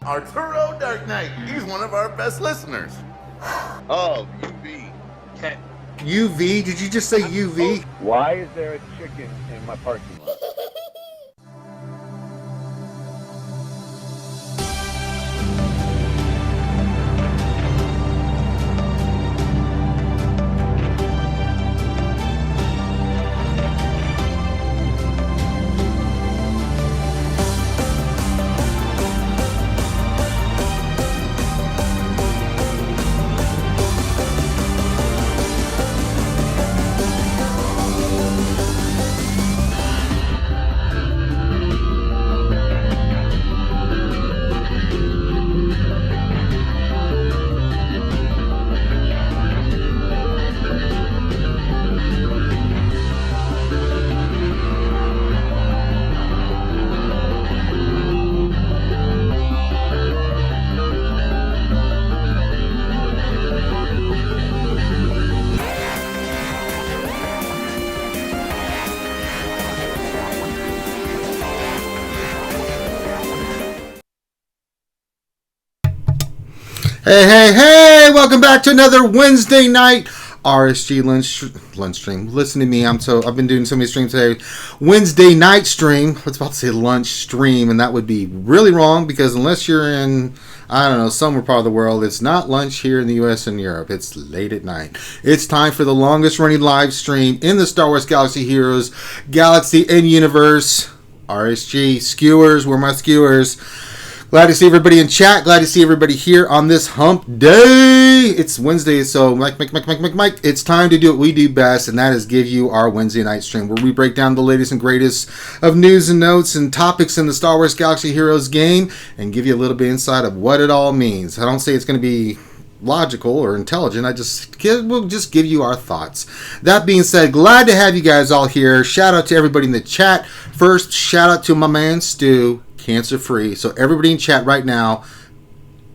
Arturo Dark Knight. He's one of our best listeners. Oh, UV. Okay. UV? Did you just say UV? Why is there a chicken in my parking lot? Hey, welcome back to another Wednesday night RSG lunch stream. Listen to me, I've been doing so many streams today. Wednesday night stream. I was about to say lunch stream, and that would be really wrong because unless you're in, I don't know, somewhere part of the world, it's not lunch here in the US and Europe. It's late at night. It's time for the longest running live stream in the Star Wars Galaxy Heroes, Galaxy and Universe. RSG, skewers, we're my skewers. Glad to see everybody in chat. Glad to see everybody here on this hump day. It's Wednesday, so Mike, it's time to do what we do best, and that is give you our Wednesday night stream where we break down the latest and greatest of news and notes and topics in the Star Wars Galaxy Heroes game and give you a little bit insight of what it all means. I don't say it's going to be logical or intelligent. We'll just give you our thoughts. That being said, glad to have you guys all here. Shout out to everybody in the chat. First, shout out to my man Stu, cancer free. So everybody in chat right now,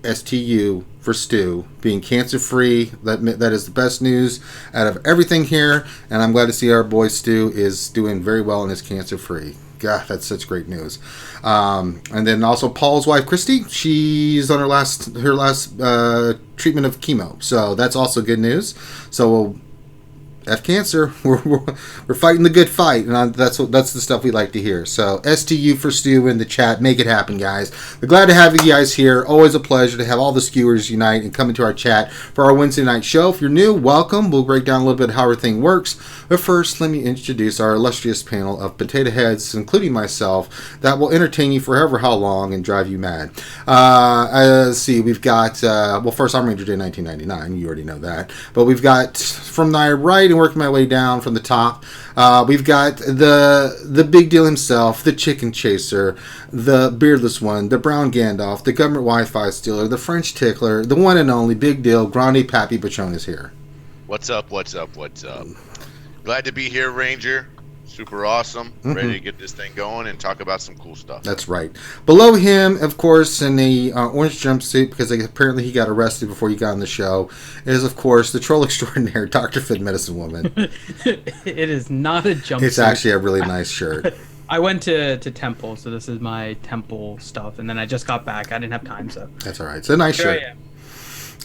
STU for Stu, being cancer free. That is the best news out of everything here, and I'm glad to see our boy Stu is doing very well and is cancer free. God, that's such great news. And then also Paul's wife Christy, she's on her last treatment of chemo, so that's also good news. So F cancer, we're fighting the good fight, and that's the stuff we like to hear. So STU for Stu in the chat, make it happen, guys. We're glad to have you guys here. Always a pleasure to have all the skewers unite and come into our chat for our Wednesday night show. If you're new, welcome. We'll break down a little bit how everything works. But first, let me introduce our illustrious panel of potato heads, including myself, that will entertain you forever how long and drive you mad. Let's see, we've got first I'm Ranger Day 1999. You already know that, but we've got from my right, working my way down from the top, we've got the big deal himself, the chicken chaser, the beardless one, the brown Gandalf, the government Wi-Fi stealer, the French tickler, the one and only big deal Grande Pappy Patron is here. What's up? Glad to be here, Ranger. Super awesome. Ready to get this thing going and talk about some cool stuff. That's right. Below him, of course, in the orange jumpsuit, because apparently he got arrested before he got on the show, is, of course, the troll extraordinaire, Dr. Fit Medicine Woman. It is not a jumpsuit. It's actually a really nice shirt. I went to temple, so this is my temple stuff, and then I just got back. I didn't have time, so. That's all right. It's a nice shirt. I am.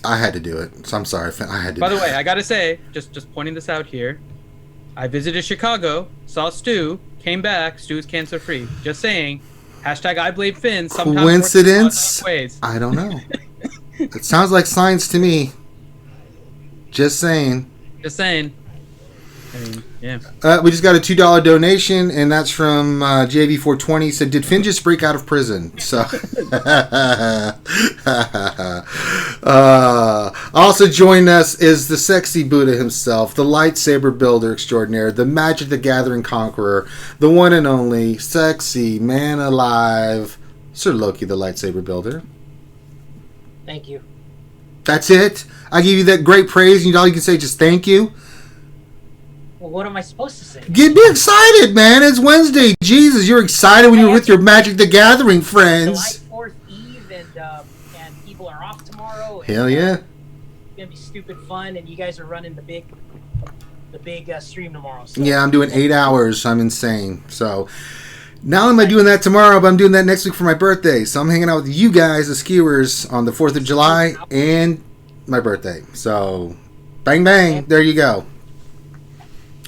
I had to do it, so I'm sorry. I had to. By the way, I gotta say, just pointing this out here, I visited Chicago, saw Stu, came back. Stu is cancer free. Just saying. Hashtag I blame Finn. Coincidence? Ways. I don't know. It sounds like science to me. Just saying. I mean, yeah. We just got a $2 donation, and that's from JV420. He said, "Did Finn just break out of prison?" So, also joining us is the sexy Buddha himself, the lightsaber builder extraordinaire, the Magic the Gathering conqueror, the one and only sexy man alive, Sir Loki, the lightsaber builder. Thank you. That's it. I give you that great praise, and all you can say is just thank you. Well, what am I supposed to say? Be excited, man. It's Wednesday. Jesus, you're excited when you're with your Magic the Gathering friends. July 4th Eve, and people are off tomorrow. And, Hell yeah. It's going to be stupid fun, and you guys are running the big stream tomorrow. So. Yeah, I'm doing 8 hours. I'm insane. So, Not only am I doing that tomorrow, but I'm doing that next week for my birthday. So I'm hanging out with you guys, the Skewers, on the 4th of July and my birthday. So, bang, bang. There you go.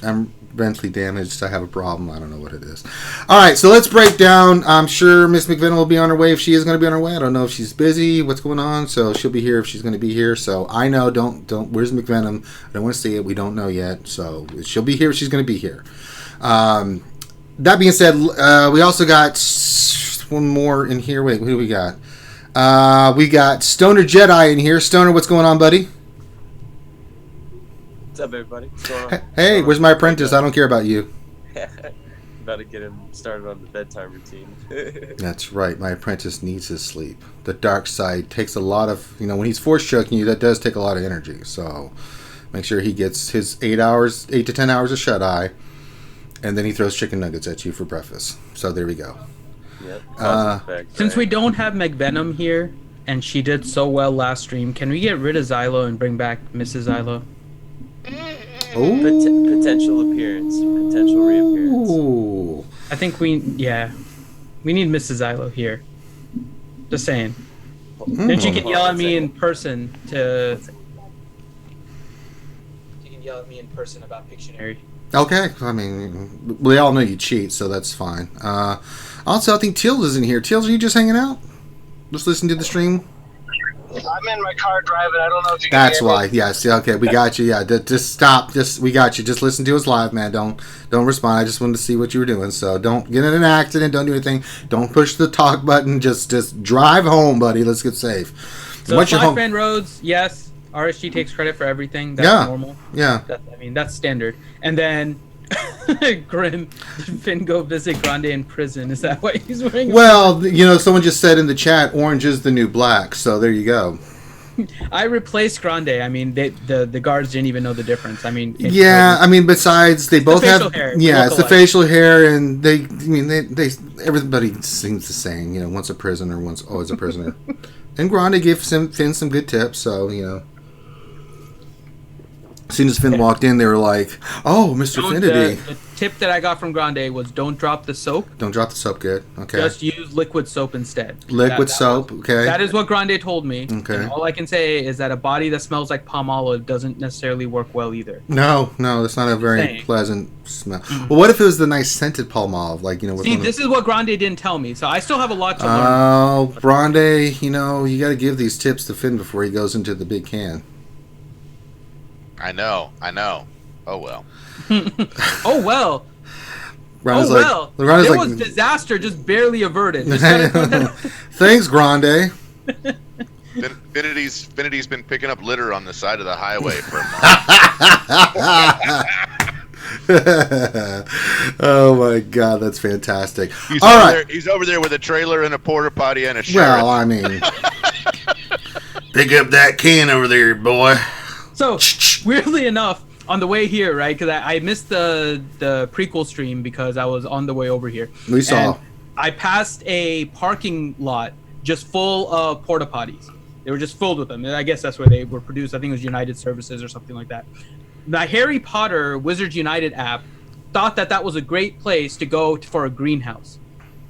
I'm mentally damaged. I have a problem. I don't know what it is. All right, so let's break down. I'm sure Miss McVenom will be on her way if she is going to be on her way. I don't know if she's busy, what's going on. So she'll be here if she's going to be here. So I know, don't. Where's McVenom? I don't want to see it. We don't know yet. So she'll be here if she's going to be here. That being said, we also got one more in here. Wait, who do we got? We got Stoner Jedi in here. Stoner, what's going on, buddy? What's up, everybody? What's going on? Hey, where's my apprentice? I don't care about you. About to get him started on the bedtime routine. That's right. My apprentice needs his sleep. The dark side takes a lot of, when he's force choking you, that does take a lot of energy. So make sure he gets his 8 to 10 hours of shut-eye. And then he throws chicken nuggets at you for breakfast. So there we go. Yep. Since we don't have McVenom here, and she did so well last stream, can we get rid of Xylo and bring back Mrs. Xylo? Potential appearance. Potential reappearance. Ooh. I think we need Mrs. Xylo here. Just saying. Then she can yell at me in person about Pictionary. Okay. I mean, we all know you cheat, so that's fine. Also, I think Teals is in here. Teals, are you just hanging out? Just listening to the stream? I'm in my car driving. I don't know if you can That's hear me. why. Yes. Okay. We got you. Yeah. Just stop. We got you. Just listen to us live, man. Don't respond. I just wanted to see what you were doing. So don't get in an accident. Don't do anything. Don't push the talk button. Just drive home, buddy. Let's get safe. So Once you're home, 5-man roads, yes. RSG takes credit for everything. That's normal. Yeah. That's standard. And then Grim, Finn go visit Grande in prison. Is that why he's wearing? Well, someone just said in the chat, orange is the new black. So there you go. I replaced Grande. I mean, the guards didn't even know the difference. I mean, Besides they both have hair. it's the facial hair, and they everybody seems the same. Once a prisoner, once always a prisoner. And Grande gave Finn some good tips, so as soon as Finn walked in, they were like, "Oh, Mr. Finity." The tip that I got from Grande was don't drop the soap. Don't drop the soap. Good. Okay. Just use liquid soap instead. Liquid soap. Okay. That is what Grande told me. Okay. And all I can say is that a body that smells like palm olive doesn't necessarily work well either. No, that's not a very pleasant smell. Mm-hmm. Well, what if it was the nice scented palm olive, See, this is what Grande didn't tell me, so I still have a lot to learn. Oh, Grande, you got to give these tips to Finn before he goes into the big can. I know. Oh well. Oh well. Ronda's There was disaster just barely averted. Thanks, Grande. Finity's been picking up litter on the side of the highway for a month. Oh my God, that's fantastic. He's over there with a trailer and a porta potty and a sheriff. Well, I mean, pick up that can over there, boy. So, weirdly enough, on the way here, right, because I missed the prequel stream because I was on the way over here. We saw. And I passed a parking lot just full of porta potties. They were just filled with them. And I guess that's where they were produced. I think it was United Services or something like that. The Harry Potter Wizards United app thought that was a great place to go for a greenhouse.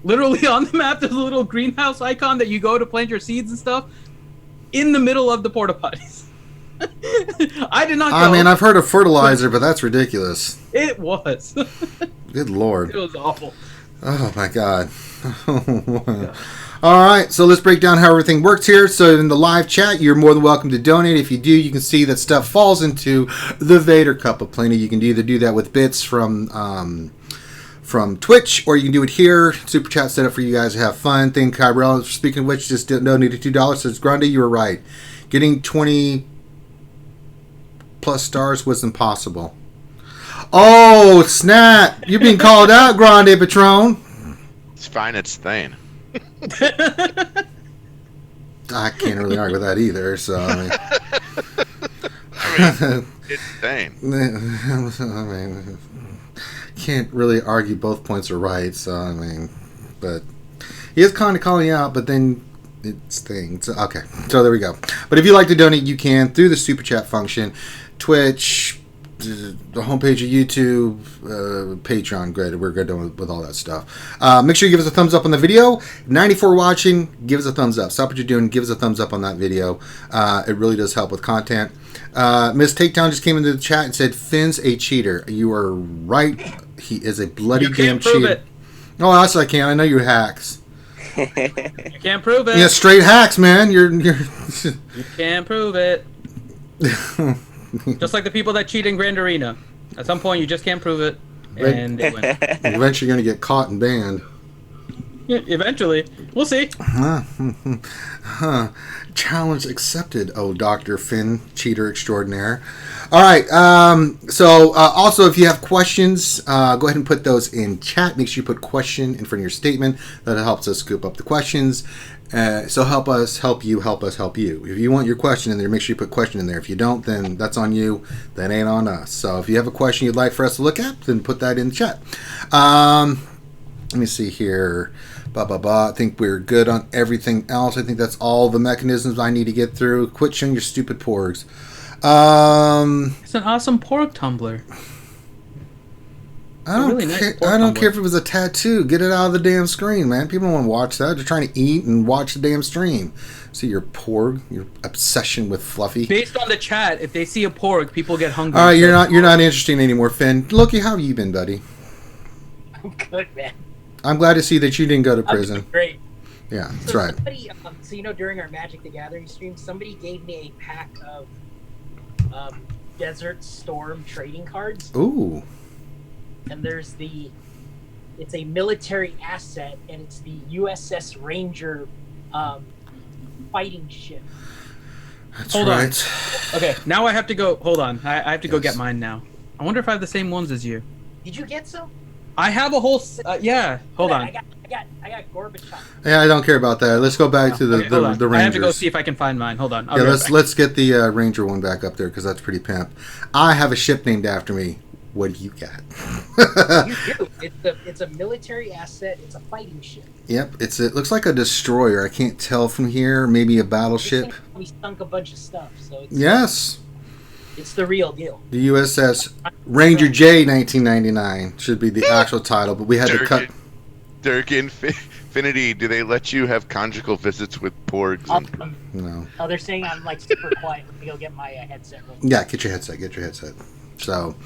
Literally on the map, there's a little greenhouse icon that you go to plant your seeds and stuff in the middle of the porta potties. I did not go. I mean, I've heard of fertilizer, but that's ridiculous. It was. Good Lord. It was awful. Oh, my God. All right, so let's break down how everything works here. So in the live chat, you're more than welcome to donate. If you do, you can see that stuff falls into the Vader Cup of Plenty. You can either do that with bits from Twitch, or you can do it here. Super chat set up for you guys to have fun. Thank Kyrell. Speaking of which, just donated $2. Says, Grande, you were right. Getting 20 plus stars was impossible. Oh, snap. You're being called out, Grande Patron. It's fine, it's Thane. I can't really argue with that either, so I mean... It's Thane. I mean, can't really argue both points are right, so I mean, but he is kind of calling you out, but then it's things. Okay, so there we go. But if you'd like to donate, you can through the super chat function, Twitch, the homepage of YouTube, Patreon, good. We're good with all that stuff. Make sure you give us a thumbs up on the video. 94 watching, give us a thumbs up. Stop what you're doing, give us a thumbs up on that video. It really does help with content. Miss Takedown just came into the chat and said, Finn's a cheater. You are right. He is a bloody damn cheater. It. Oh, yes, I can. I know you're hacks. You can't prove it. Yeah, straight hacks, man. You're You can't prove it. Just like the people that cheat in Grand Arena. At some point, you just can't prove it, and they win. eventually going to get caught and banned. Yeah, eventually. We'll see. Challenge accepted, oh Dr. Finn, cheater extraordinaire. All right. Also, if you have questions, go ahead and put those in chat. Make sure you put question in front of your statement. That helps us scoop up the questions. So help us help you, help us help you. If you want your question in there, make sure you put question in there. If you don't, then that's on you. That ain't on us. So if you have a question you'd like for us to look at, then put that in the chat. Let me see here. I think we're good on everything else. I think that's all the mechanisms I need to get through. Quit showing your stupid porgs. It's an awesome porg tumbler. I don't care if it was a tattoo. Get it out of the damn screen, man. People don't want to watch that. They're trying to eat and watch the damn stream. See your porg, your obsession with Fluffy. Based on the chat, if they see a porg, people get hungry. All right, you're not interesting anymore, Finn. Loki, how have you been, buddy? I'm good, man. I'm glad to see that you didn't go to prison. Great. Yeah, that's right. Somebody, during our Magic the Gathering stream, somebody gave me a pack of Desert Storm trading cards. Ooh. And it's a military asset, and it's the USS Ranger fighting ship. That's Hold right. on. Okay, now I have to go. Hold on. I have to go get mine now. I wonder if I have the same ones as you. Did you get some? I have a whole. Yeah. Hold on. I got Gorbachev. Yeah, I don't care about that. Let's go back to the Rangers. I have to go see if I can find mine. Hold on. Let's get the Ranger one back up there because that's pretty pimp. I have a ship named after me. What do you got? You do. It's a military asset. It's a fighting ship. Yep. It looks like a destroyer. I can't tell from here. Maybe a battleship. We sunk a bunch of stuff. So it's the real deal. The USS Ranger J 1999 should be the actual title, but we had to cut. Dirk Infinity, do they let you have conjugal visits with porgs? No. Oh, they're saying I'm like super quiet. Let me go get my headset. Real quick. Yeah, get your headset. So,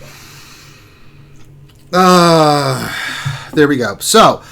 there we go. So,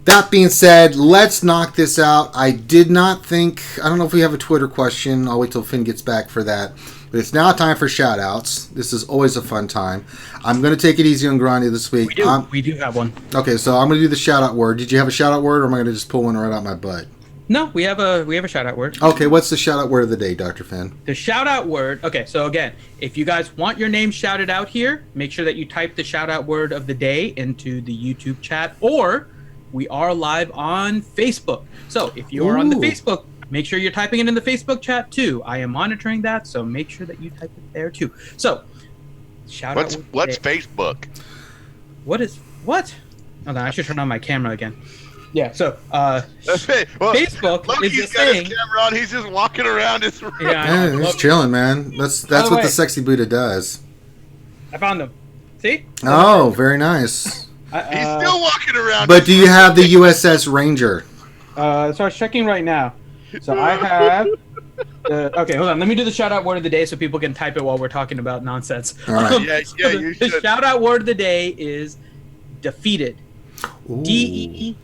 that being said, let's knock this out. I don't know if we have a Twitter question. I'll wait till Finn gets back for that. But it's now time for shout-outs. This is always a fun time. I'm going to take it easy on Grandi this week. We do have one. Okay, so I'm going to do the shout-out word. Did you have a shout-out word, or am I going to just pull one right out my butt? No, we have a shout-out word. Okay, what's the shout-out word of the day, Dr. Finn? The shout-out word. Okay, so again, if you guys want your name shouted out here, make sure that you type the shout-out word of the day into the YouTube chat, or we are live on Facebook. So if you are on the Facebook, make sure you're typing it in the Facebook chat too. I am monitoring that, so make sure that you type it there too. So, shout out. What's Facebook? What? Hold on, I should turn on my camera again. Yeah. So, Facebook is he's this got thing. his camera on. He's just walking around his room. Yeah, he's chilling, man. That's what the sexy Buddha does. I found them. See? Oh, very nice. He's still walking around. But do you have the USS Ranger? So I was checking right now. So I have. Okay, hold on. Let me do the shout out word of the day so people can type it while we're talking about nonsense. All right. You should. The shout out word of the day is defeated. Ooh. DEFEATED.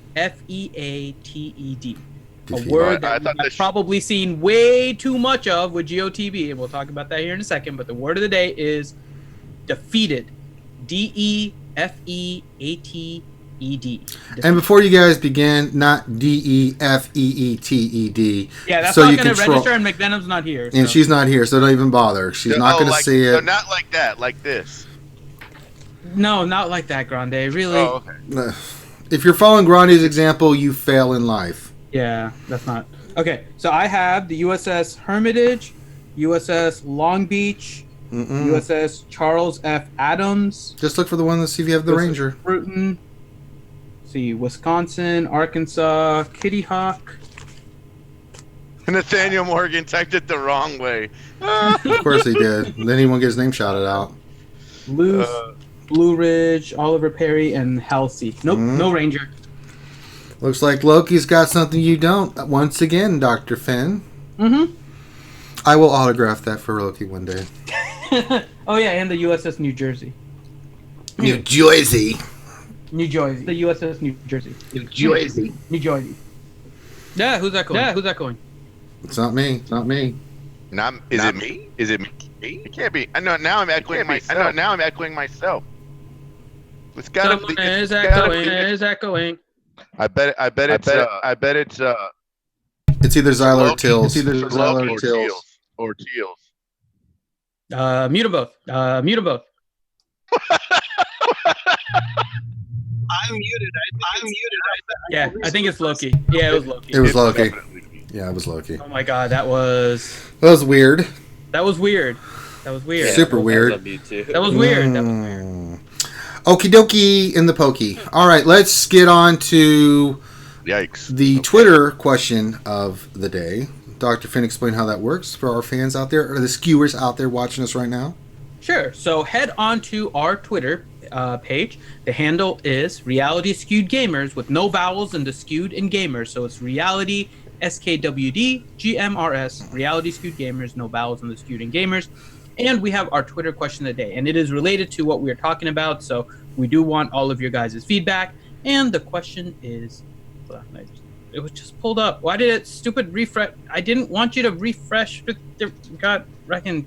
Defeated. A word that I've probably seen way too much of with GEO TB, and we'll talk about that here in a second. But the word of the day is defeated. DEFEATED. And before you guys begin, not DEFEETED. Yeah, that's not going to register, and McVenum's not here. And she's not here, so don't even bother. She's not going to see it. So not like that, like this. No, not like that, Grande. Really? Oh, okay. If you're following Grande's example, you fail in life. Yeah, that's not. Okay, so I have the USS Hermitage, USS Long Beach, USS Charles F. Adams. Just look for the one to see if you have the Ranger. Bruton. See, Wisconsin, Arkansas, Kitty Hawk. Nathaniel Morgan typed it the wrong way. Of course he did. Then he won't get his name shouted out. Loose, Blue Ridge, Oliver Perry, and Halsey. Nope, no Ranger. Looks like Loki's got something you don't. Once again, Dr. Finn. Mm-hmm. I will autograph that for Loki one day. Oh yeah, and the USS New Jersey. New Jersey. New Jersey. The USS New Jersey. New Jersey. New Jersey. Yeah, who's that going? It's not me. It's not me. Is it me? Is it me? It can't be. I know now. I'm echoing myself. It's gotta be. Is echoing. I bet it's. It's either Zyla or Tills. Or Teals. Mute 'em both. Mute 'em both. I'm muted. Yeah, I think it's Loki. Yeah, it was Loki. It was Loki. Definitely me. Yeah, it was Loki. Oh my god, that was weird. That was weird. Super weird. That was weird. Okie dokie in the pokey. All right, let's get on to Yikes. the Twitter question of the day. Dr. Finn, explain how that works for our fans out there, or the skewers out there watching us right now. Sure. So head on to our Twitter page. The handle is Reality Skewed Gamers with no vowels in the Skewed and Gamers. So it's Reality SKWD GMRS Reality Skewed Gamers, no vowels in the Skewed and Gamers. And we have our Twitter question of the day, and it is related to what we are talking about. So we do want all of your guys' feedback. And the question is, it was just pulled up. Why did it stupid refresh? I didn't want you to refresh. God, reckon.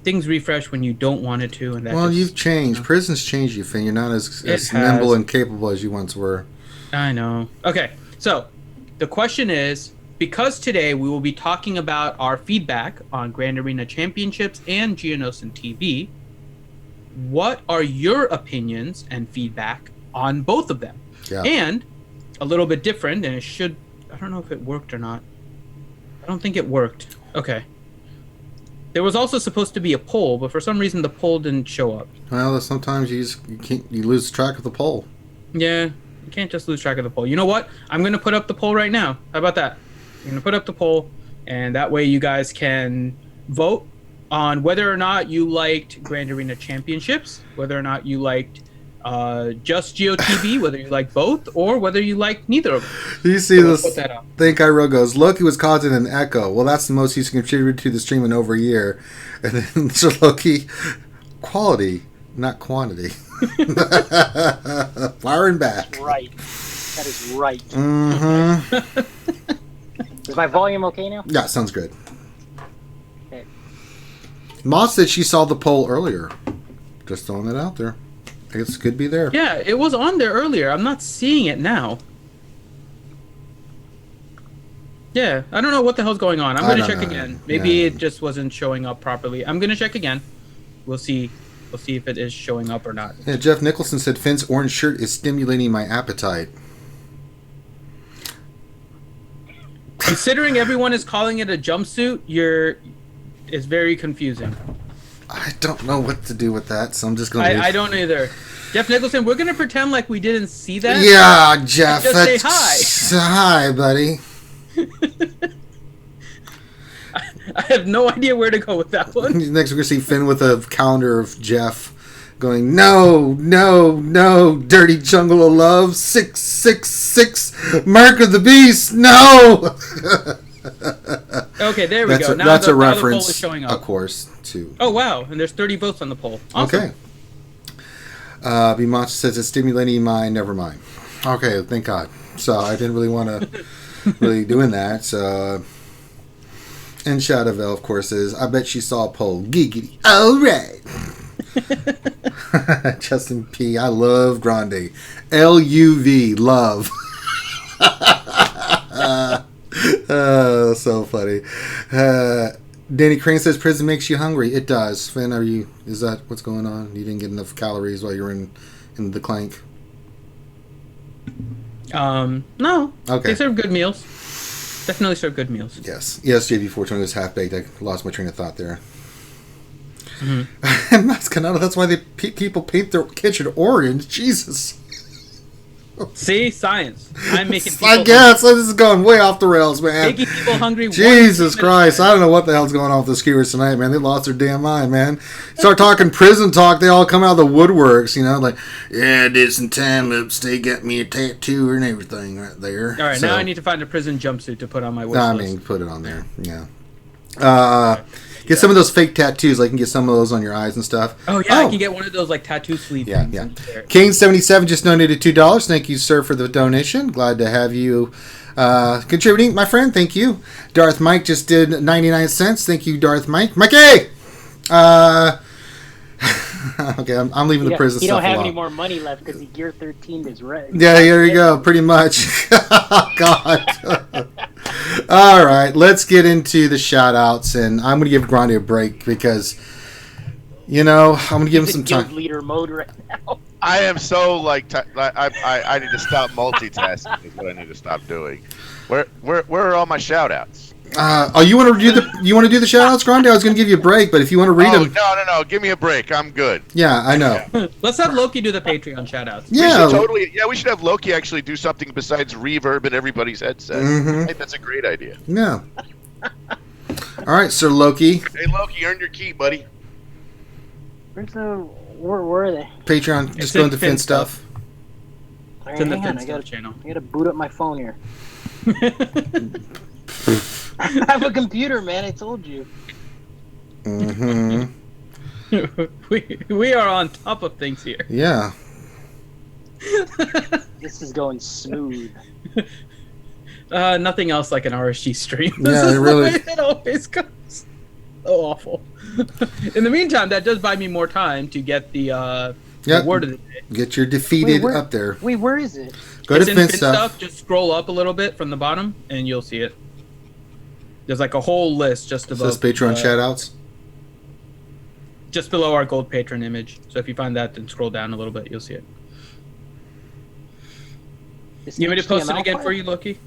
Things refresh when you don't want it to, and that you've changed. Prison's changed you, Finn. You're not as nimble and capable as you once were. I know. Okay, so the question is, because today we will be talking about our feedback on Grand Arena Championships and Geonosis TV, what are your opinions and feedback on both of them? Yeah. And a little bit different, and I don't know if it worked or not. I don't think it worked. Okay. There was also supposed to be a poll, but for some reason the poll didn't show up. Well, sometimes you lose track of the poll. Yeah, you can't just lose track of the poll. You know what? I'm going to put up the poll right now. How about that? I'm going to put up the poll, and that way you guys can vote on whether or not you liked Grand Arena Championships, whether or not you liked just Geo TB, whether you like both, or whether you like neither of them. You see this put that up. thing I wrote goes, Loki was causing an echo. Well, that's the most he's contributed to the stream in over a year. And then so Loki, quality, not quantity. Firing back. That's right. That is right. Mm-hmm. Is my volume okay now? Yeah, sounds good. Okay. Moss said she saw the poll earlier. Just throwing it out there. I guess it could be there. Yeah, it was on there earlier. I'm not seeing it now. Yeah, I don't know what the hell's going on. I'm going to check again. Maybe it just wasn't showing up properly. I'm going to check again. We'll see. We'll see if it is showing up or not. Yeah, Jeff Nicholson said Finn's orange shirt is stimulating my appetite. Considering everyone is calling it a jumpsuit, it's very confusing. I don't know what to do with that, so I'm just going to... I don't either. Jeff Nicholson, we're going to pretend like we didn't see that. Yeah, Jeff. Just say hi. Hi, buddy. I have no idea where to go with that one. Next, we're going to see Finn with a calendar of Jeff going, no, dirty jungle of love, 666, mark of the beast, no! Okay, there we go. That's a reference, now the poll is showing up. of course, to... Oh, wow, and there's 30 votes on the poll. Awesome. Okay. Bimacha says it's stimulating my never mind. Okay, thank God. So I didn't really want to really doing that. So, and Shadowville, of course, is I bet she saw a poll. Giggity. All right. Justin P. I love Grande. LUV. Love. Oh, so funny. Danny Crane says prison makes you hungry. It does. Finn, is that what's going on? You didn't get enough calories while you were in the clank? No. Okay. They serve good meals. Definitely serve good meals. Yes, JV420 was half-baked. I lost my train of thought there. Mm-hmm. Mascanado, that's why people paint their kitchen orange. Jesus. See, science. I'm making. I guess this is going way off the rails, man. Making people hungry. Jesus Christ! I don't know what the hell's going on with the skewers tonight, man. They lost their damn mind, man. Start talking prison talk, they all come out of the woodworks, you know, like, yeah, I did some time loops. They got me a tattoo and everything right there. All right, now I need to find a prison jumpsuit to put on my wish I list. mean, put it on there. Yeah. Get some of those fake tattoos. Like, you can get some of those on your eyes and stuff. Oh yeah, I can get one of those like tattoo sleeve. Yeah, things. yeah. Kane77 just donated $2. Thank you, sir, for the donation. Glad to have you contributing, my friend. Thank you. Darth Mike just did 99 cents. Thank you, Darth Mike. Mikey! Okay, I'm leaving the prison You stuff don't have alone. any more money left because the Gear 13 is red. Yeah, here you go. Pretty much. Oh, God. All right, let's get into the shout-outs, and I'm going to give Grande a break because, you know, I'm going to give him some Guild time. leader mode right now. I am so like I need to stop multitasking. Is what I need to stop doing. Where are all my shout outs? You want to do the shout-outs, Grande? I was going to give you a break, but if you want to read them. No. Give me a break. I'm good. Yeah, I know. Let's have Loki do the Patreon shoutouts. Yeah. We should have Loki actually do something besides reverb in everybody's headset. I think that's a great idea. Yeah. All right, Sir Loki. Hey Loki, earn your key, buddy. Where are they? Patreon, just go into Fin stuff. All It's in the hang on, Fin Stuff channel. I gotta boot up my phone here. I have a computer, man. I told you. Mm-hmm. we are on top of things here. Yeah. This is going smooth. Nothing else like an RSG stream. Yeah, it really. It always goes so awful. In the meantime, that does buy me more time to get the word of the day. Get your defeated Wait, up there. Wait, where is it? Go It's to in Fin Fin stuff. Just scroll up a little bit from the bottom, and you'll see it. There's like a whole list just It above. says Patreon shoutouts. Just below our gold patron image. So if you find that, then scroll down a little bit, you'll see it. You want me to post it HTML again file? for you, Loki?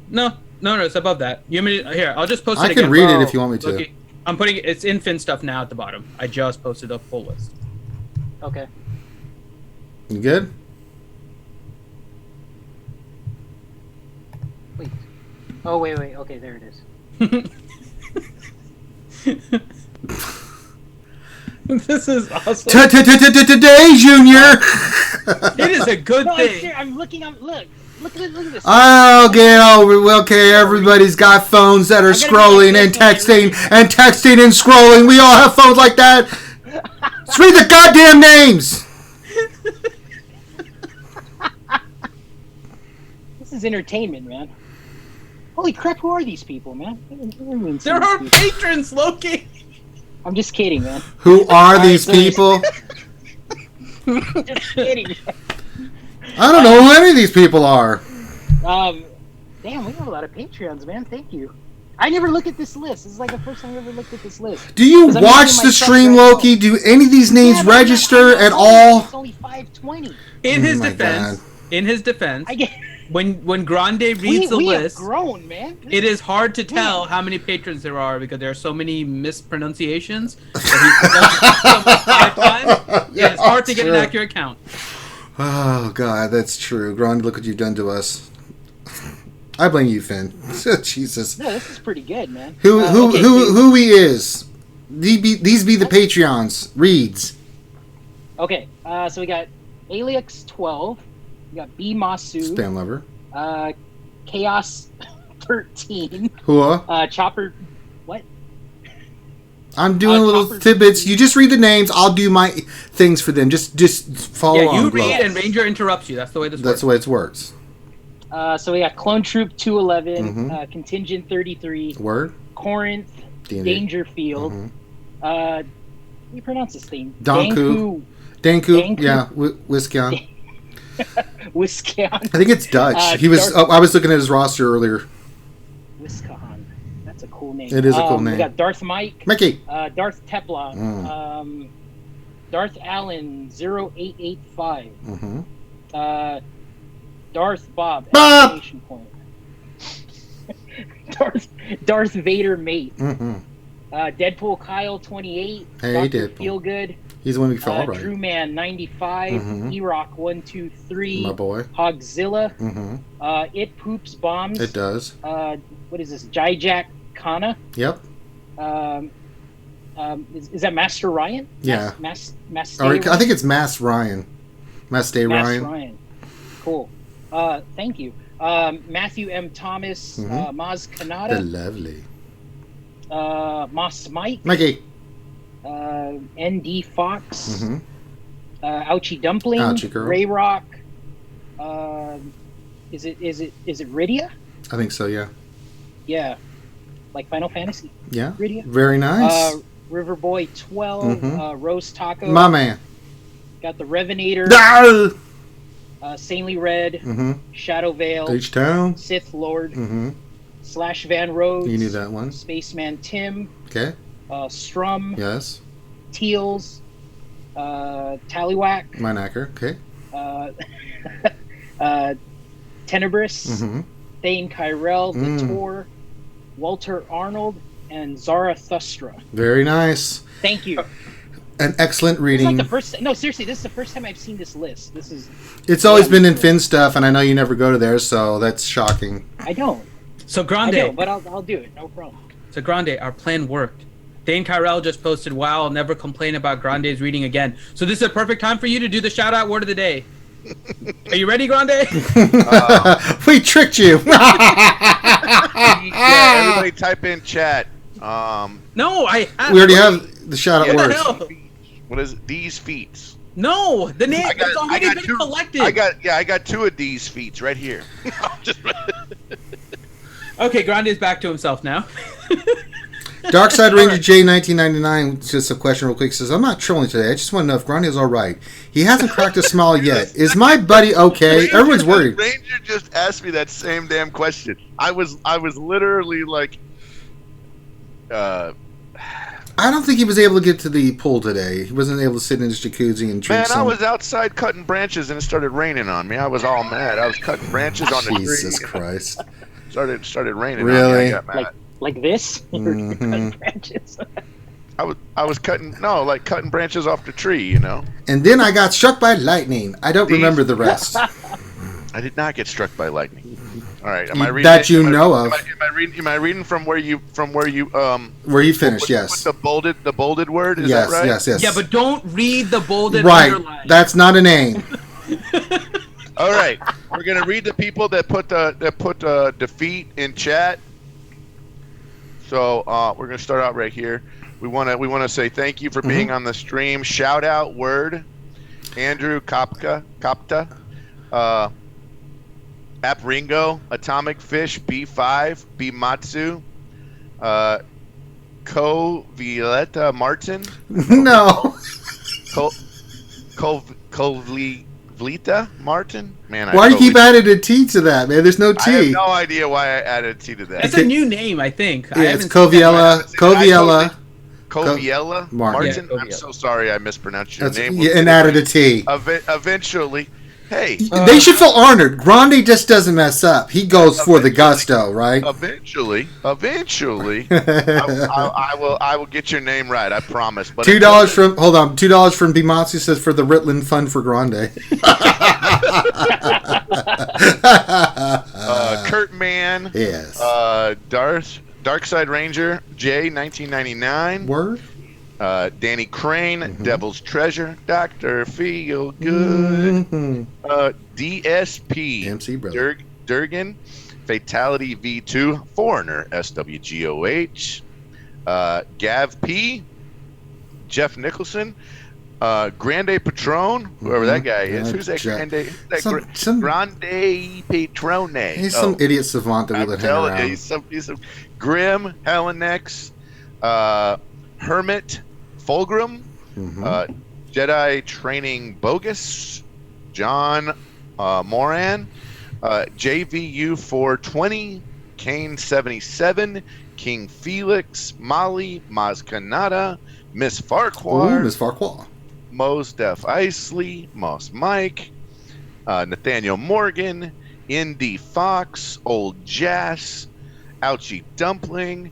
No, it's above that. You want me to, here, I'll just post it I again. can read it if you want me to. Loki, I'm putting it, it's in Fin stuff now at the bottom. I just posted a full list. Okay. You good? Wait. Oh, wait. Okay, there it is. This is awesome. Today, Junior. It is a good No, thing. I'm looking. Look at this. Okay, everybody's got phones that are scrolling and texting and texting and scrolling. We all have phones like that. Just read the goddamn names. This is entertainment, man. Holy crap! Who are these people, man? There are patrons, Loki. I'm just kidding, man. Who are All these right, so people? Just kidding. I don't know who any of these people are. Damn, we have a lot of Patreons, man. Thank you. I never look at this list. This is like the first time I ever looked at this list. Do you 'Cause I'm watch using my the truck stream, right Loki? now. Do any of these names Yeah, but register I'm at not- all? It's only 520. In his my defense, I get. when Grande reads the we list, have grown, man. it is hard to tell how many patrons there are because there are so many mispronunciations. Yeah, it's hard to get an true. accurate count. Oh God, that's true. Grande, look what you've done to us. I blame you, Finn. Jesus. No, this is pretty good, man. Who he is? These be the Patreons. Reads. Okay, so we got Alix 12. We got B Masu. Spam lover. Chaos 13. Whoa. Chopper. What? I'm doing little Chopper- tidbits. You just read the names. I'll do my things for them. Just follow Yeah, along. you Glow. read and Ranger interrupts you. That's the way this That's works. the way it works. So we got Clone Troop 211. Mhm. Contingent 33. Word. Corinth. D&D. Dangerfield. Mhm. How do you pronounce this thing? Danku. Danku. Yeah, Wisconsin. Wisconsin. I think it's Dutch. He was. Darth- I was looking at his roster earlier. Wisconsin. That's a cool name. It is a cool We name. got Darth Mike. Mickey. Darth Tepla. Darth Allen 0885. Mm-hmm. Darth Bob. Bob! Exclamation point. Darth Vader mate. Mm-hmm. Deadpool Kyle 28. Hey, Dr. Deadpool. Feelgood. He's the one we fell all right. Drew Man 95. Mhm. E-Rock 123. My boy. Hogzilla. Mm-hmm. It Poops Bombs. It does. What is this? Jijak Kana. Yep. Is that Master Ryan? Yeah. Master Or, I think it's Mass Ryan. Mass Day Ryan. Ryan. Cool. Thank you. Matthew M. Thomas. Mhm. Maz The Kanata. lovely. Moss Mike. Mikey. ND Fox. Mm-hmm. Ouchie Dumpling. Ouchie girl. Ray Rock. Is it Rydia? I think so, yeah. Yeah. Like Final Fantasy. Yeah. Rydia. Very nice. Riverboy 12. Mhm. Roast Taco. My man. Got the Revenator. Ah! Saintly Red. Mm-hmm. Shadow Veil. H-Town. Sith Lord. Mm-hmm. Slash Van Rhodes. You knew that one. Spaceman Tim. Okay. Strum. Yes. Teals. Tallywhack. My knacker. Okay. Tenebris. Mm-hmm. Thane Kyrell. The Tor. Walter Arnold. And Zarathustra. Very nice. Thank you. An excellent It's reading. like the first. No, seriously, this is the first time I've seen this list. This is. It's always been in Finn stuff, and I know you never go to there, so that's shocking. I don't. So I Grande, don't, but I'll do it. No problem. so Grande, our plan worked. Dane Kyrell just posted, "Wow, I'll never complain about Grande's reading again." So this is a perfect time for you to do the shout out word of the day. Are you ready, Grande? We tricked you. Yeah, everybody type in chat. No, I have. We already have the shout out Yeah, words. hell? What is it? These feats? No, the name it's already been two. collected. I got two of these feats right here. Just- Okay, Grande's back to himself now. Darkside Ranger J 1999, just a question real quick, says, I'm not trolling today. I just want to know if Grande is all right. He hasn't cracked a smile yet. Is my buddy okay? Everyone's worried. Ranger just asked me that same damn question. I was literally like, I don't think he was able to get to the pool today. He wasn't able to sit in his jacuzzi and drink man, some. I was outside cutting branches and it started raining on me. I was all mad. I was cutting branches on the Jesus tree. Christ. Started raining Really? on me. I got mad. Like this. Mhm. Cutting branches. I was cutting cutting branches off the tree, you know. And then I got struck by lightning. I don't These- remember the rest. I did not get struck by lightning. All right, am I reading That you am I- know of. Am I reading from where you Where you finished, with yes. the bolded word? Is Yes, that right? yes, yes. Yeah, but don't read the bolded Right. underline. That's not a name. All right, we're gonna read the people that put defeat in chat. So we're gonna start out right here. We wanna say thank you for being on the stream. Shout out word, Andrew Kopta, App Ringo, Atomic Fish, B5, B Matsu, Co Violetta Martin, No. Vlita Martin. Man, Why do you keep totally- adding a T to that, man? There's no I have T. no idea why I added a T to that. It's a new name, I think. I Yeah, it's haven't seen that Coviella. Coviella Martin. Martin. Yeah, I'm Coviella. so sorry I mispronounced your That's, name. yeah, and added a T. Eventually, hey, They should feel honored. Grande just doesn't mess up. He goes for the gusto, right? eventually, I will get your name right. I promise. But $2 from $2 from Bimatsu says for the Ritland Fund for Grande. Kurt Mann. Yes. Darkside Ranger J 1999. Word. Danny Crane, Devil's Treasure, Dr. Feel Good, Mhm. DSP, MC brother. Durgan, Fatality V2, Foreigner, SWGOH, Gav P, Jeff Nicholson, Grande Patron, whoever that guy is. Who's that Jack- Grande? some- Grande Patrone. He's some idiot savant that we I'm let hang telling around. you, he's some Grim, Helenex, Hermit, Fulgrim, Mhm. Jedi Training Bogus, John Moran, JVU 420, Kane 77, King Felix, Molly, Maz Kanata, Miss Ooh, Farquhar, Miss Farquhar. Mos Def Isley, Moss Mike, Nathaniel Morgan, Indy Fox, Old Jazz, Ouchie Dumpling,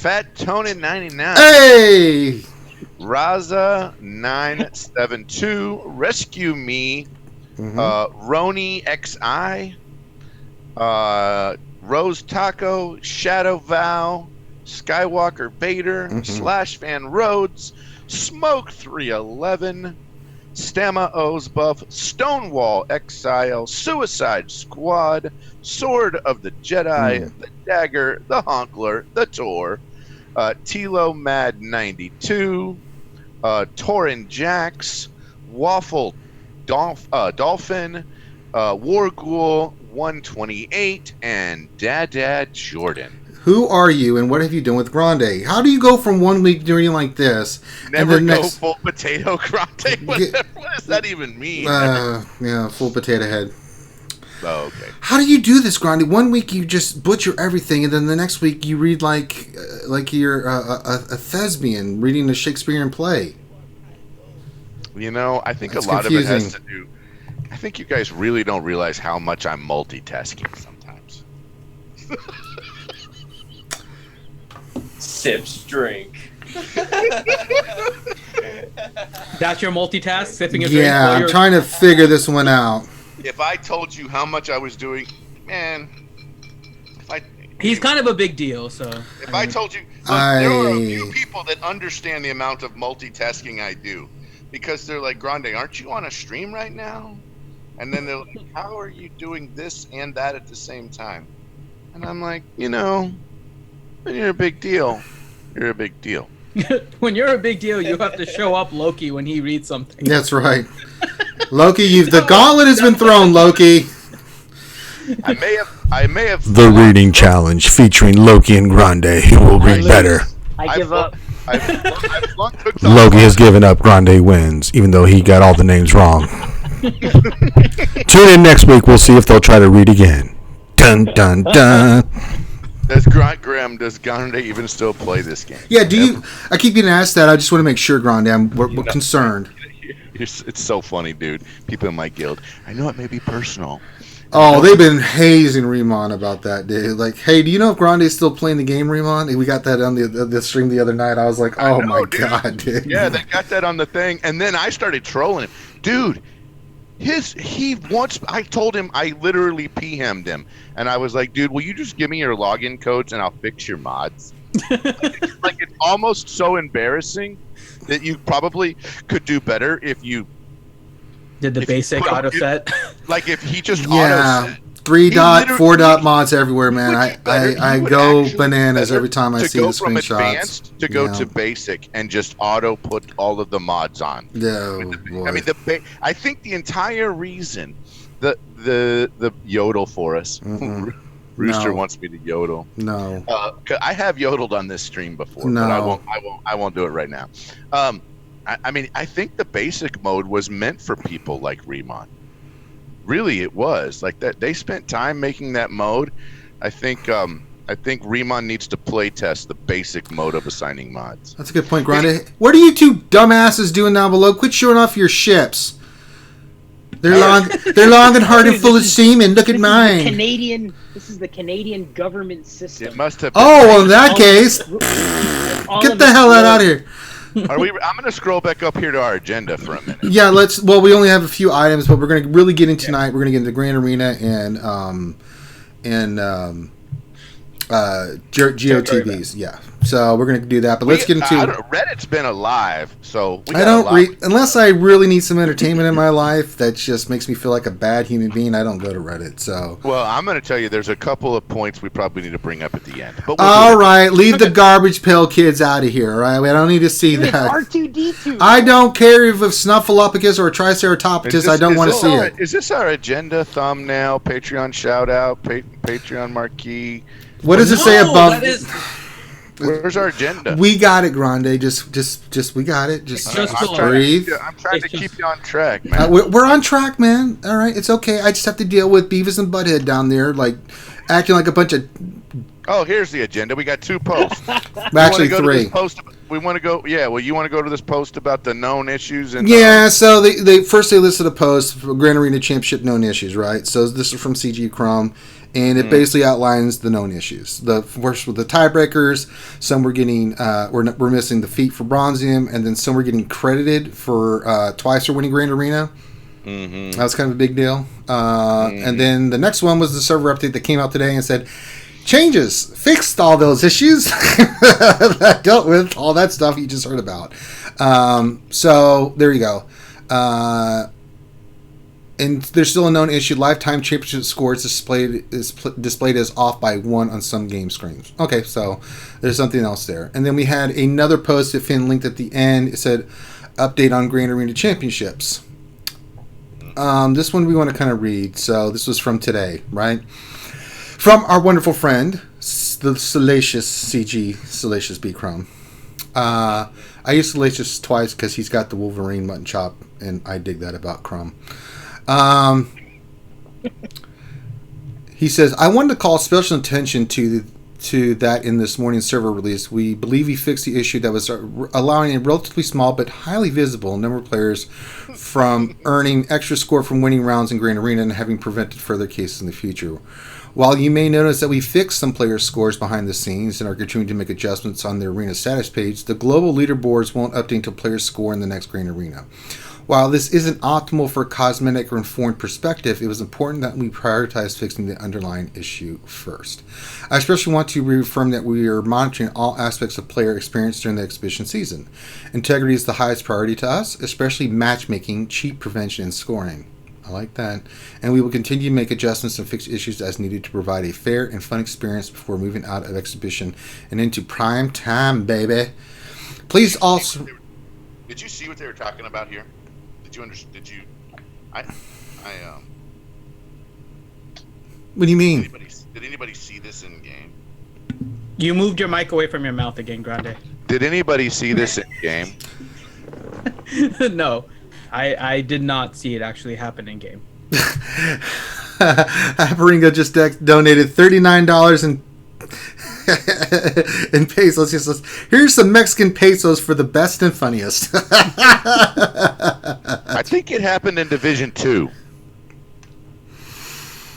Fat Tony 99. Hey! Raza 972. Rescue Me. Roni XI. Rose Taco. Shadow Vow. Skywalker Vader. Slash Van Rhodes. Smoke 311. Stamma O's Buff. Stonewall Exile. Suicide Squad. Sword of the Jedi. The Dagger. The Honkler. The Tor. Tilo Mad 92. Torin Jax. Waffle Dolphin. Warghoul 128. And Dad Jordan. Who are you and what have you done with Grande? How do you go from 1 week doing like this Never and go the next full potato Grande? What does that even mean? yeah, full potato head. Oh, okay. How do you do this, Grande? 1 week you just butcher everything, and then the next week you read like you're a thespian reading a Shakespearean play. You know, I think That's a lot confusing. of it has to do. I think you guys really don't realize how much I'm multitasking sometimes. Sips drink. That's your multitask, sipping a drink. Yeah, while I'm you're- trying to figure this one out. If I told you how much I was doing, man. He's kind of a big deal, so. If I told you, look, there are a few people that understand the amount of multitasking I do, because they're like, Grande, aren't you on a stream right now? And then they're like, how are you doing this and that at the same time? And I'm like, you know, when you're a big deal, you're a big deal. When you're a big deal, you have to show up Loki when he reads something. That's right. Loki, the gauntlet has been thrown, Loki. I may have. The reading challenge featuring Loki and Grande. Who will read better? I give up. I've flung cooks Loki off. has given up. Grande wins, even though he got all the names wrong. Tune in next week. We'll see if they'll try to read again. Dun dun dun. Does Grande even still play this game? Yeah, do you? I keep getting asked that. I just want to make sure, Grande. We're concerned. It's so funny, dude. People in my guild. I know it may be personal. Oh, they've been hazing Remon about that, dude. Like, hey, do you know if Grande's still playing the game, Remon? We got that on the stream the other night. I was like, oh my god, dude. Yeah, they got that on the thing, and then I started trolling him, dude. I told him, I literally PM'd him, and I was like, dude, will you just give me your login codes and I'll fix your mods? like it's almost so embarrassing that you probably could do better if you Did the if you basic put 'em- auto set? like if he just Yeah, auto 3 dot, literally- 4 dot mods everywhere, man. He I would go actually bananas better every time I to see go the from screenshots. advanced to go to basic and just auto put all of the mods on. No, boy. I mean, I think the entire reason the yodel for us. Rooster No. wants me to yodel. No. 'Cause I have yodeled on this stream before, No. but I won't do it right now. I mean, I think the basic mode was meant for people like Remon. Really, it was like that. They spent time making that mode. I think Remon needs to play test the basic mode of assigning mods. That's a good point, Grande. What are you two dumbasses doing down below? Quit showing off your ships. They're long and hard and full of semen. Look at mine. This is the Canadian government system. It must have. Been Oh, well, in that case, All get of the this hell work- out of here. Are we? I'm going to scroll back up here to our agenda for a minute. Yeah, well, we only have a few items, but we're going to really get into tonight. We're going to get into Grand Arena and Geo TBs. Yeah, so we're going to do that. But let's get into. Reddit's been alive, so we I got a don't lot. read unless I really need some entertainment in my life. That just makes me feel like a bad human being. I don't go to Reddit. So. Well, I'm going to tell you, there's a couple of points we probably need to bring up at the end. But we'll All do it. right, leave the garbage pail kids out of here. All right, I don't need to see Dude, it's that. R2D2. I don't care if it's Snuffleupagus or a Triceratops. I don't want to see it. Is this our agenda thumbnail, Patreon shout out, Patreon marquee? What does it say No, above? that is- Where's our agenda? We got it, Grande. Just we got it. Just Just I'm below. trying to breathe. keep you- I'm trying to It's just- keep you on track, man. We're on track, man. All right, it's okay. I just have to deal with Beavis and Butthead down there, like acting like a bunch of. Oh, here's the agenda. We got 2 posts. Actually, We wanna go to 3. this post- we want to go. Yeah, well, you want to go to this post about the known issues and Yeah, so they first listed a post for Grand Arena Championship known issues, right? So this is from CG Chrome, and it basically outlines the known issues. The first with the tiebreakers, some were getting we're missing the feat for Bronzium, and then some were getting credited for twice for winning Grand Arena. That was kind of a big deal. And then the next one was the server update that came out today and said changes, fixed all those issues that dealt with all that stuff you just heard about. So there you go. And there's still a known issue. Lifetime championship score is displayed as off by 1 on some game screens. Okay, so there's something else there. And then we had another post that Finn linked at the end. It said update on Grand Arena Championships. This one we want to kind of read. So this was from today, right? From our wonderful friend, the Salacious CG, Salacious B Chrome. I use Salacious twice because he's got the Wolverine mutton chop, and I dig that about Chrome. He says, I wanted to call special attention to that in this morning's server release. We believe we fixed the issue that was allowing a relatively small but highly visible number of players from earning extra score from winning rounds in Grand Arena and having prevented further cases in the future. While you may notice that we fixed some players' scores behind the scenes and are continuing to make adjustments on the arena status page, the global leaderboards won't update until players score in the next Grand Arena. While this isn't optimal for a cosmetic or informed perspective, it was important that we prioritize fixing the underlying issue first. I especially want to reaffirm that we are monitoring all aspects of player experience during the exhibition season. Integrity is the highest priority to us, especially matchmaking, cheat prevention, and scoring. I like that. And we will continue to make adjustments and fix issues as needed to provide a fair and fun experience before moving out of exhibition and into prime time, baby. Please also... Did you see what they were talking about here? Did you understand? What do you mean? Did anybody see this in game? You moved your mic away from your mouth again, Grande. Did anybody see this in game? No, I did not see it actually happen in game. Aperinga just donated $39 in pesos. He says, here's some Mexican pesos for the best and funniest. I think it happened in Division 2.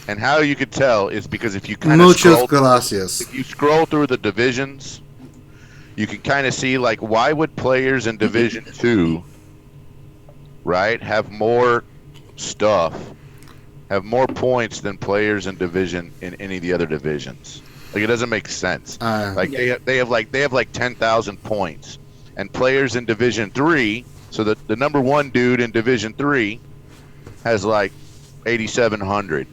And how you could tell is because if you kind of scroll through the divisions, you can kind of see, like, why would players in Division 2, right, have more stuff, have more points than players in any of the other divisions? Like, it doesn't make sense. They have like 10,000 points, and players in Division 3, so the number one dude in Division 3 has like 8,700,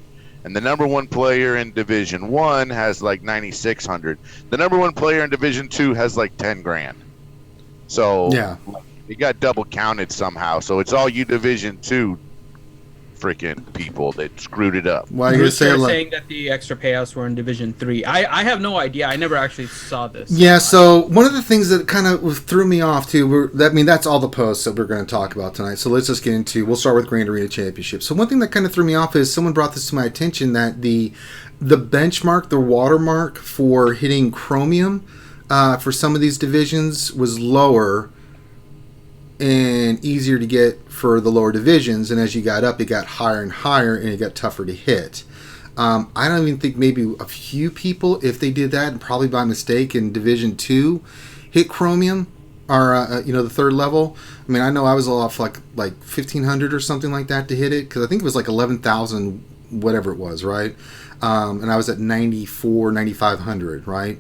and the number one player in Division 1 has like 9,600. The number one player in Division 2 has like 10 grand. So yeah, it got double counted somehow. So it's all you Division 2 freaking people that screwed it up. Why are you saying that the extra payouts were in Division 3? I have no idea. I never actually saw this. Yeah, so one of the things that kind of threw me off too, that's all the posts that we're going to talk about tonight. So let's just get into, we'll start with Grand Arena Championship. So one thing that kind of threw me off is someone brought this to my attention that the benchmark, the watermark for hitting chromium for some of these divisions was lower and easier to get for the lower divisions, and as you got up, it got higher and higher, and it got tougher to hit. I don't even think maybe a few people, if they did that, and probably by mistake in Division 2, hit chromium, or the third level. I mean, I know I was off like 1,500 or something like that to hit it, because I think it was like 11,000, whatever it was, right? And I was at 9,500, right?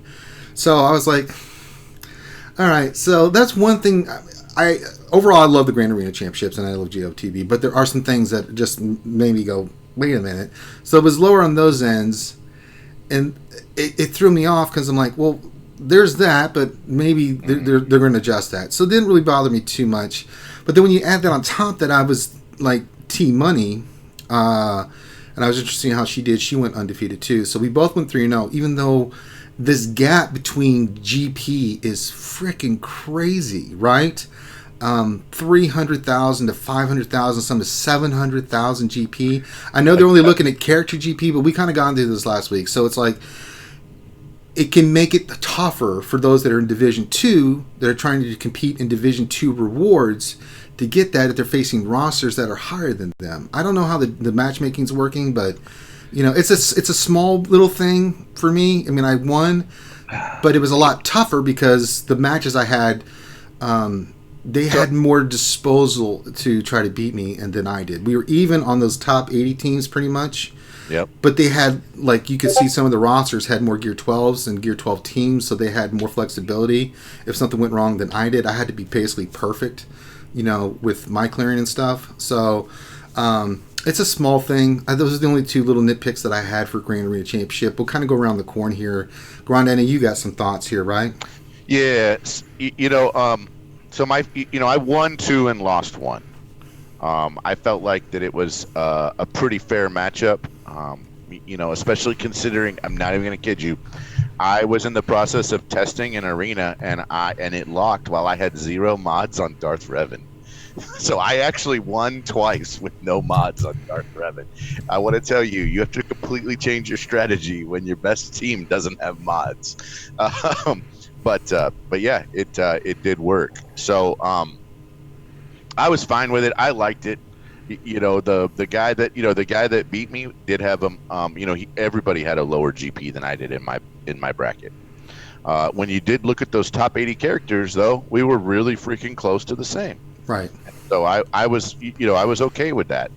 So I was like, all right, so that's one thing. Overall, I love the Grand Arena Championships and I love GAC TB, but there are some things that just made me go, wait a minute. So it was lower on those ends, and it threw me off because I'm like, well, there's that, but maybe they're going to adjust that. So it didn't really bother me too much. But then when you add that on top, that I was like T-Money, and I was interested in how she did. She went undefeated too. So we both went 3-0, even though this gap between GP is freaking crazy, right? 300,000 to 500,000, some to 700,000 GP. I know they're only looking at character GP, but we kind of got into this last week. So it's like, it can make it tougher for those that are in Division 2 that are trying to compete in Division 2 rewards to get that if they're facing rosters that are higher than them. I don't know how the matchmaking's working, but You know, it's a small little thing for me. I mean, I won, but it was a lot tougher because the matches I had, they had more disposal to try to beat me and than I did. We were even on those top 80 teams pretty much. Yep. But they had, like, you could see some of the rosters had more Gear 12s and Gear 12 teams, so they had more flexibility. If something went wrong than I did, I had to be basically perfect, you know, with my clearing and stuff. So, it's a small thing. Those are the only two little nitpicks that I had for Grand Arena Championship. We'll kind of go around the corn here. Grande, I know you got some thoughts here, right? Yeah. So I won 2 and lost 1. I felt like that it was a pretty fair matchup. Especially considering, I'm not even going to kid you, I was in the process of testing an arena and it locked while I had 0 mods on Darth Revan. So I actually won twice with no mods on Darth Revan. I want to tell you, you have to completely change your strategy when your best team doesn't have mods. But yeah, it did work. So I was fine with it. I liked it. The guy that beat me did have everybody had a lower GP than I did in my bracket. When you did look at those top 80 characters, though, we were really freaking close to the same. Right. So I was okay with that.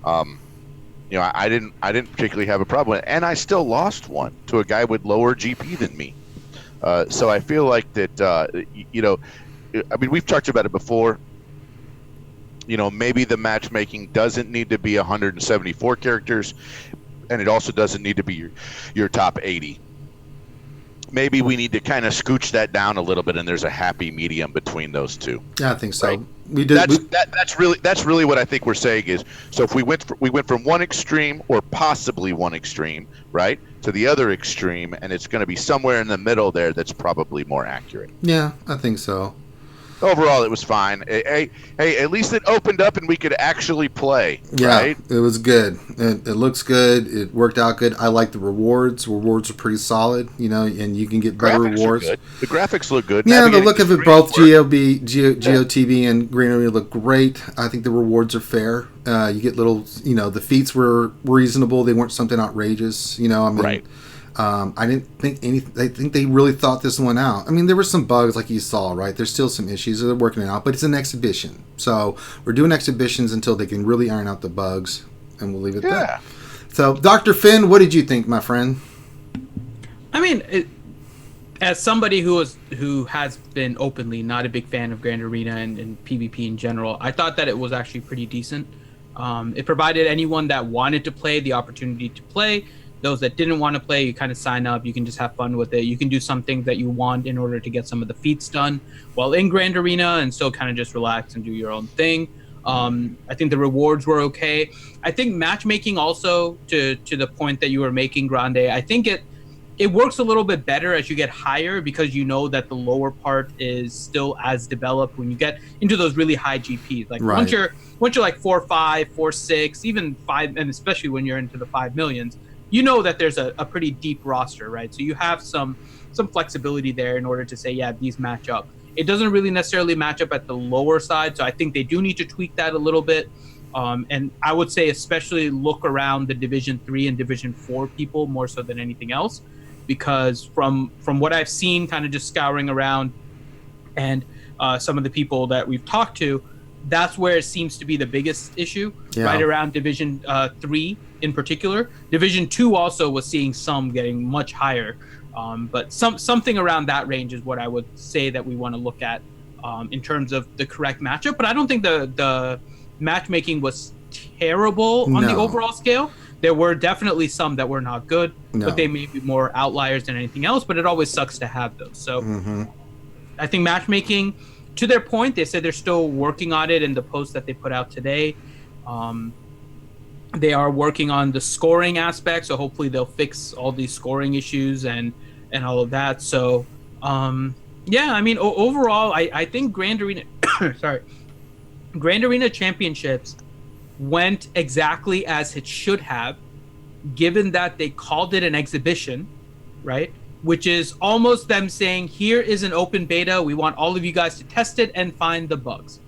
I didn't particularly have a problem with it, and I still lost 1 to a guy with lower GP than me. So I feel like that. We've talked about it before. Maybe the matchmaking doesn't need to be 174 characters, and it also doesn't need to be your top 80. Maybe we need to kind of scooch that down a little bit, and there's a happy medium between those two. Yeah, I think so. Right? We did. That's really what I think we're saying is. So if we went from one extreme or possibly one extreme, right, to the other extreme, and it's going to be somewhere in the middle there. That's probably more accurate. Yeah, I think so. Overall, it was fine. Hey, at least it opened up and we could actually play. Yeah, right? It was good. It looks good. It worked out good. I like the rewards. Rewards are pretty solid, and you can get better rewards. The graphics look good. Yeah, the look of it, both Geo TB and Green Arena look great. I think the rewards are fair. You get little, the feats were reasonable. They weren't something outrageous. Right. I didn't think I think they really thought this one out. I mean, there were some bugs like you saw, right? There's still some issues. They're working it out, but it's an exhibition. So we're doing exhibitions until they can really iron out the bugs, and we'll leave it there. So, Dr. Finn, what did you think, my friend? I mean, as somebody who has been openly not a big fan of Grand Arena and PvP in general, I thought that it was actually pretty decent. It provided anyone that wanted to play the opportunity to play. Those that didn't want to play, you kind of sign up. You can just have fun with it. You can do some things that you want in order to get some of the feats done while in Grand Arena and still kind of just relax and do your own thing. I think the rewards were okay. I think matchmaking also, to the point that you were making, Grande, I think it works a little bit better as you get higher because you know that the lower part is still as developed when you get into those really high GPs. Like right. once you're like 4.5, 4.6, even 5, and especially when you're into the 5 millions, you know that there's a pretty deep roster, right? So you have some flexibility there in order to say, yeah, these match up. It doesn't really necessarily match up at the lower side, so I think they do need to tweak that a little bit. And I would say especially look around the Division 3 and Division 4 people more so than anything else, because from what I've seen kind of just scouring around and some of the people that we've talked to, that's where it seems to be the biggest issue, right around Division 3 in particular. Division 2 also was seeing some getting much higher, but something around that range is what I would say that we want to look at in terms of the correct matchup. But I don't think the matchmaking was terrible on the overall scale. There were definitely some that were not good, but they may be more outliers than anything else, but it always sucks to have those. So I think matchmaking, to their point, they said they're still working on it in the post that they put out today. They are working on the scoring aspect, so hopefully they'll fix all these scoring issues and all of that. So, yeah, I mean, overall, I think Grand Arena, Grand Arena Championships went exactly as it should have, given that they called it an exhibition, right? Which is almost them saying, here is an open beta. We want all of you guys to test it and find the bugs.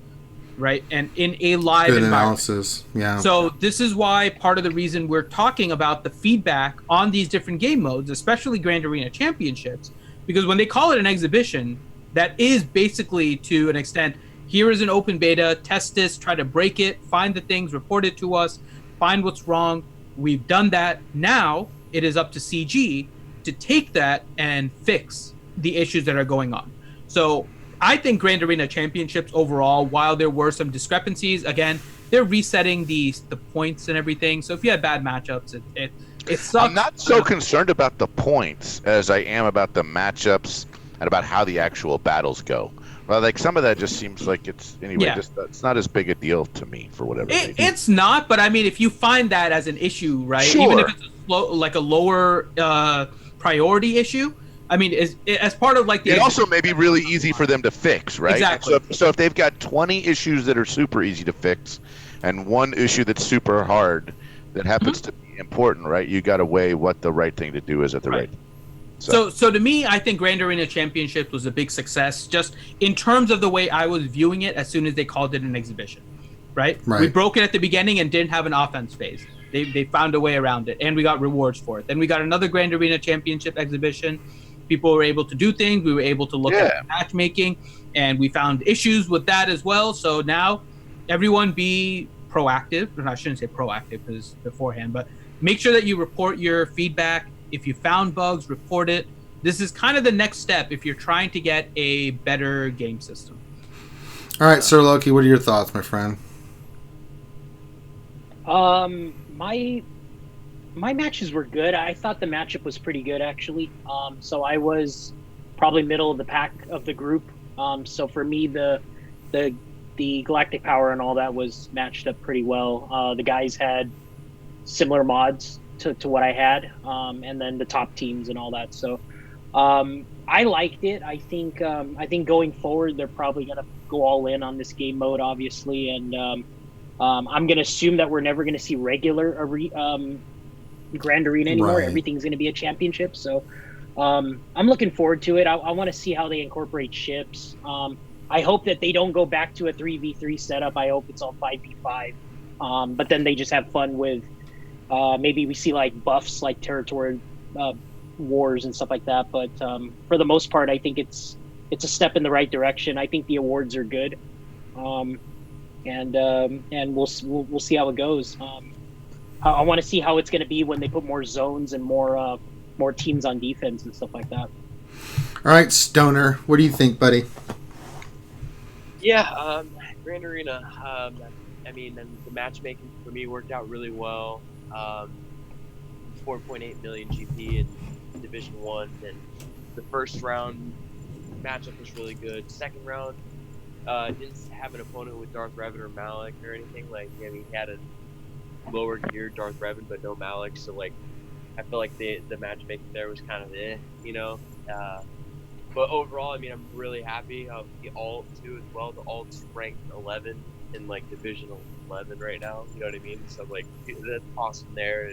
right? And in a live Good environment. analysis. Yeah. So this is why part of the reason we're talking about the feedback on these different game modes, especially Grand Arena Championships, because when they call it an exhibition, that is basically, to an extent, here is an open beta, test this, try to break it, find the things, report it to us, find what's wrong. We've done that. Now it is up to CG to take that and fix the issues that are going on. So I think Grand Arena Championships overall, while there were some discrepancies, again, they're resetting the points and everything. So if you had bad matchups, it sucks. I'm not so concerned about the points as I am about the matchups and about how the actual battles go. Well, like some of that just seems like it's anyway. Yeah. Just it's not as big a deal to me for whatever reason. It's not, but I mean, if you find that as an issue, right? Sure. Even if it's like a lower priority issue, I mean, as part of like the It also may be really easy for them to fix, right? Exactly. So if they've got 20 issues that are super easy to fix, and one issue that's super hard that happens to be important, right? You got to weigh what the right thing to do is at the right. So to me, I think Grand Arena Championship was a big success, just in terms of the way I was viewing it as soon as they called it an exhibition, right? We broke it at the beginning and didn't have an offense phase. They found a way around it, and we got rewards for it. Then we got another Grand Arena Championship exhibition. People were able to do things. We were able to look at matchmaking, and we found issues with that as well. So now everyone be proactive. Or I shouldn't say proactive because beforehand, but make sure that you report your feedback. If you found bugs, report it. This is kind of the next step if you're trying to get a better game system. All right, Sir Loki, what are your thoughts, my friend? My matches were good. I thought the matchup was pretty good, actually. So I was probably middle of the pack of the group. So for me, the Galactic Power and all that was matched up pretty well. The guys had similar mods to what I had, and then the top teams and all that. So I liked it. I think going forward, they're probably going to go all in on this game mode, obviously. And I'm going to assume that we're never going to see regular Grand Arena anymore. Right. Everything's going to be a championship. So I'm looking forward to it. I want to see how they incorporate ships. I hope that they don't go back to a 3v3 setup. I hope it's all 5v5. But then they just have fun with maybe we see like buffs like territory wars and stuff like that. But for the most part, I think it's a step in the right direction. I think the awards are good. And we'll see how it goes. I want to see how it's going to be when they put more zones and more teams on defense and stuff like that. All right, Stoner, what do you think, buddy? Yeah, Grand Arena. I mean, and the matchmaking for me worked out really well. 4.8 million GP in Division 1, and the first round matchup was really good. Second round, didn't have an opponent with Darth Revan or Malik or anything. Like, I mean, he had a lower gear Darth Revan, but no Malik. So, like, I feel like the matchmaking there was kind of you know. But overall, I mean, I'm really happy. The alt too as well. The alt's ranked 11 in like Division 11 right now. You know what I mean? So like, that's awesome there.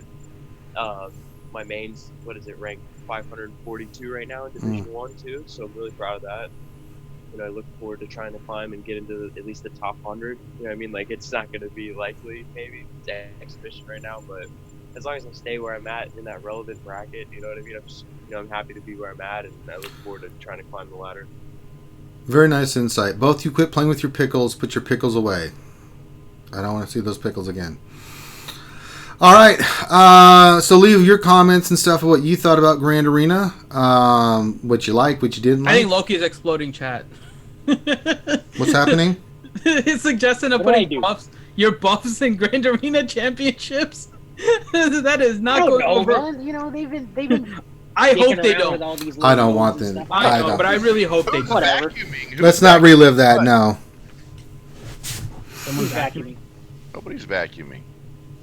And my main's ranked 542 right now in Division 1 too. So I'm really proud of that. You know, I look forward to trying to climb and get into at least the top 100. You know what I mean? Like, it's not going to be likely, maybe, it's an exhibition right now, but as long as I stay where I'm at in that relevant bracket, you know what I mean? I'm happy to be where I'm at, and I look forward to trying to climb the ladder. Very nice insight. Both you quit playing with your pickles, put your pickles away. I don't want to see those pickles again. All right, so leave your comments and stuff of what you thought about Grand Arena, what you like, what you didn't like. I think Loki is exploding chat. What's happening? He's suggesting of putting your buffs in Grand Arena Championships. That is not going over. Man. You know, they've been. I hope they don't. I don't want them. I know, but I really hope they do. Whatever. Let's not relive that. No. Someone's vacuuming. Nobody's vacuuming.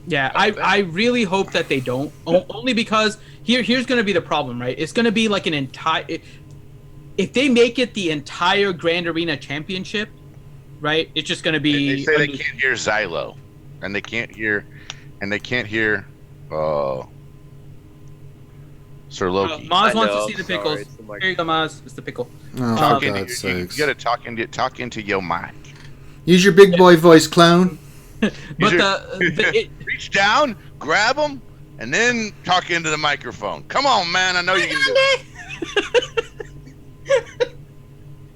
Yeah, I really hope that they don't. Only because here's going to be the problem, right? It's going to be like an entire. If they make it the entire Grand Arena Championship, right? It's just going to be. They say they can't hear Xylo, and they can't hear, Sir Loki. Maz wants to see the pickles. Here you go, Maz. It's the pickle. Oh, for God's sakes. You got to talk into your mic. Use your big boy voice, clone. But Reach down, grab them, and then talk into the microphone. Come on, man. I know you can do it.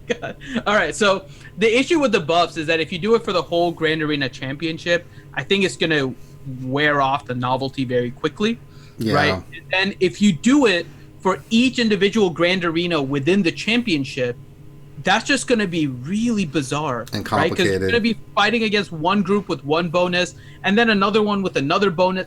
God. All right, so the issue with the buffs is that if you do it for the whole Grand Arena Championship, I think it's going to wear off the novelty very quickly, right? And then if you do it for each individual Grand Arena within the championship, that's just going to be really bizarre and right? Because you're complicated. going to be fighting against one group with one bonus and then another one with another bonus.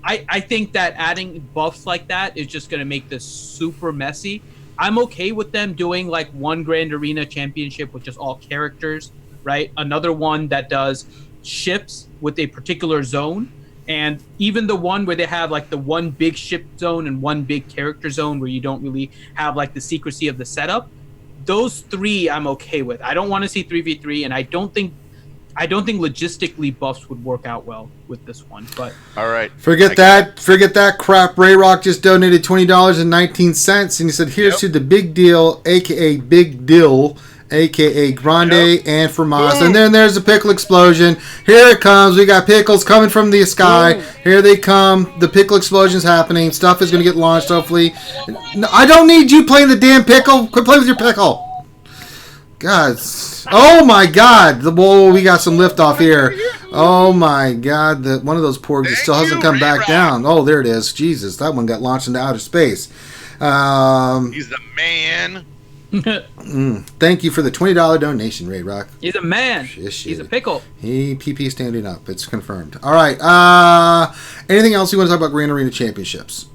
I think that adding buffs like that is just going to make this super messy. I'm okay with them doing like one Grand Arena Championship with just all characters, right? Another one that does ships with a particular zone, and even the one where they have like the one big ship zone and one big character zone where you don't really have like the secrecy of the setup. Those three I'm okay with. I don't want to see 3v3, and I don't think logistically buffs would work out well with this one. But all right, forget that crap. Ray Rock just donated $20.19, and he said, "Here's to the big deal, aka Big Dill, aka Grande and Formas." And then there's the pickle explosion. Here it comes. We got pickles coming from the sky. Here they come. The pickle explosion's happening. Stuff is going to get launched, hopefully. No, I don't need you playing the damn pickle. Quit playing with your pickle. God. Oh, my God. Whoa, we got some lift off here. Oh, my God. One of those porgs still hasn't come back down. Oh, there it is. Jesus, that one got launched into outer space. He's the man. Thank you for the $20 donation, Ray Rock. He's a man. Shit. He's a pickle. He PP standing up. It's confirmed. All right. Anything else you want to talk about Grand Arena Championships?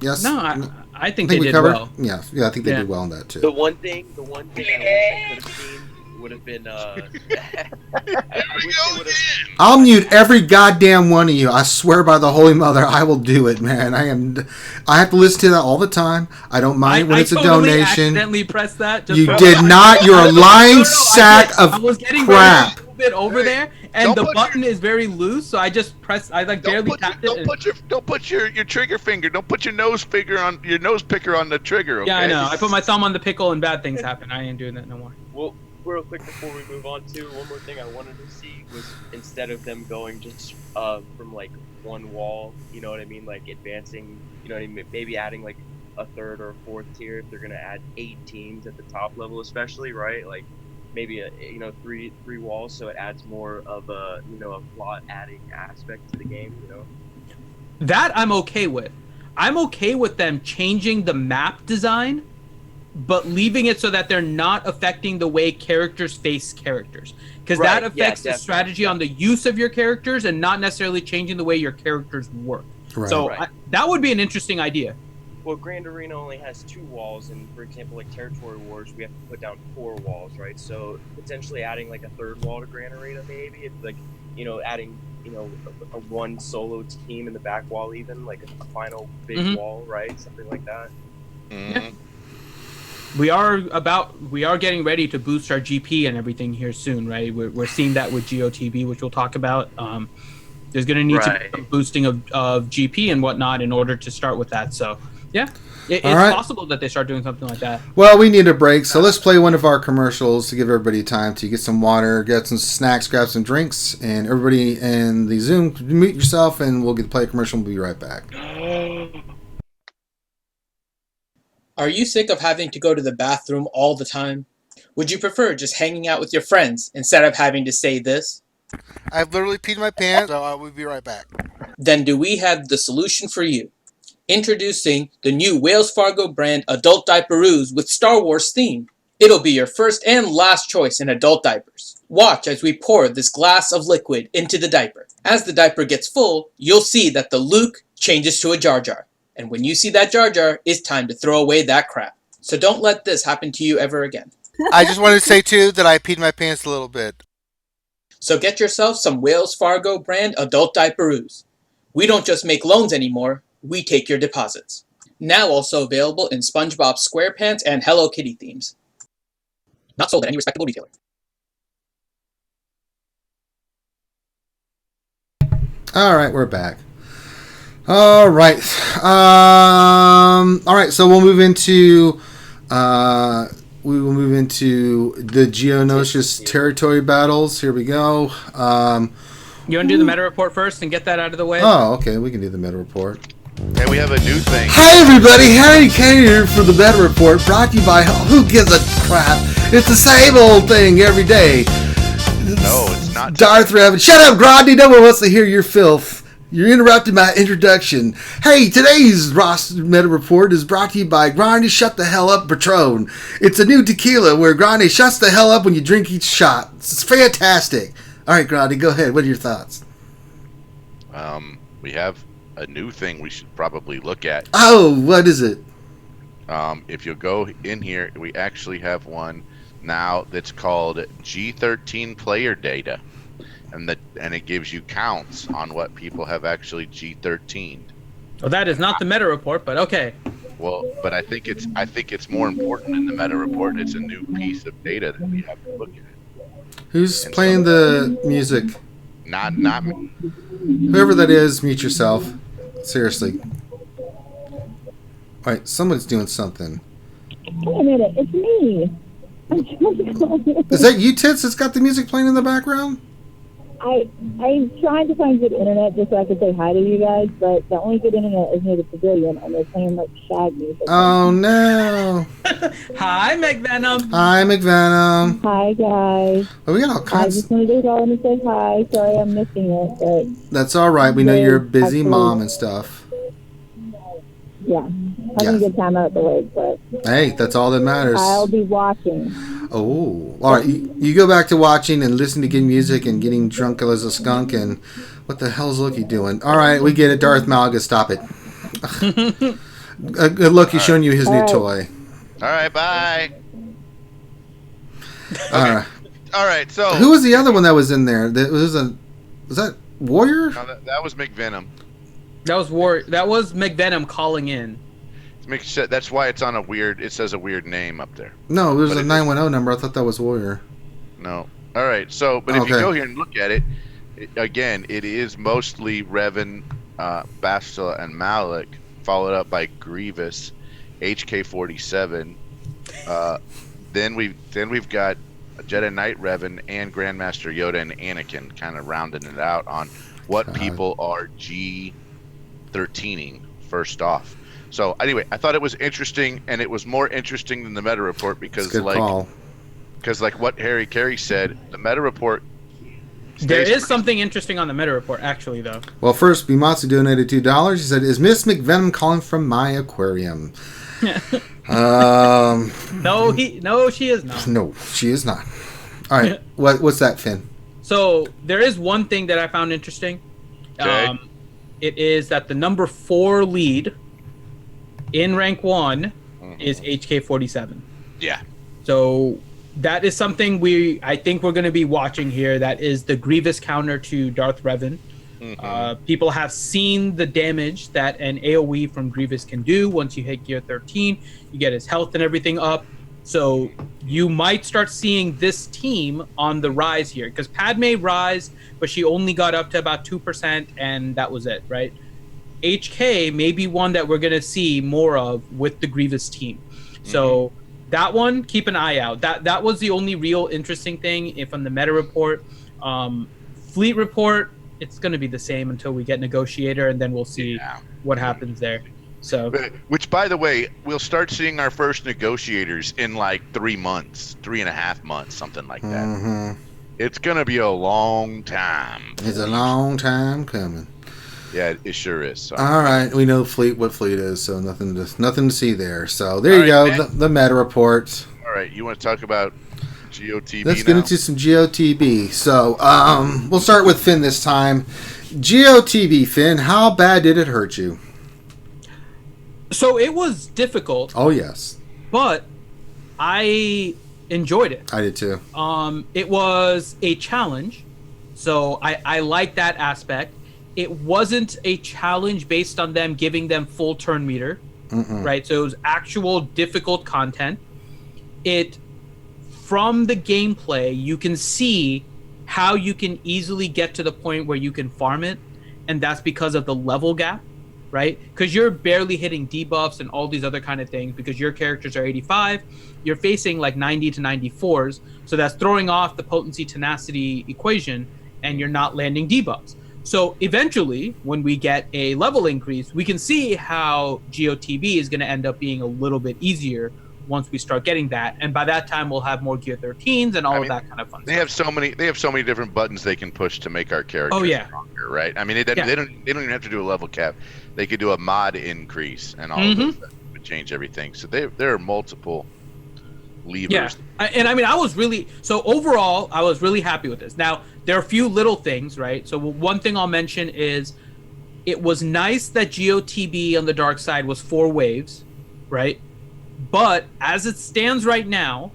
Yes. No, I think they we did covered. well. Yeah. I think they did well on that too. The one thing I wish I could have seen would have been. I wish they would have. I'll mute every goddamn one of you. I swear by the Holy Mother, I will do it, man. I have to listen to that all the time. I don't mind when it's a totally donation. accidentally pressed that. You did not. You're a lying sack of I was getting crap. a little bit over there, and Don't the put button is very loose, so I just pressed. I like barely tapped it. Don't put your trigger finger. Don't put your nose picker on the trigger. Okay? Yeah, I know. I put my thumb on the pickle, and bad things happen. I ain't doing that no more. Well, real quick before we move on to one more thing I wanted to see was instead of them going just from like one wall, you know what I mean, like advancing, you know what I mean, maybe adding like a third or a fourth tier if they're gonna add 8 teams at the top level, especially, right? Like maybe three walls, so it adds more of a a plot adding aspect to the game, That I'm okay with. I'm okay with them changing the map design, but leaving it so that they're not affecting the way characters face characters. Because that affects the strategy on the use of your characters and not necessarily changing the way your characters work. Right. So that would be an interesting idea. Well, Grand Arena only has 2 walls, and for example, like Territory Wars, we have to put down 4 walls, right? So potentially adding like a 3rd wall to Grand Arena, maybe, if like, adding, a one solo team in the back wall, even like a final big wall, right? Something like that. Mm-hmm. We are getting ready to boost our GP and everything here soon, right? We're seeing that with GEO TB, which we'll talk about. There's going to need to be some boosting of GP and whatnot in order to start with that. So, yeah, it's possible that they start doing something like that. Well, we need a break, so let's play one of our commercials to give everybody time to get some water, get some snacks, grab some drinks, and everybody in the Zoom, mute yourself, and we'll get to play a commercial. We'll be right back. Are you sick of having to go to the bathroom all the time? Would you prefer just hanging out with your friends instead of having to say this? I've literally peed my pants, so I will be right back. Then do we have the solution for you. Introducing the new Wells Fargo brand adult diaperoos with Star Wars theme. It'll be your first and last choice in adult diapers. Watch as we pour this glass of liquid into the diaper. As the diaper gets full, you'll see that the Luke changes to a Jar Jar. And when you see that Jar Jar, it's time to throw away that crap. So don't let this happen to you ever again. I just wanted to say, too, that I peed my pants a little bit. So get yourself some Wells Fargo brand adult diaperoos. We don't just make loans anymore, we take your deposits. Now also available in SpongeBob SquarePants and Hello Kitty themes. Not sold at any respectable retailer. All right, we're back. All right. All right, so we'll move into we will move into the Geonosis Territory Battles. Here we go. You want to do the meta report first and get that out of the way? Oh, okay. We can do the meta report. Hey, we have a new thing. Hi, everybody. Harry Kane here for the meta report, brought to you by Who Gives a Crap. It's the same old thing every day. No, it's not. Darth Revan. Shut up, Grodney. No one wants to hear your filth. You're interrupting my introduction. Hey, today's Ross Meta Report is brought to you by Grodney Shut the Hell Up Patron. It's a new tequila where Grodney shuts the hell up when you drink each shot. It's fantastic. All right, Grodney, go ahead. What are your thoughts? We have a new thing we should probably look at. Oh, what is it? If you go in here, we actually have one now that's called G13 player data. And it gives you counts on what people have actually G13'd. Well, that is not the meta report, but okay. Well, but I think it's more important than the meta report. It's a new piece of data that we have to look at. Who's playing the music? Not me. Whoever that is, mute yourself. Seriously. All right, someone's doing something. Wait a minute, it's me. Is that you, Tits, that's got the music playing in the background? I'm trying to find good internet just so I can say hi to you guys, but the only good internet is near the pavilion, and they're playing like shag music. Oh no! Hi, McVenom. Hi, McVenom. Hi guys. Oh, we got all I kinds. just wanted to call in and say hi. Sorry I'm missing it, but That's all right. We know you're a busy Actually- mom and stuff. yeah, having a good time out at the lake. But Hey, that's all that matters. I'll be watching. Oh, all right. You go back to watching and listening to good music and getting drunk as a skunk. And what the hell's Loki doing? All right, we get it. Darth Malgus, stop it. Loki's showing you his new toy. All right, bye. Okay. All right, so Who was the other one that was in there? Was that Warrior? No, that was McVenom. That was McVenom calling in. That's why it's on a weird. It says a weird name up there. No, there's But a it 910 number. I thought that was Warrior. No. All right. So, but if you Okay. go here and look at it, again, it is mostly Revan, Bastila, and Malik, followed up by Grievous, HK-47. Then we've got Jedi Knight Revan and Grandmaster Yoda and Anakin, kind of rounding it out on what people are G13ing first off. So anyway, I thought it was interesting, and it was more interesting than the meta report because Good call. like what Harry Carey said, the meta report. There is something interesting on the meta report, actually, though. Well, first, Bimatsu donated $2. He said, "Is Miss McVenom calling from my aquarium?" No, she is not. No, she is not. All right, what's that, Finn? So there is one thing that I found interesting. Okay. It is that the number 4 lead in rank 1 is HK-47. Yeah. So that is something I think we're going to be watching here. That is the Grievous counter to Darth Revan. People have seen the damage that an AoE from Grievous can do once you hit gear 13. You get his health and everything up. So you might start seeing this team on the rise here, because Padme rise, but she only got up to about 2%, and that was it, right? HK may be one that we're going to see more of with the Grievous team. So that one, keep an eye out. That was the only real interesting thing from the meta report. Fleet report, it's going to be the same until we get Negotiator, and then we'll see what happens there. So, which, by the way, we'll start seeing our first Negotiators in like 3.5 months, something like that. It's going to be a long time. It's a long time coming. Yeah, it sure is. So. All right, we know what fleet is, so nothing to see there. So there you go, the meta report. All right, you want to talk about GOTB Let's now? get into some GOTB. So we'll start with Finn this time. GOTB, Finn, how bad did it hurt you? So it was difficult. Oh yes, but I enjoyed it. I did too. It was a challenge, so I like that aspect. It wasn't a challenge based on them giving them full turn meter, right? So it was actual difficult content. From the gameplay, you can see how you can easily get to the point where you can farm it, and that's because of the level gap. right? Because you're barely hitting debuffs and all these other kind of things because your characters are 85. You're facing like 90 to 94s. So that's throwing off the potency tenacity equation and you're not landing debuffs. So eventually, when we get a level increase, we can see how GEO TB is going to end up being a little bit easier once we start getting that. And by that time, we'll have more Gear 13s and all of that kind of fun They stuff. have so many different buttons they can push to make our characters stronger, right? I mean, they don't even have to do a level cap. They could do a mod increase and all of this would change everything. So there are multiple levers. Yeah, and I mean, overall, I was really happy with this. Now, there are a few little things, right? So one thing I'll mention is it was nice that GEO TB on the dark side was 4 waves, right? But as it stands right now,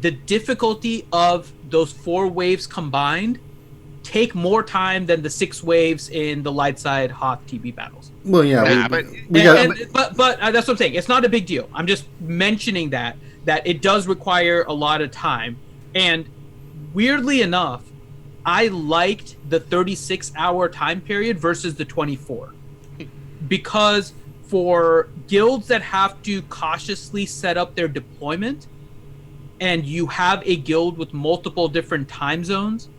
the difficulty of those 4 waves combined take more time than the 6 waves in the light side Hoth TB battles. Well, yeah, but that's what I'm saying. It's not a big deal. I'm just mentioning that it does require a lot of time. And weirdly enough, I liked the 36-hour time period versus the 24. Because for guilds that have to cautiously set up their deployment and you have a guild with multiple different time zones,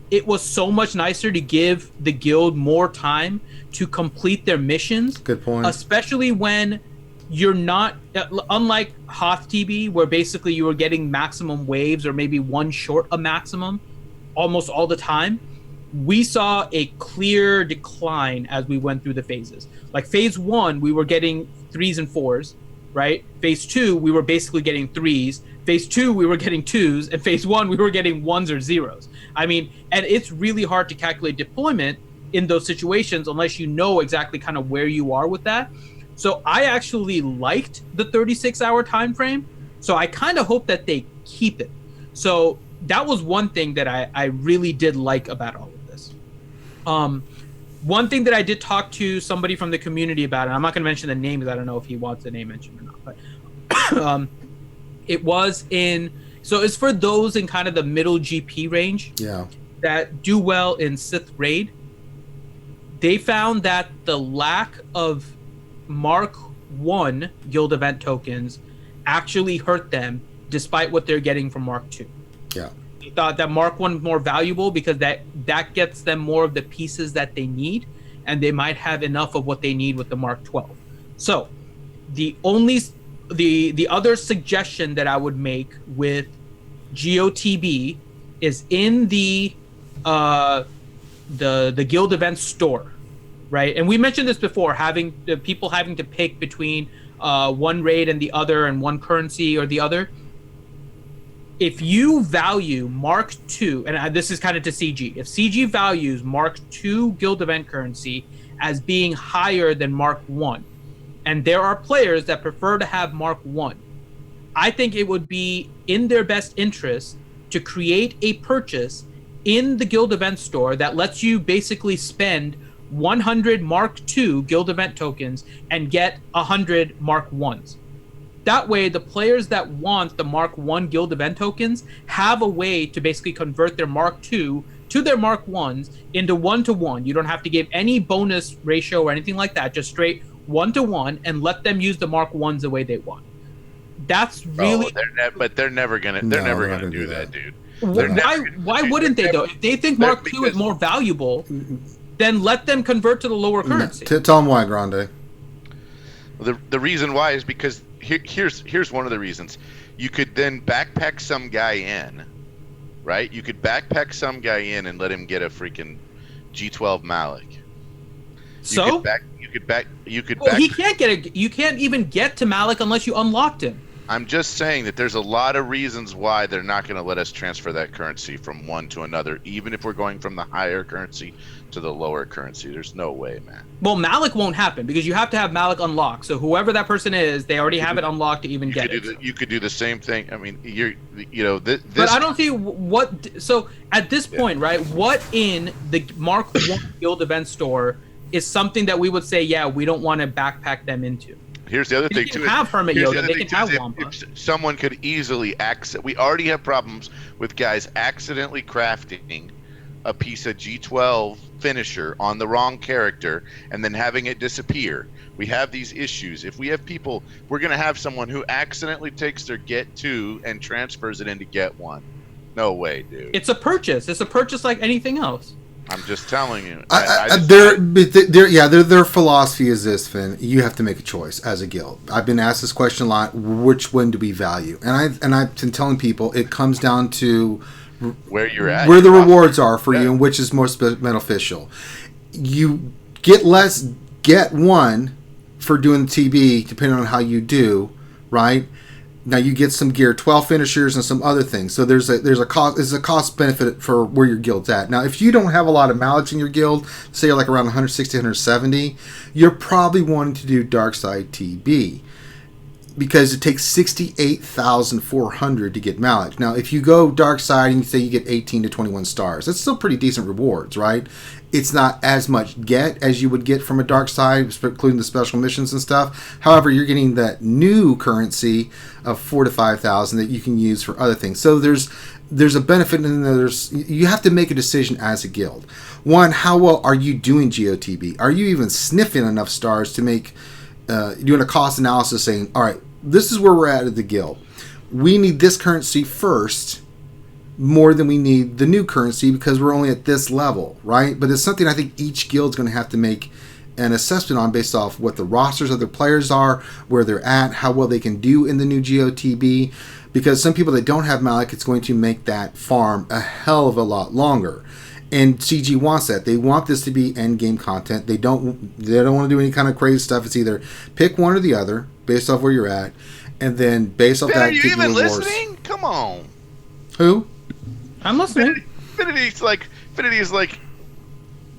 it was so much nicer to give the guild more time to complete their missions. Good point. Especially when you're not, unlike Hoth TB, where basically you were getting maximum waves or maybe one short of maximum almost all the time. We saw a clear decline as we went through the phases. Like phase 1, we were getting 3s and 4s, right? Phase 2, we were basically getting 3s. Phase 2, we were getting 2s. And phase 1, we were getting 1s or 0s. I mean, and it's really hard to calculate deployment in those situations unless you know exactly kind of where you are with that. So I actually liked the 36-hour time frame. So I kind of hope that they keep it. So that was one thing that I really did like about all of this. One thing that I did talk to somebody from the community about, and I'm not going to mention the name because I don't know if he wants the name mentioned or not, but it was so it's for those in kind of the middle GP range that do well in Sith Raid. They found that the lack of Mark 1 guild event tokens actually hurt them despite what they're getting from Mark 2. Yeah. They thought that Mark 1 was more valuable because that gets them more of the pieces that they need, and they might have enough of what they need with the Mark 12. So the other suggestion that I would make with GEO TB is in the guild event store, right? And we mentioned this before, people having to pick between one raid and the other and one currency or the other. If you value Mark II, and this is kind of to CG, if CG values Mark II guild event currency as being higher than Mark I, and there are players that prefer to have Mark I, I think it would be in their best interest to create a purchase in the guild event store that lets you basically spend 100 Mark II guild event tokens and get 100 Mark Is. That way, the players that want the Mark I guild event tokens have a way to basically convert their Mark II to their Mark Is into 1-to-1. You don't have to give any bonus ratio or anything like that, just straight 1-to-1, and let them use the Mark Is the way they want. That's really... but they're never gonna do that, dude. Why wouldn't they, though? If they think Mark II is more valuable, then let them convert to the lower currency. Tell them why, Grande. The reason why is because here's one of the reasons. You could then backpack some guy in, right? You could backpack some guy in and let him get a freaking G12 Malik. So he can't get you can't even get to Malik unless you unlocked him. I'm just saying that there's a lot of reasons why they're not going to let us transfer that currency from one to another, even if we're going from the higher currency to the lower currency. There's no way, man. Well, Malik won't happen because you have to have Malik unlocked. So whoever that person is, they already have it unlocked to even get it. You could do the same thing. I mean, this. But I don't see what. So at this point, right? What in the Mark I guild event store is something that we would say, yeah, we don't want to backpack them into. Here's the other thing too. They can have Hermit Yoda. They can have Wampa. If someone could easily we already have problems with guys accidentally crafting a piece of G12 finisher on the wrong character and then having it disappear. We have these issues. If we have people, we're going to have someone who accidentally takes their Get 2 and transfers it into Get 1. No way, dude. It's a purchase. It's a purchase like anything else. I'm just telling you. Their philosophy is this, Finn. You have to make a choice as a guild. I've been asked this question a lot. Which one do we value? And I've been telling people it comes down to where you're at, where the rewards are for you, and which is most beneficial. You get less Get 1 for doing the TB, depending on how you do, right? Now you get some gear 12 finishers and some other things. So there's a cost benefit for where your guild's at. Now if you don't have a lot of mileage in your guild, say you're like around 160, 170, you're probably wanting to do Dark Side TB because it takes 68,400 to get mileage. Now if you go Dark Side and you say you get 18 to 21 stars, that's still pretty decent rewards, right? It's not as much get as you would get from a Dark Side, including the special missions and stuff. However, you're getting that new currency of 4,000 to 5,000 that you can use for other things. So there's a benefit, and you have to make a decision as a guild. One, how well are you doing GOTB? Are you even sniffing enough stars to make doing a cost analysis, saying, all right, this is where we're at the guild. We need this currency first, more than we need the new currency because we're only at this level, right? But it's something I think each guild's going to have to make an assessment on based off what the rosters of their players are, where they're at, how well they can do in the new GOTB. Because some people that don't have Malik, it's going to make that farm a hell of a lot longer. And CG wants that. They want this to be end game content. They don't want to do any kind of crazy stuff. It's either pick one or the other based off where you're at, and then based off that. Are you even listening? Come on. Who? I'm listening. Finity is like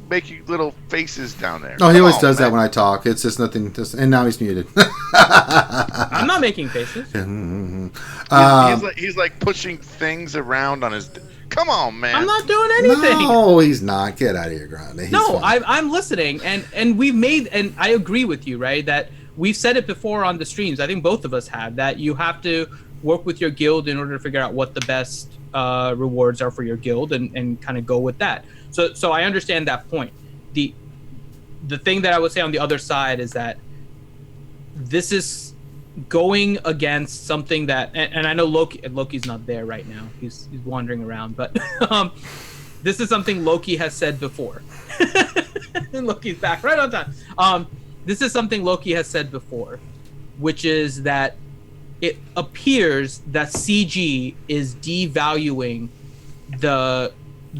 making little faces down there. No, he always does that when I talk. It's just nothing. And now he's muted. I'm not making faces. He's like pushing things around on his. Come on, man. I'm not doing anything. No, he's not. Get out of here, Grande. I'm listening, and we've made, and I agree with you, right? That we've said it before on the streams. I think both of us have, that you have to work with your guild in order to figure out what the best rewards are for your guild, and kind of go with that. So I understand that point. The thing that I would say on the other side is that this is going against something that, and I know Loki's not there right now. He's wandering around, but this is something Loki has said before. And Loki's back right on time. This is something Loki has said before, which is that it appears that CG is devaluing the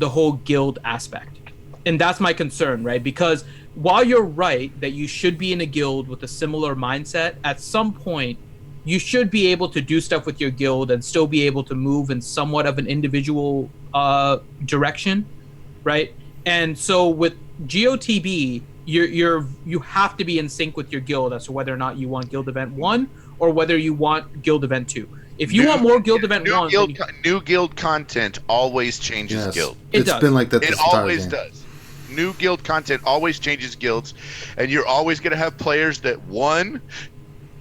whole guild aspect. And that's my concern, right? Because while you're right that you should be in a guild with a similar mindset, at some point you should be able to do stuff with your guild and still be able to move in somewhat of an individual direction, right? And so with GOTB, you have to be in sync with your guild as to whether or not you want Guild Event 1 or whether you want Guild Event 2. If you want more Guild Event 1... New guild content always changes guild. It's been like that this entire game. It always does. New guild content always changes guilds, and you're always going to have players that won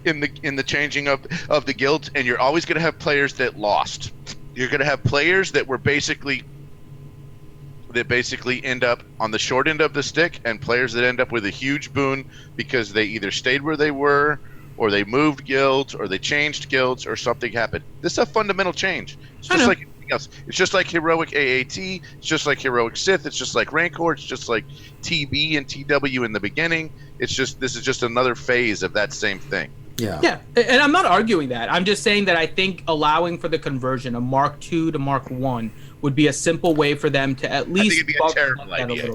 in the changing of the guilds, and you're always going to have players that lost. You're going to have players that basically end up on the short end of the stick, and players that end up with a huge boon because they either stayed where they were, or they moved guilds, or they changed guilds, or something happened. This is a fundamental change. It's just like anything else. It's just like heroic AAT. It's just like heroic Sith. It's just like Rancor. It's just like TB and TW in the beginning. This is just another phase of that same thing. Yeah, and I'm not arguing that. I'm just saying that I think allowing for the conversion of Mark II to Mark I would be a simple way for them to at least. I think it'd be a terrible idea.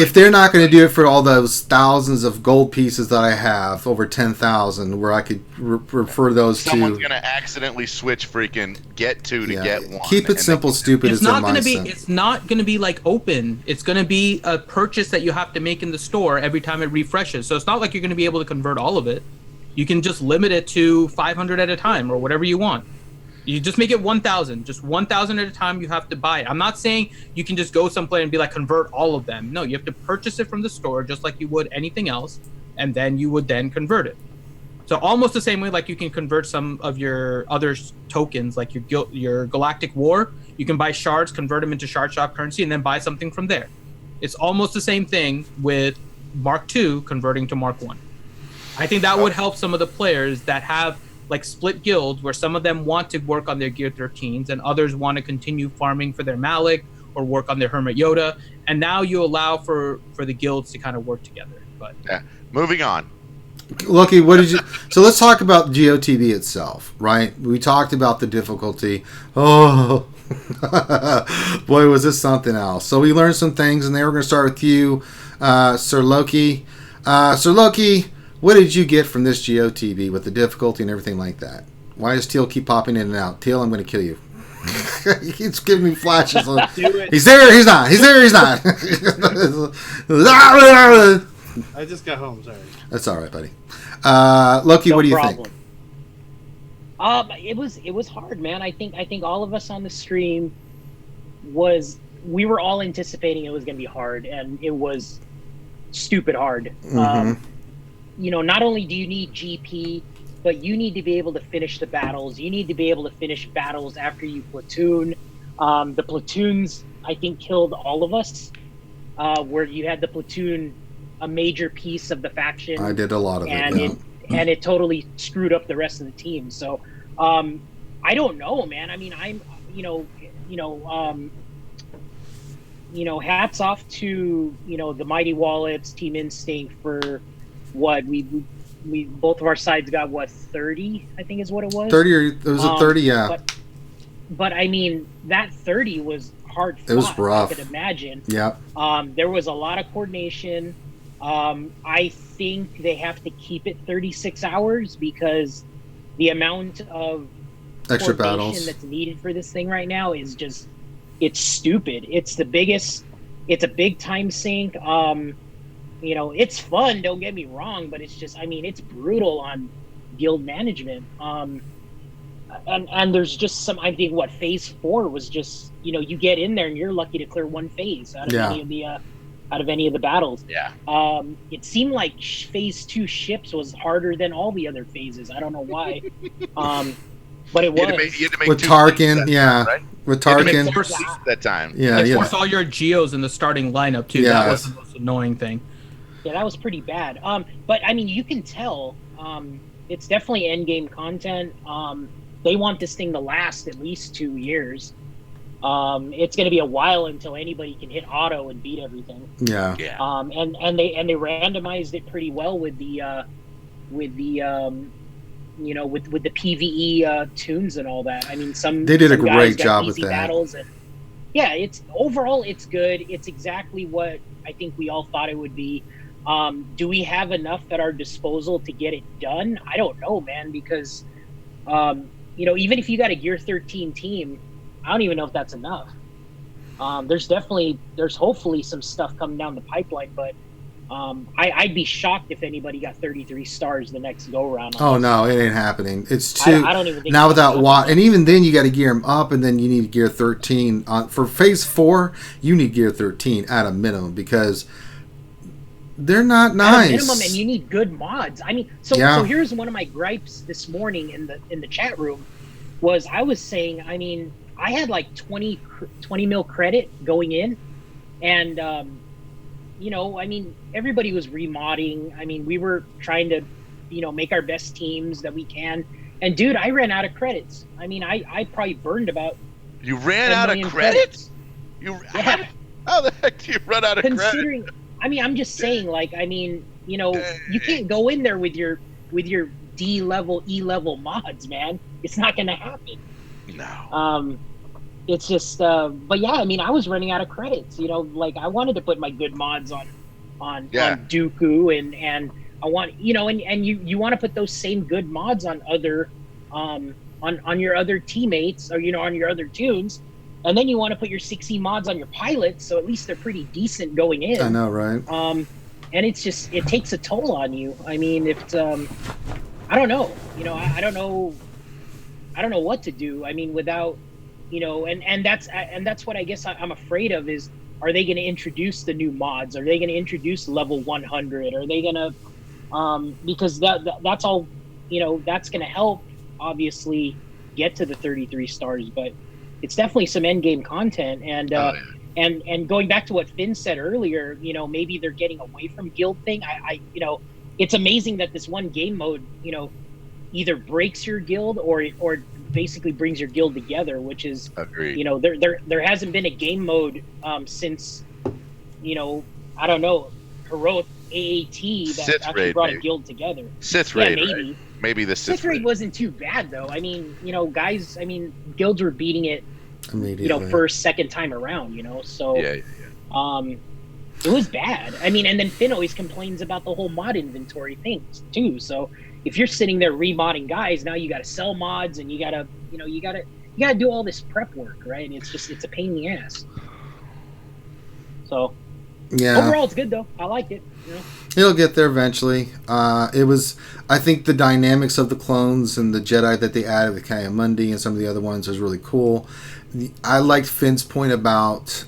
If they're not going to do it for all those thousands of gold pieces that I have, over 10,000, where I could refer those Someone's going to accidentally switch freaking Get 2 to Get 1. Keep it simple, stupid. It's not going to be. It's not going to be like open. It's going to be a purchase that you have to make in the store every time it refreshes. So it's not like you're going to be able to convert all of it. You can just limit it to 500 at a time or whatever you want. You just make it 1,000. Just 1,000 at a time you have to buy it. I'm not saying you can just go someplace and be like, convert all of them. No, you have to purchase it from the store just like you would anything else, and then you would then convert it. So almost the same way like you can convert some of your other tokens, like your Galactic War. You can buy shards, convert them into shard shop currency, and then buy something from there. It's almost the same thing with Mark II converting to Mark I. I think that would help some of the players that have like split guilds where some of them want to work on their Gear 13s and others want to continue farming for their Malik or work on their Hermit Yoda. And now you allow for the guilds to kind of work together. But yeah, moving on. Lucky, what did you? So let's talk about GOTB itself, right? We talked about the difficulty. Oh, boy, was this something else. So we learned some things, and they were going to start with you, Sir Loki. Sir Loki, what did you get from this GOTB with the difficulty and everything like that? Why does Teal keep popping in and out? Teal, I'm going to kill you. He keeps giving me flashes. He's there, he's not. He's there, he's not. I just got home, sorry. That's all right, buddy. Loki, No what do you problem. think? It was hard, man. I think all of us on the stream we were all anticipating it was going to be hard, and it was stupid hard. Not only do you need GP, but you need to be able to finish the battles. You need to be able to finish battles after you platoon. The platoons, I think, killed all of us. Where you had the platoon a major piece of the faction. I did a lot of it, and it totally screwed up the rest of the team. So I don't know, man. I mean, I'm hats off to the Mighty Wallets, Team Instinct for what we both of our sides got 30, I think is what it was. 30 or it was a 30, yeah. But I mean, that 30 was hard fought, It was rough. I could imagine. Yeah. There was a lot of coordination. I think they have to keep it 36 hours because the amount of Extra coordination battles that's needed for this thing right now is just, it's stupid. It's the biggest, it's a big time sink. It's fun, don't get me wrong, but it's just, I mean, it's brutal on guild management. And there's just some, I think phase 4 was just, you get in there and you're lucky to clear one phase out of any of the battles. Yeah. It seemed like phase 2 ships was harder than all the other phases. I don't know why. But it was. You had to make with 2 Tarkin, fleets yeah. time, right? With You had to make Tarkin. 4 fleets at that time. Yeah, Like, yeah. force all your geos in the starting lineup too. Yeah. That was the most annoying thing. Yeah, that was pretty bad. But I mean, you can tell it's definitely end game content. They want this thing to last at least 2 years. It's going to be a while until anybody can hit auto and beat everything. Yeah. And they randomized it pretty well with the PVE tunes and all that. I mean, They did a some guys great got job with easy that. battles and yeah, it's overall it's good. It's exactly what I think we all thought it would be. Do we have enough at our disposal to get it done? I don't know, man, because even if you got a Gear 13 team, I don't even know if that's enough. There's hopefully some stuff coming down the pipeline, but I'd be shocked if anybody got 33 stars the next go round. Oh no, it ain't happening. It's too. I don't even think now it's without happening. Watt, and even then you got to gear them up, and then you need Gear 13 for phase 4. You need Gear 13 at a minimum because they're not nice. At a minimum, and you need good mods. I mean, so here's one of my gripes this morning in the chat room was I was saying, I mean, I had like 20 mil credit going in, and I mean, everybody was remodding. I mean, we were trying to, make our best teams that we can. And dude, I ran out of credits. I mean, I probably burned about. You ran 10 out of million credits? Yeah. How the heck do you run out of Considering, credit? I mean, I'm just saying, like, I mean, you can't go in there with your D level, E level mods, man. It's not going to happen. No. It's just, but yeah, I mean, I was running out of credits. Like I wanted to put my good mods on Dooku, and I want, and you want to put those same good mods on other, on your other teammates, or on your other tunes, and then you want to put your 6E mods on your pilots, so at least they're pretty decent going in. I know, right? And it's just, it takes a toll on you. I mean, if it's, I don't know, I don't know what to do. I mean, without, and that's what I guess I'm afraid of is, are they going to introduce the new mods? Are they going to introduce level 100? Are they going to, because that's all, that's going to help obviously get to the 33 stars, but it's definitely some end game content. And and going back to what Finn said earlier, you know, maybe they're getting away from guild thing. I you know, it's amazing that this one game mode, you know, either breaks your guild or basically brings your guild together, which is, Agreed. you know, there hasn't been a game mode since, you know, I don't know, heroic AAT that Sith actually raid, brought maybe. a guild together. Sith Yeah, raid, maybe. right? Maybe the Sith raid wasn't too bad though. I mean, you know, guys, I mean, guilds were beating it, you know, first, second time around, you know, so it was bad. I mean, and then Finn always complains about the whole mod inventory things too. So if you're sitting there remodding guys, now you got to sell mods and you got to, you know, you got to do all this prep work, right? And it's a pain in the ass. So Yeah. overall, it's good though. I like it. You know? It'll get there eventually. It was, I think, the dynamics of the clones and the Jedi that they added with Kaya-Mundi and some of the other ones was really cool. I liked Finn's point about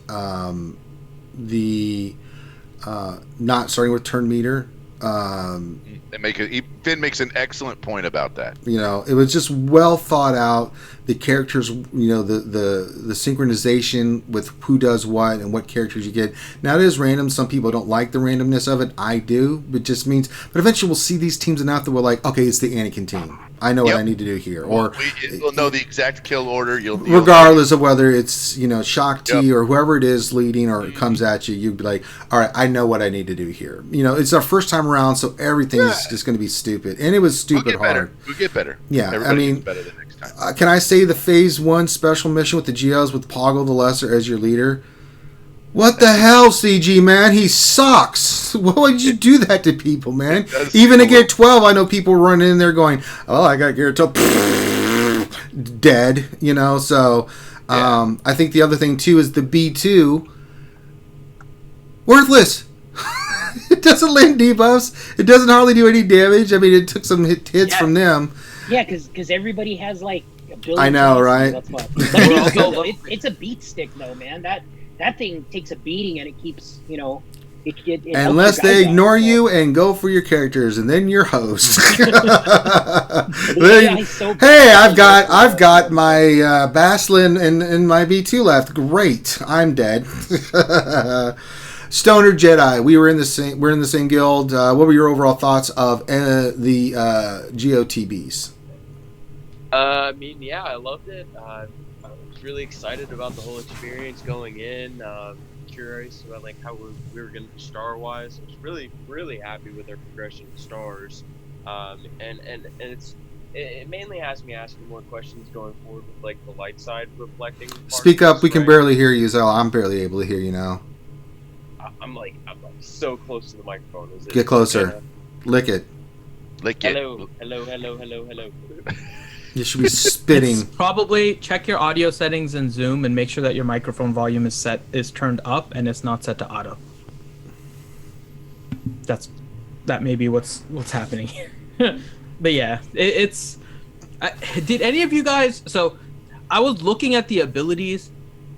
the not starting with turn meter. Finn makes an excellent point about that. You know, it was just well thought out. The characters, you know, the synchronization with who does what and what characters you get. Now, it is random. Some people don't like the randomness of it. I do. It just means, but eventually we'll see these teams enough that we're like, okay, it's the Anakin team. I know what I need to do here. Or we'll know the exact kill order. Regardless of whether it's, you know, Shakti or whoever it is leading or it comes at you, you'd be like, all right, I know what I need to do here. You know, it's our first time around, so everything is just going to be stupid. And it was stupid hard. We'll get better. Yeah, Everybody I mean, gets better the next time. Can I say the Phase 1 special mission with the Geos with Poggle the Lesser as your leader? What the hell, CG, man? He sucks. Why would you do that to people, man? Even at Gear 12, I know people running in there going, oh, I got Gear 12. Dead, you know? So, I think the other thing, too, is the B2. Worthless. It doesn't land debuffs. It doesn't hardly do any damage. I mean, it took some hits from them. Yeah, because everybody has, like, ability. I know, right? That's why. But it's a beat stick, though, man. That thing takes a beating and it keeps, you know, it unless they ignore you and go for your characters, and then your host. Hey, I've got my Baslin and my B2 left. Great, I'm dead. Stoner Jedi. We're in the same guild. What were your overall thoughts of the GOTBs? I mean, yeah, I loved it. I was really excited about the whole experience going in. Curious about like how we were going to do star-wise. I was really, really happy with our progression of stars. And it mainly has me asking more questions going forward with like the light side reflecting. Speak up. We can barely hear you, Zell. I'm barely able to hear you now. I'm like so close to the microphone. Get closer. Lick it. Lick it. Hello. You should be spitting. It's probably check your audio settings in Zoom and make sure that your microphone volume is turned up and it's not set to auto. That may be what's happening. But yeah, did any of you guys? So I was looking at the abilities,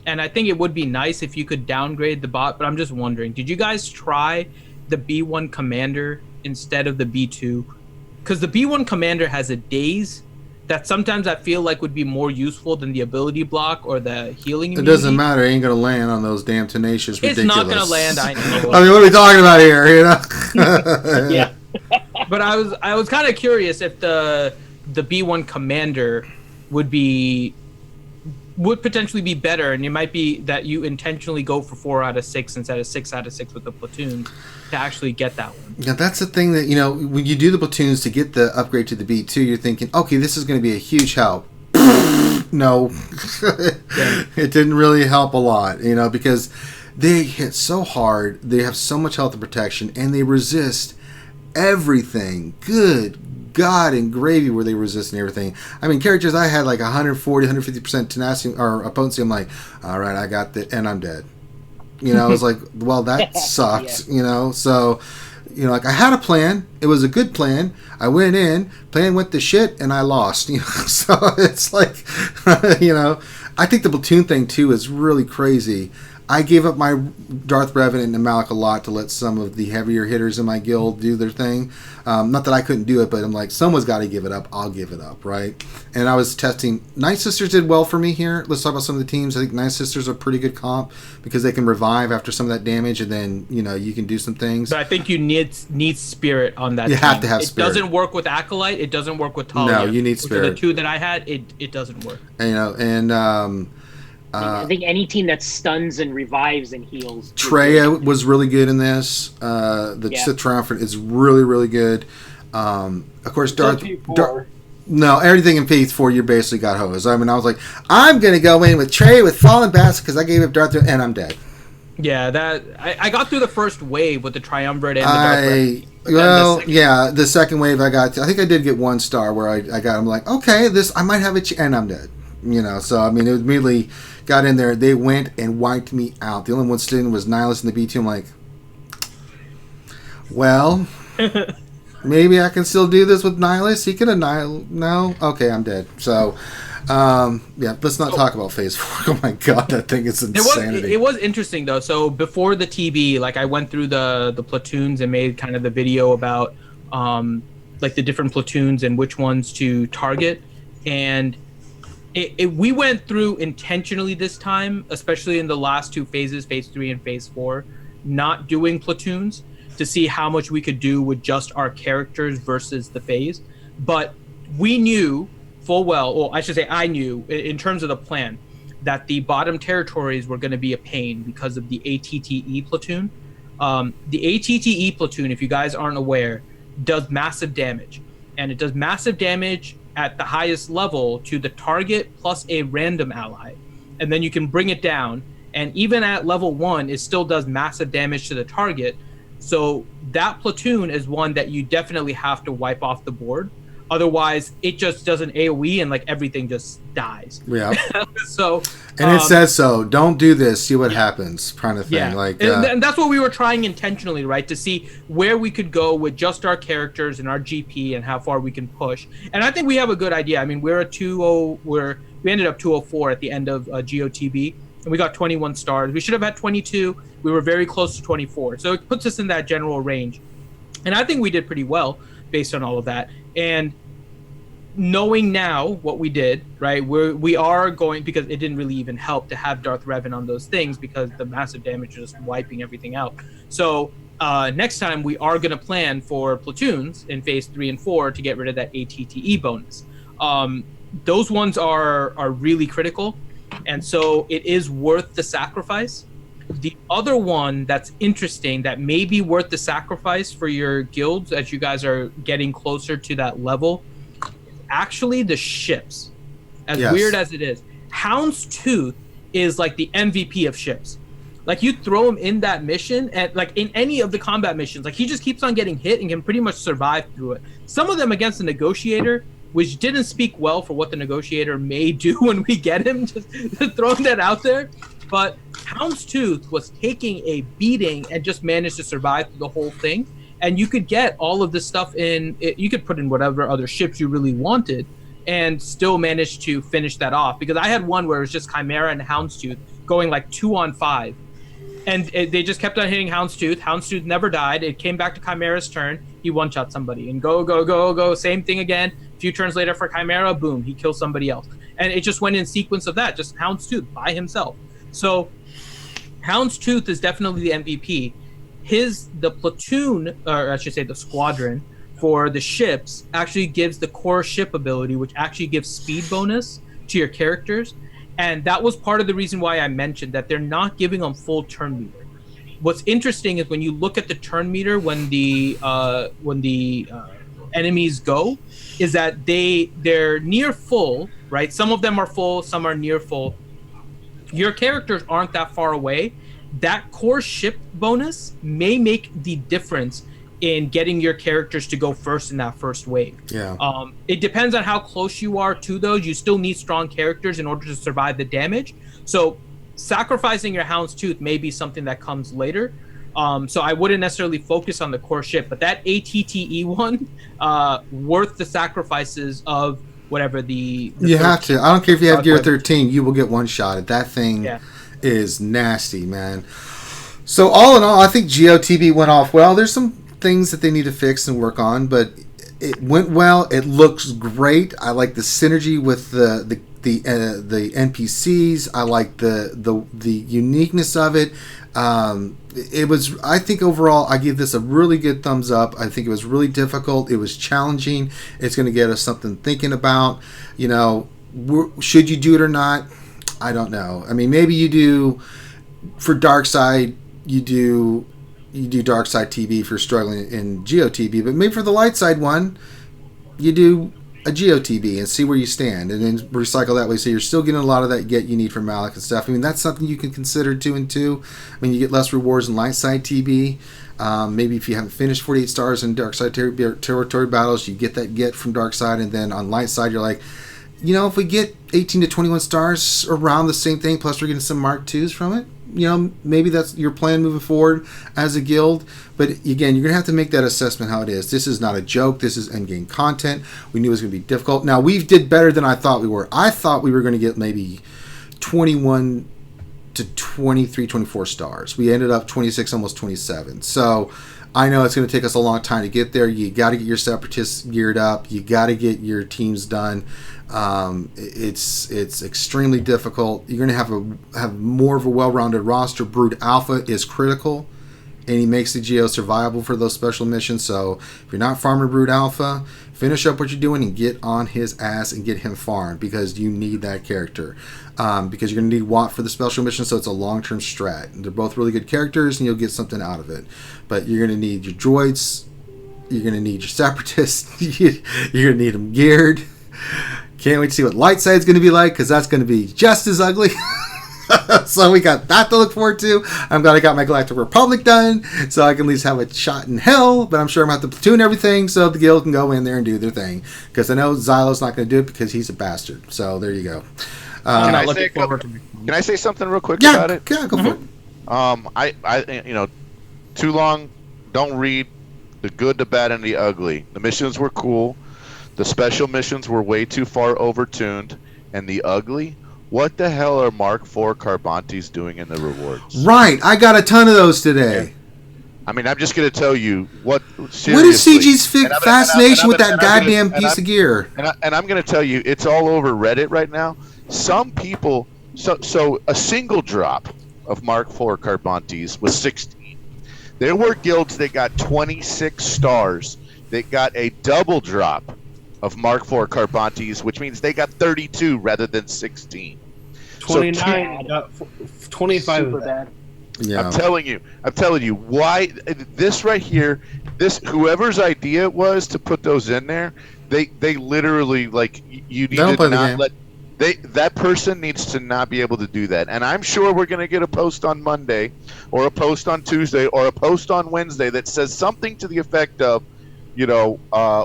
and I think it would be nice if you could downgrade the bot. But I'm just wondering, did you guys try the B1 Commander instead of the B2? Because the B1 Commander has a daze that sometimes I feel like would be more useful than the ability block or the healing immunity. It doesn't matter. It ain't going to land on those damn tenacious ridiculous. It's not going to land, I know. I mean, what are we talking about here, you know? Yeah. But I was kind of curious if the B1 Commander would potentially be better, and it might be that you intentionally go for 4 out of 6 instead of 6 out of 6 with the platoon to actually get that one. Yeah, that's the thing that, you know, when you do the platoons to get the upgrade to the B2, you're thinking, okay, this is going to be a huge help. No. It didn't really help a lot, you know, because they hit so hard, they have so much health and protection, and they resist everything. Good God and gravy were they resisting everything. I mean, characters I had like 140, 150% tenacity or potency, I'm like, all right, I got that, and I'm dead. You know, I was like, well, that sucked, you know, so, you know, like I had a plan. It was a good plan. I went in, plan went to shit, and I lost, you know, so it's like, you know, I think the platoon thing too is really crazy. I gave up my Darth Revenant and Malik a lot to let some of the heavier hitters in my guild do their thing. Not that I couldn't do it, but I'm like, someone's got to give it up. I'll give it up, right? And I was testing. Night Sisters did well for me here. Let's talk about some of the teams. I think Night Sisters are pretty good comp because they can revive after some of that damage, and then you can do some things. But I think you need Spirit on that. You team. have to have Spirit. It doesn't work with Acolyte. It doesn't work with Talia. No, you need Spirit. The two that I had, it doesn't work. I think any team that stuns and revives and heals. Treya was really good in this. The Sith Triumphant is really, really good. Of course, Darth. No, everything in Phase 4, you basically got hosed. I mean, I was like, I'm going to go in with Treya with Fallen Basket because I gave up Darth and I'm dead. Yeah, I got through the first wave with the Triumvirate and the Darth. The second wave I got. I think I did get 1 star where I got. I'm like, okay, I might have and I'm dead. So I mean, it immediately got in there. They went and wiped me out. The only one sitting was Nihilus in the B2. I'm like, well, maybe I can still do this with Nihilus. He can annihilate. No, okay, I'm dead. So, let's not talk about Phase 4. Oh my god, that thing is insanity. It was interesting though. So before the TB, like I went through the platoons and made kind of the video about like the different platoons and which ones to target, and we went through intentionally this time, especially in the last 2 phases, Phase 3 and Phase 4, not doing platoons to see how much we could do with just our characters versus the phase. But we knew full well, or I should say I knew, in terms of the plan, that the bottom territories were going to be a pain because of the ATTE platoon. The ATTE platoon, if you guys aren't aware, does massive damage. And it does massive damage at the highest level to the target plus a random ally. And then you can bring it down. And even at level 1, it still does massive damage to the target. So that platoon is one that you definitely have to wipe off the board. Otherwise, it just does an AoE and like everything just dies. Yeah. So. And it says so. Don't do this. See what happens. Kind of thing. Yeah. Like. And that's what we were trying intentionally, right? To see where we could go with just our characters and our GP and how far we can push. And I think we have a good idea. I mean, we're a 2-0. We ended up 204 at the end of GO TB, and we got 21 stars. We should have had 22. We were very close to 24. So it puts us in that general range. And I think we did pretty well based on all of that. And knowing now what we did, right, we are going, because it didn't really even help to have Darth Revan on those things because the massive damage is just wiping everything out. So next time we are going to plan for platoons in Phase 3 and 4 to get rid of that ATTE bonus. Those ones are really critical, and so it is worth the sacrifice. The other one that's interesting that may be worth the sacrifice for your guilds as you guys are getting closer to that level, actually the ships. As weird as it is, Houndstooth is like the MVP of ships. Like you throw him in that mission, and like in any of the combat missions, like he just keeps on getting hit and can pretty much survive through it. Some of them against the Negotiator, which didn't speak well for what the Negotiator may do when we get him, just throwing that out there. But Houndstooth was taking a beating and just managed to survive through the whole thing. And you could get all of this stuff in, you could put in whatever other ships you really wanted and still manage to finish that off. Because I had one where it was just Chimera and Houndstooth going like 2-on-5. And they just kept on hitting Houndstooth. Houndstooth never died. It came back to Chimera's turn. He one-shot somebody. And go. Same thing again. A few turns later for Chimera, boom, he kills somebody else. And it just went in sequence of that, just Houndstooth by himself. So Houndstooth is definitely the MVP. The platoon, or I should say the squadron, for the ships actually gives the core ship ability, which actually gives speed bonus to your characters. And that was part of the reason why I mentioned that they're not giving them full turn meter. What's interesting is when you look at the turn meter when the enemies go, is that they're near full, right? Some of them are full, some are near full. Your characters aren't that far away. That core ship bonus may make the difference in getting your characters to go first in that first wave. Yeah. It depends on how close you are to those. You still need strong characters in order to survive the damage. So sacrificing your Houndstooth may be something that comes later. So I wouldn't necessarily focus on the core ship, but that ATTE one, worth the sacrifices of whatever the you have to. I don't care if you have Gear 13, you will get one shot at that thing. Yeah. is nasty, man. So all in all, I think Geo TB went off well. There's some things that they need to fix and work on, but it went well. It looks great. I like the synergy with the NPCs. I like the uniqueness of it. It was, I think overall, I give this a really good thumbs up. I think it was really difficult. It was challenging. It's going to get us something thinking about. You know, should you do it or not? I don't know. I mean, maybe you do for Dark Side. You do Dark Side TB if you're struggling in Geo TB, but maybe for the Light Side one, you do a Geo TB and see where you stand, and then recycle that way. So you're still getting a lot of that get you need from Malik and stuff. I mean, that's something you can consider 2 and 2. I mean, you get less rewards in Light Side TB. Maybe if you haven't finished 48 stars in Dark Side Territory Battles, you get that get from Dark Side, and then on Light Side, you're like, you know, if we get 18 to 21 stars around the same thing, plus we're getting some Mark 2s from it, you know, maybe that's your plan moving forward as a guild. But again, you're going to have to make that assessment how it is. This is not a joke. This is endgame content. We knew it was going to be difficult. Now, we did better than I thought we were. I thought we were going to get maybe 21 to 23, 24 stars. We ended up 26, almost 27. So I know it's going to take us a long time to get there. You got to get your separatists geared up. You got to get your teams done. It's extremely difficult. You're going to have more of a well-rounded roster. Brood Alpha is critical, and he makes the Geo survivable for those special missions. So if you're not farming Brood Alpha, finish up what you're doing and get on his ass and get him farmed, because you need that character. Because you're going to need Watt for the special mission, so it's a long-term strat. They're both really good characters, and you'll get something out of it. But you're going to need your droids. You're going to need your separatists. You're going to need them geared. Can't wait to see what Light Side's going to be like, because that's going to be just as ugly. So we got that to look forward to. I'm glad I got my Galactic Republic done, so I can at least have a shot in hell. But I'm sure I'm going to have to platoon everything so the guild can go in there and do their thing. Because I know Xylo's not going to do it because he's a bastard. So there you go. Can I say something real quick about it? Yeah, go for it. I you know, too long. Don't read the good, the bad, and the ugly. The missions were cool. The special missions were way too far overtuned, and the ugly. What the hell are Mark IV Carbantes doing in the rewards? Right, I got a ton of those today. I mean, I'm just going to tell you what. Seriously, what is CG's fascination with that goddamn piece of gear? And I'm going to tell you, it's all over Reddit right now. Some people, so a single drop of Mark IV Carbantes was 16. There were guilds that got 26 stars that got a double drop of Mark IV Carbantes, which means they got 32 rather than 16. 29, 25 of that. Yeah. I'm telling you why this right here, this whoever's idea it was to put those in there, they literally, like, you need to not let that person needs to not be able to do that. And I'm sure we're going to get a post on Monday or a post on Tuesday or a post on Wednesday that says something to the effect of, you know,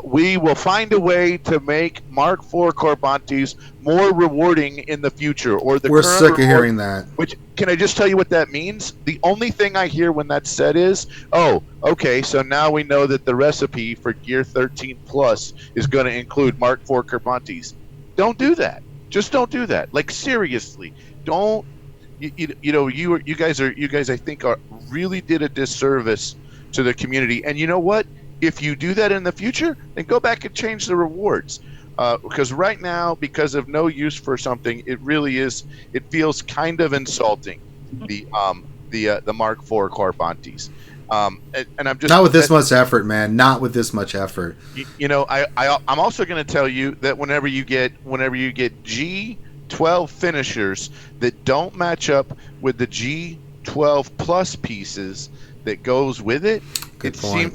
we will find a way to make Mark IV Carbantes more rewarding in the future. Or the we're sick of hearing that. Which, can I just tell you what that means? The only thing I hear when that's said is, oh, okay, so now we know that the recipe for Gear 13 Plus is going to include Mark IV Carbantes. Don't do that. Just don't do that. Like, seriously, don't. You guys I think are really did a disservice to the community. And you know what? If you do that in the future, then go back and change the rewards. Because right now, because of no use for something, it really is. It feels kind of insulting. The Mark IV Carbantes. And I'm just not with this much effort, man. Not with this much effort. You know, I'm also going to tell you that whenever you get G12 finishers that don't match up with the G12 plus pieces that goes with it,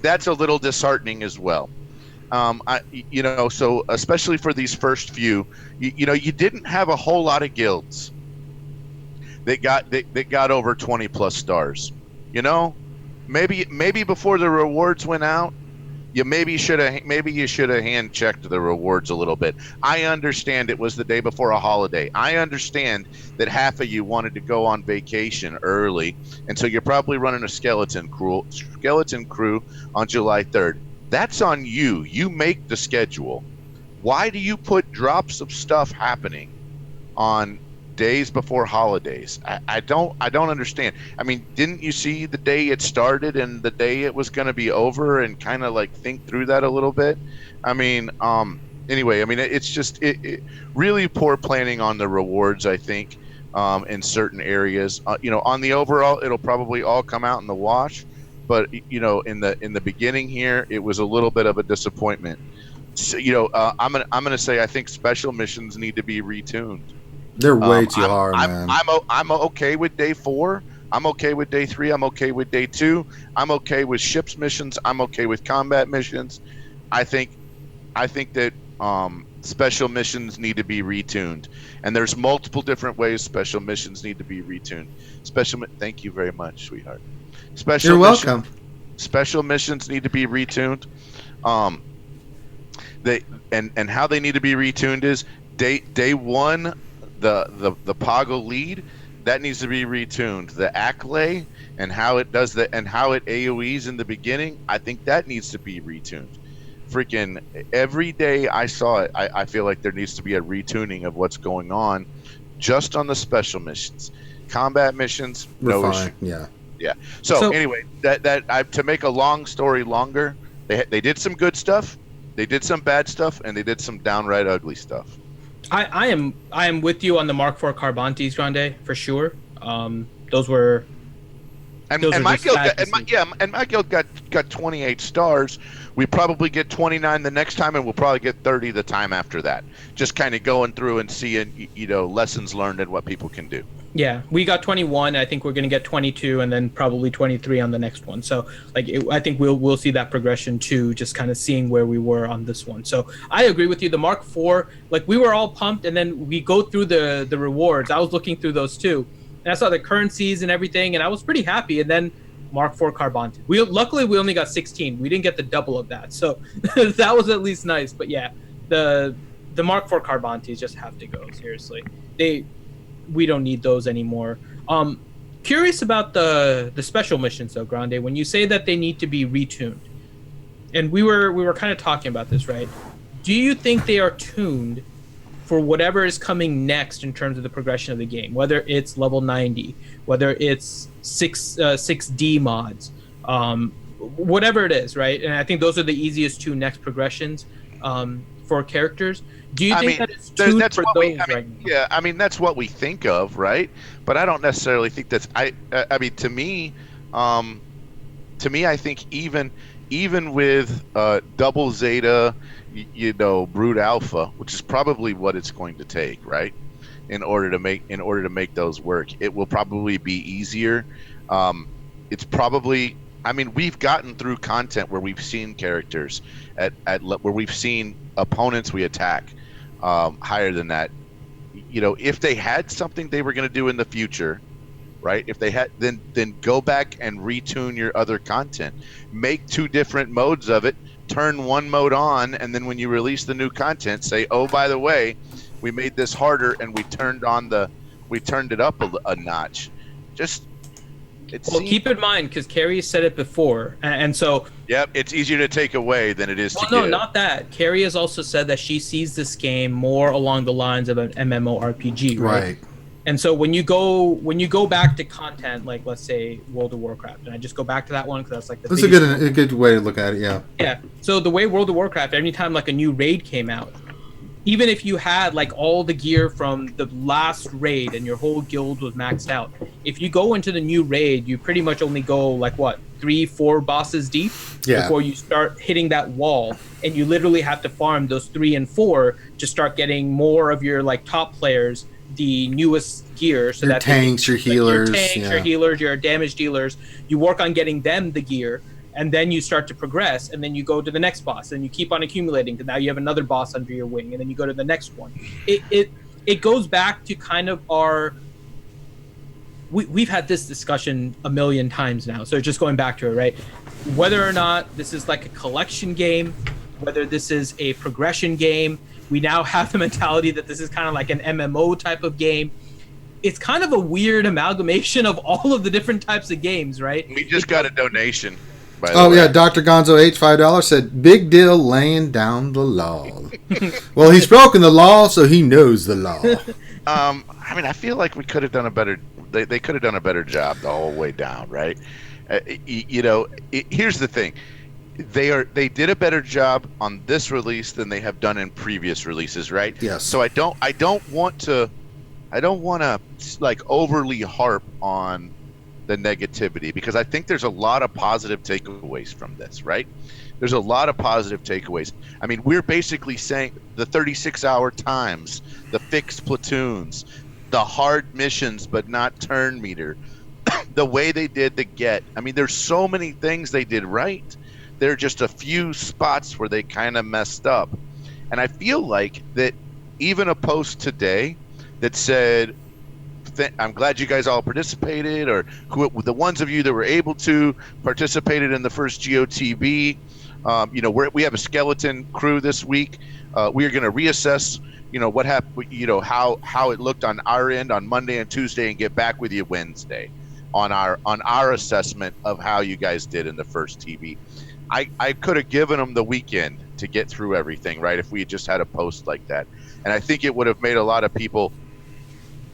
that's a little disheartening as well. So especially for these first few, you didn't have a whole lot of guilds that got over 20 plus stars. You know, maybe before the rewards went out, you should have hand checked the rewards a little bit. I understand it was the day before a holiday. I understand that half of you wanted to go on vacation early, and so you're probably running a skeleton crew on July 3rd. That's on you. You make the schedule. Why do you put drops of stuff happening on days before holidays. I don't understand. I mean, didn't you see the day it started and the day it was going to be over, and kind of like think through that a little bit? I mean, anyway, I mean, it's just it really poor planning on the rewards, I think, in certain areas. On the overall, it'll probably all come out in the wash, but in the beginning here, it was a little bit of a disappointment. So, I'm gonna say I think special missions need to be retuned. They're way too hard, man. I'm okay with day 4. I'm okay with day 3. I'm okay with day 2. I'm okay with ships missions. I'm okay with combat missions. I think that special missions need to be retuned, and there's multiple different ways special missions need to be retuned. Thank you very much, sweetheart. You're welcome. Special missions need to be retuned. And how they need to be retuned is day 1, the Pago lead, that needs to be retuned. The Acklay and how it does that and how it AoEs in the beginning, I think that needs to be retuned. Freaking every day I saw it, I feel like there needs to be a retuning of what's going on just on the special missions. Combat missions, no issue. Yeah. So anyway, that to make a long story longer, they did some good stuff, they did some bad stuff, and they did some downright ugly stuff. I am with you on the Mark IV Carbantes, Grande, for sure. Those were. And my guild got 28 stars. We probably get 29 the next time, and we'll probably get 30 the time after that. Just kind of going through and seeing, lessons learned and what people can do. Yeah, we got 21. I think we're going to get 22, and then probably 23 on the next one. So, I think we'll see that progression too, just kind of seeing where we were on this one. So, I agree with you. The Mark IV, we were all pumped, and then we go through the rewards. I was looking through those too, and I saw the currencies and everything, and I was pretty happy. And then Mark IV Carbante. Luckily we only got 16. We didn't get the double of that, so that was at least nice. But yeah, the Mark IV Carbantes just have to go. Seriously, we don't need those anymore. Curious about the special missions though, Grande. When you say that they need to be retuned, and we were kind of talking about this, right? Do you think they are tuned for whatever is coming next in terms of the progression of the game, whether it's level 90, whether it's 6D mods, whatever it is, right? And I think those are the easiest 2 next progressions for characters. Do you think that it's tuned for those right now? Yeah, I mean, that's what we think of, right? But I don't necessarily think that's. I mean, to me, I think even with double Zeta, Brood Alpha, which is probably what it's going to take, right? In order to make those work, it will probably be easier. It's probably. I mean, we've gotten through content where we've seen characters where we've seen opponents we attack higher than that. If they had something they were going to do in the future, right? If they had, then go back and retune your other content. Make 2 different modes of it. Turn one mode on, and then when you release the new content, say, "Oh, by the way, we made this harder, and we turned it up a notch." Keep in mind, because Carrie said it before, and so. Yep, it's easier to take away than it is to give. No, not that. Carrie has also said that she sees this game more along the lines of an MMORPG, right? And so when you go back to content, like let's say World of Warcraft, and I just go back to that one because that's that's a good way to look at it, yeah. Yeah. So the way World of Warcraft, anytime a new raid came out, even if you had all the gear from the last raid and your whole guild was maxed out, if you go into the new raid, you pretty much only go 3-4 bosses deep before you start hitting that wall, and you literally have to farm those 3 and 4 to start getting more of your top players the newest gear, so your tanks, your healers, your healers, your damage dealers. You work on getting them the gear, and then you start to progress, and then you go to the next boss, and you keep on accumulating. Because now you have another boss under your wing, and then you go to the next one. It goes back to kind of our. We've had this discussion a million times now, so just going back to it, right? Whether or not this is a collection game, whether this is a progression game. We now have the mentality that this is kind of like an MMO type of game. It's kind of a weird amalgamation of all of the different types of games, right? We just got a donation, by the way. Yeah, Dr. Gonzo H, $5 said, "Big deal laying down the law." Well, he's broken the law, so he knows the law. I mean, I feel like we could have done a better. They could have done a better job the whole way down, right? Here's the thing: they did a better job on this release than they have done in previous releases, right? Yes. So I don't want to like overly harp on the negativity, because I think there's a lot of positive takeaways from this, right? There's a lot of positive takeaways. I mean, we're basically saying the 36-hour times, the fixed platoons, the hard missions but not turn meter, the way they did the get. I mean, there's so many things they did right. There are just a few spots where they kind of messed up. And I feel like that even a post today that said, I'm glad you guys all participated, or the ones of you that were able to participated in the first GOTB. We have a skeleton crew this week. We are going to reassess, what happened, how it looked on our end on Monday and Tuesday, and get back with you Wednesday on our assessment of how you guys did in the first TV. I could have given them the weekend to get through everything, right? If we had just had a post like that, and I think it would have made a lot of people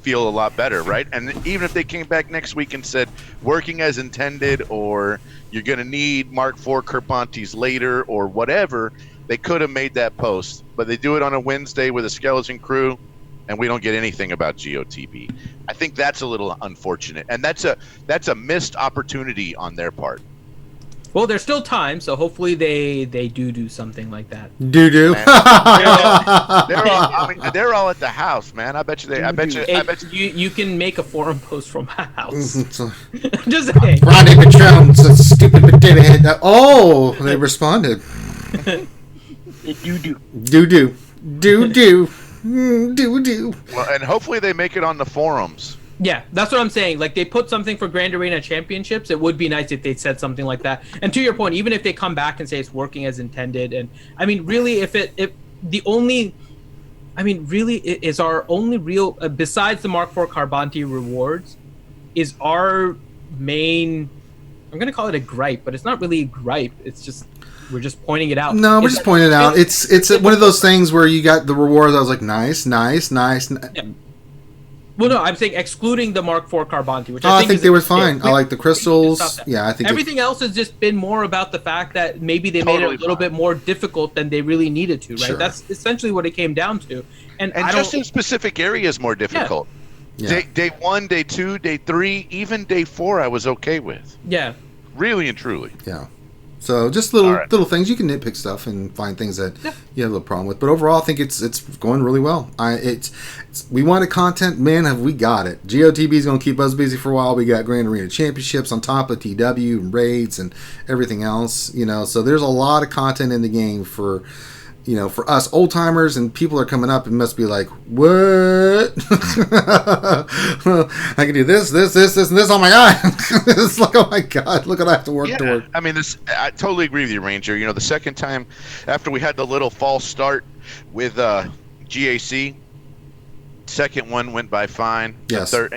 feel a lot better, right? And even if they came back next week and said working as intended, or you're going to need Mark IV Carbantes later, or whatever, they could have made that post. But they do it on a Wednesday with a skeleton crew, and we don't get anything about GOTB. I think that's a little unfortunate, and that's a missed opportunity on their part. Well, there's still time, so hopefully they do something like that. Do. They're all at the house, man. I bet you. You can make a forum post from my house. Just saying. Ronnie Patron's a stupid potato head. Oh, they responded. Do. Well, and hopefully they make it on the forums. Yeah, that's what I'm saying. Like, they put something for Grand Arena Championships. It would be nice if they said something like that. And to your point, even if they come back and say it's working as intended, and I mean, really, is our only real, besides the Mark IV Carbonti rewards, is our main, I'm going to call it a gripe, but it's not really a gripe. It's just, we're just pointing it out. No, we're just pointing it out. It's one of those things where you got the rewards. I was like, nice. Yeah. Well, no, I'm saying excluding the Mark IV Carbonti, which I think they were fine. I like the crystals. Yeah, I think everything else has just been more about the fact that maybe they made it a little bit more difficult than they really needed to, right? Sure. That's essentially what it came down to. And just in specific areas more difficult. Yeah. Day 1, day 2, day 3, even day 4 I was okay with. Yeah. Really and truly. Yeah. So just little things. You can nitpick stuff and find things that you have a little problem with. But overall, I think it's going really well. We wanted content. Man, have we got it. GOTB is going to keep us busy for a while. We got Grand Arena Championships on top of TW and raids and everything else. So there's a lot of content in the game for us old timers, and people are coming up and must be like, what? I can do this, and this. Oh my god! It's like, oh my god! Look what I have to work toward. I mean, I totally agree with you, Ranger. The second time after we had the little false start with GAC, second one went by fine. Yes. The third,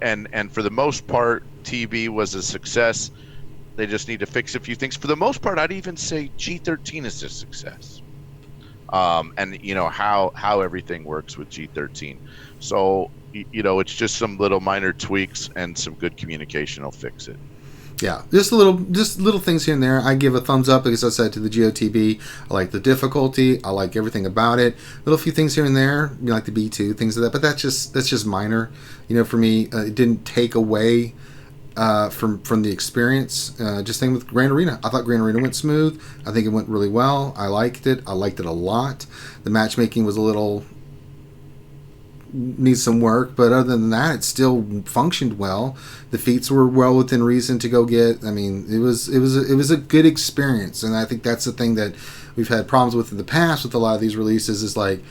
and for the most part, TB was a success. They just need to fix a few things. For the most part, I'd even say G13 is a success. And how everything works with G13. So it's just some little minor tweaks and some good communication will fix it. Yeah, just little things here and there. I give a thumbs up, because I said, to the GOTB. I like the difficulty. I like everything about it. Little few things here and there, like the B2 things like that. But that's just minor. For me, it didn't take away from the experience. Just same with Grand Arena. I thought Grand Arena went smooth. I think it went really well. I liked it a lot. The matchmaking was a little needs some work, but other than that, it still functioned well. The feats were well within reason to go get. I mean, it was a good experience, and I think that's the thing that we've had problems with in the past with a lot of these releases, is like,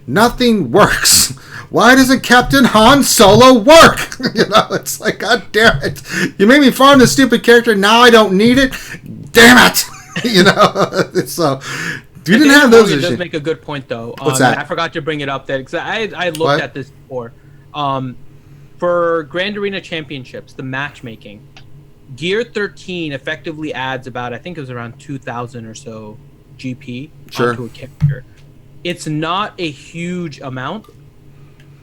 nothing works. Why doesn't Captain Han Solo work? It's like, god damn it. You made me farm this stupid character. Now I don't need it. Damn it. So, you didn't have those issues. It does make a good point, though. What's that? I forgot to bring it up there, because I looked at this before. For Grand Arena Championships, the matchmaking, Gear 13 effectively adds about, I think it was around 2,000 or so GP onto a character. It's not a huge amount,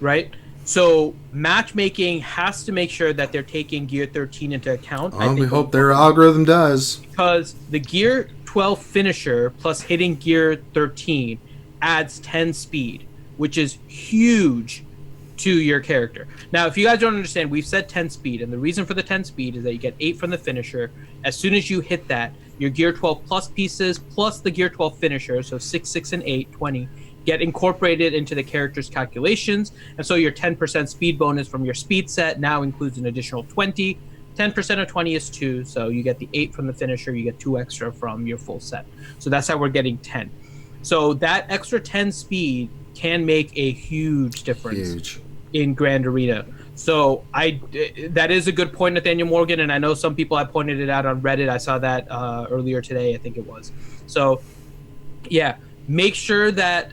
right? So matchmaking has to make sure that they're taking Gear 13 into account. Oh, we hope their algorithm does. Because the Gear 12 finisher plus hitting Gear 13 adds 10 speed, which is huge to your character. Now, if you guys don't understand, we've said 10 speed, and the reason for the 10 speed is that you get 8 from the finisher. As soon as you hit that, your Gear 12 plus pieces plus the Gear 12 finisher, so 6, 6, and 8, 20, get incorporated into the character's calculations, and so your 10% speed bonus from your speed set now includes an additional 20. 10% of 20 is 2, so you get the 8 from the finisher, you get 2 extra from your full set. So that's how we're getting 10. So that extra 10 speed can make a huge difference in Grand Arena. So that is a good point, Nathaniel Morgan, and I know some people have pointed it out on Reddit. I saw that earlier today, I think it was. So yeah, make sure that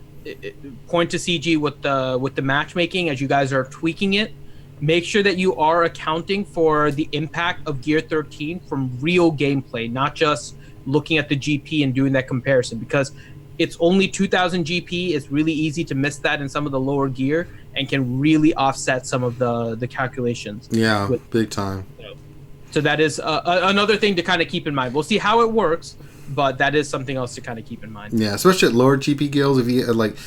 point to CG with the matchmaking as you guys are tweaking it. Make sure that you are accounting for the impact of Gear 13 from real gameplay, not just looking at the GP and doing that comparison, because it's only 2,000 GP. It's really easy to miss that in some of the lower gear and can really offset some of the calculations. Yeah, big time. So that is another thing to kind of keep in mind. We'll see how it works, but that is something else to kind of keep in mind. Yeah, especially at lower GP guilds, if you like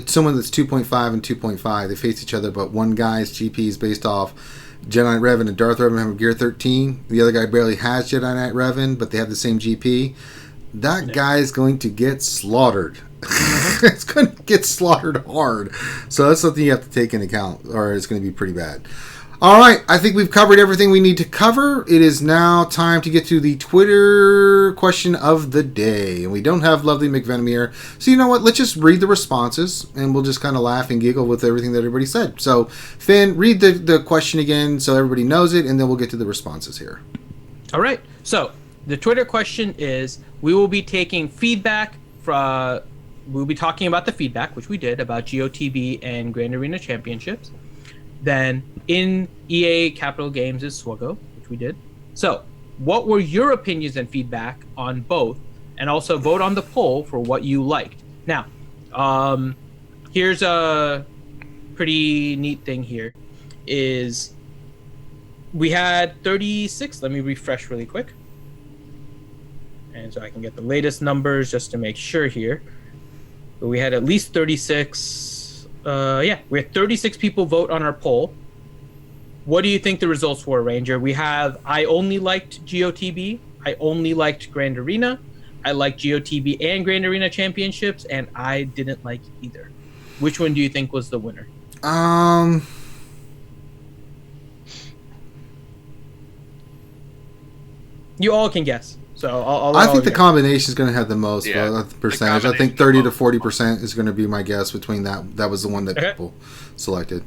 someone that's 2.5 and 2.5, they face each other, but one guy's GP is based off Jedi Knight Revan and Darth Revan have Gear 13. The other guy barely has Jedi Knight Revan, but they have the same GP. That guy is going to get slaughtered. It's going to get slaughtered hard. So that's something you have to take into account, or it's going to be pretty bad. All right, I think we've covered everything we need to cover. It is now time to get to the Twitter question of the day. And we don't have Lovely McVenom here. So you know what? Let's just read the responses, and we'll just kind of laugh and giggle with everything that everybody said. So, Finn, read the question again so everybody knows it, and then we'll get to the responses here. All right. So the Twitter question is, we will be taking feedback from... We'll be talking about the feedback, which we did, about GO TB and Grand Arena Championships. Then in EA Capital Games is SWGOH, which we did. So what were your opinions and feedback on both? And also vote on the poll for what you liked. Now, here's a pretty neat thing here. Is we had 36. Let me refresh really quick. And so I can get the latest numbers just to make sure here. But we had at least 36... we had 36 people vote on our poll. What do you think the results were, Ranger? We have I only liked GOTB, I only liked Grand Arena, I liked GOTB and Grand Arena Championships, and I didn't like either. Which one do you think was the winner? You all can guess. So I think the combination is going to have the most percentage. I think 30 to 40% is going to be my guess between that. That was the one that people selected.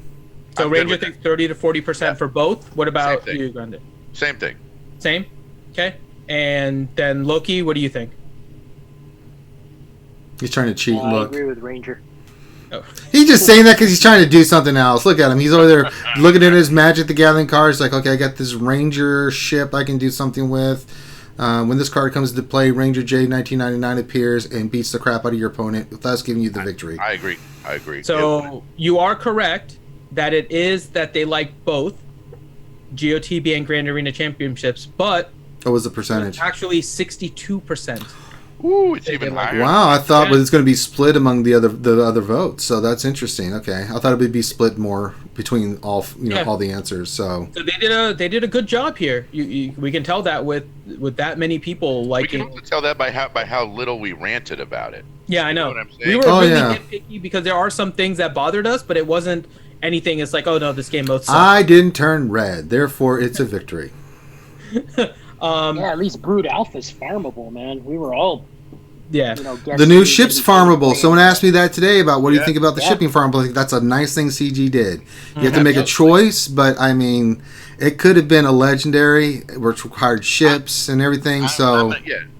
So Ranger thinks 30 to 40% for both. What about you, Grande? Same thing. Same? Okay. And then Loki, what do you think? He's trying to cheat. I agree with Ranger. Oh. He's just saying that because he's trying to do something else. Look at him. He's over there looking at his Magic the Gathering cards like, okay, I got this Ranger ship I can do something with. When this card comes into play, Ranger J 1999 appears and beats the crap out of your opponent, thus giving you the victory. I agree. So you are correct that it is that they like both GOTB and Grand Arena Championships, but what was the percentage? Actually 62%. Ooh, it's even higher. Wow, I thought it was going to be split among the other votes. So that's interesting. Okay, I thought it would be split more between all all the answers. So they did a good job here. We can tell that with that many people liking. We can also tell that by how little we ranted about it. Yeah, I know. What I'm saying? We were really nitpicky because there are some things that bothered us, but it wasn't anything. It's like, oh no, this game mode sucks. I didn't turn red, therefore it's a victory. At least Brood Alpha's farmable, man. We were all the new ship's farmable. Someone asked me that today about what do you think about the shipping farmable. I think that's a nice thing CG did. You have to make a choice, but I mean, it could have been a legendary, which required ships and everything.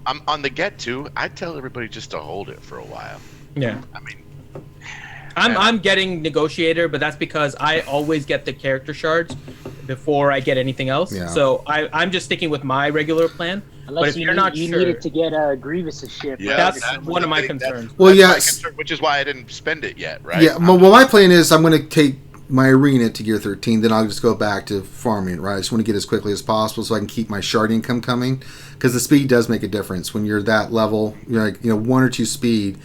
I'm on the get to. I tell everybody just to hold it for a while. Yeah, I mean, I'm getting negotiator, but that's because I always get the character shards before I get anything else. Yeah. So I'm just sticking with my regular plan. Unless but if you're not sure, needed to get Grievous's ship. Yeah, that's one of my concerns. Well, that's my concern, which is why I didn't spend it yet, right? Yeah. Well, my plan is I'm going to take my arena to Gear 13, then I'll just go back to farming it, right? I just want to get as quickly as possible so I can keep my shard income coming, because the speed does make a difference. When you're that level, you're like, 1 or 2 speed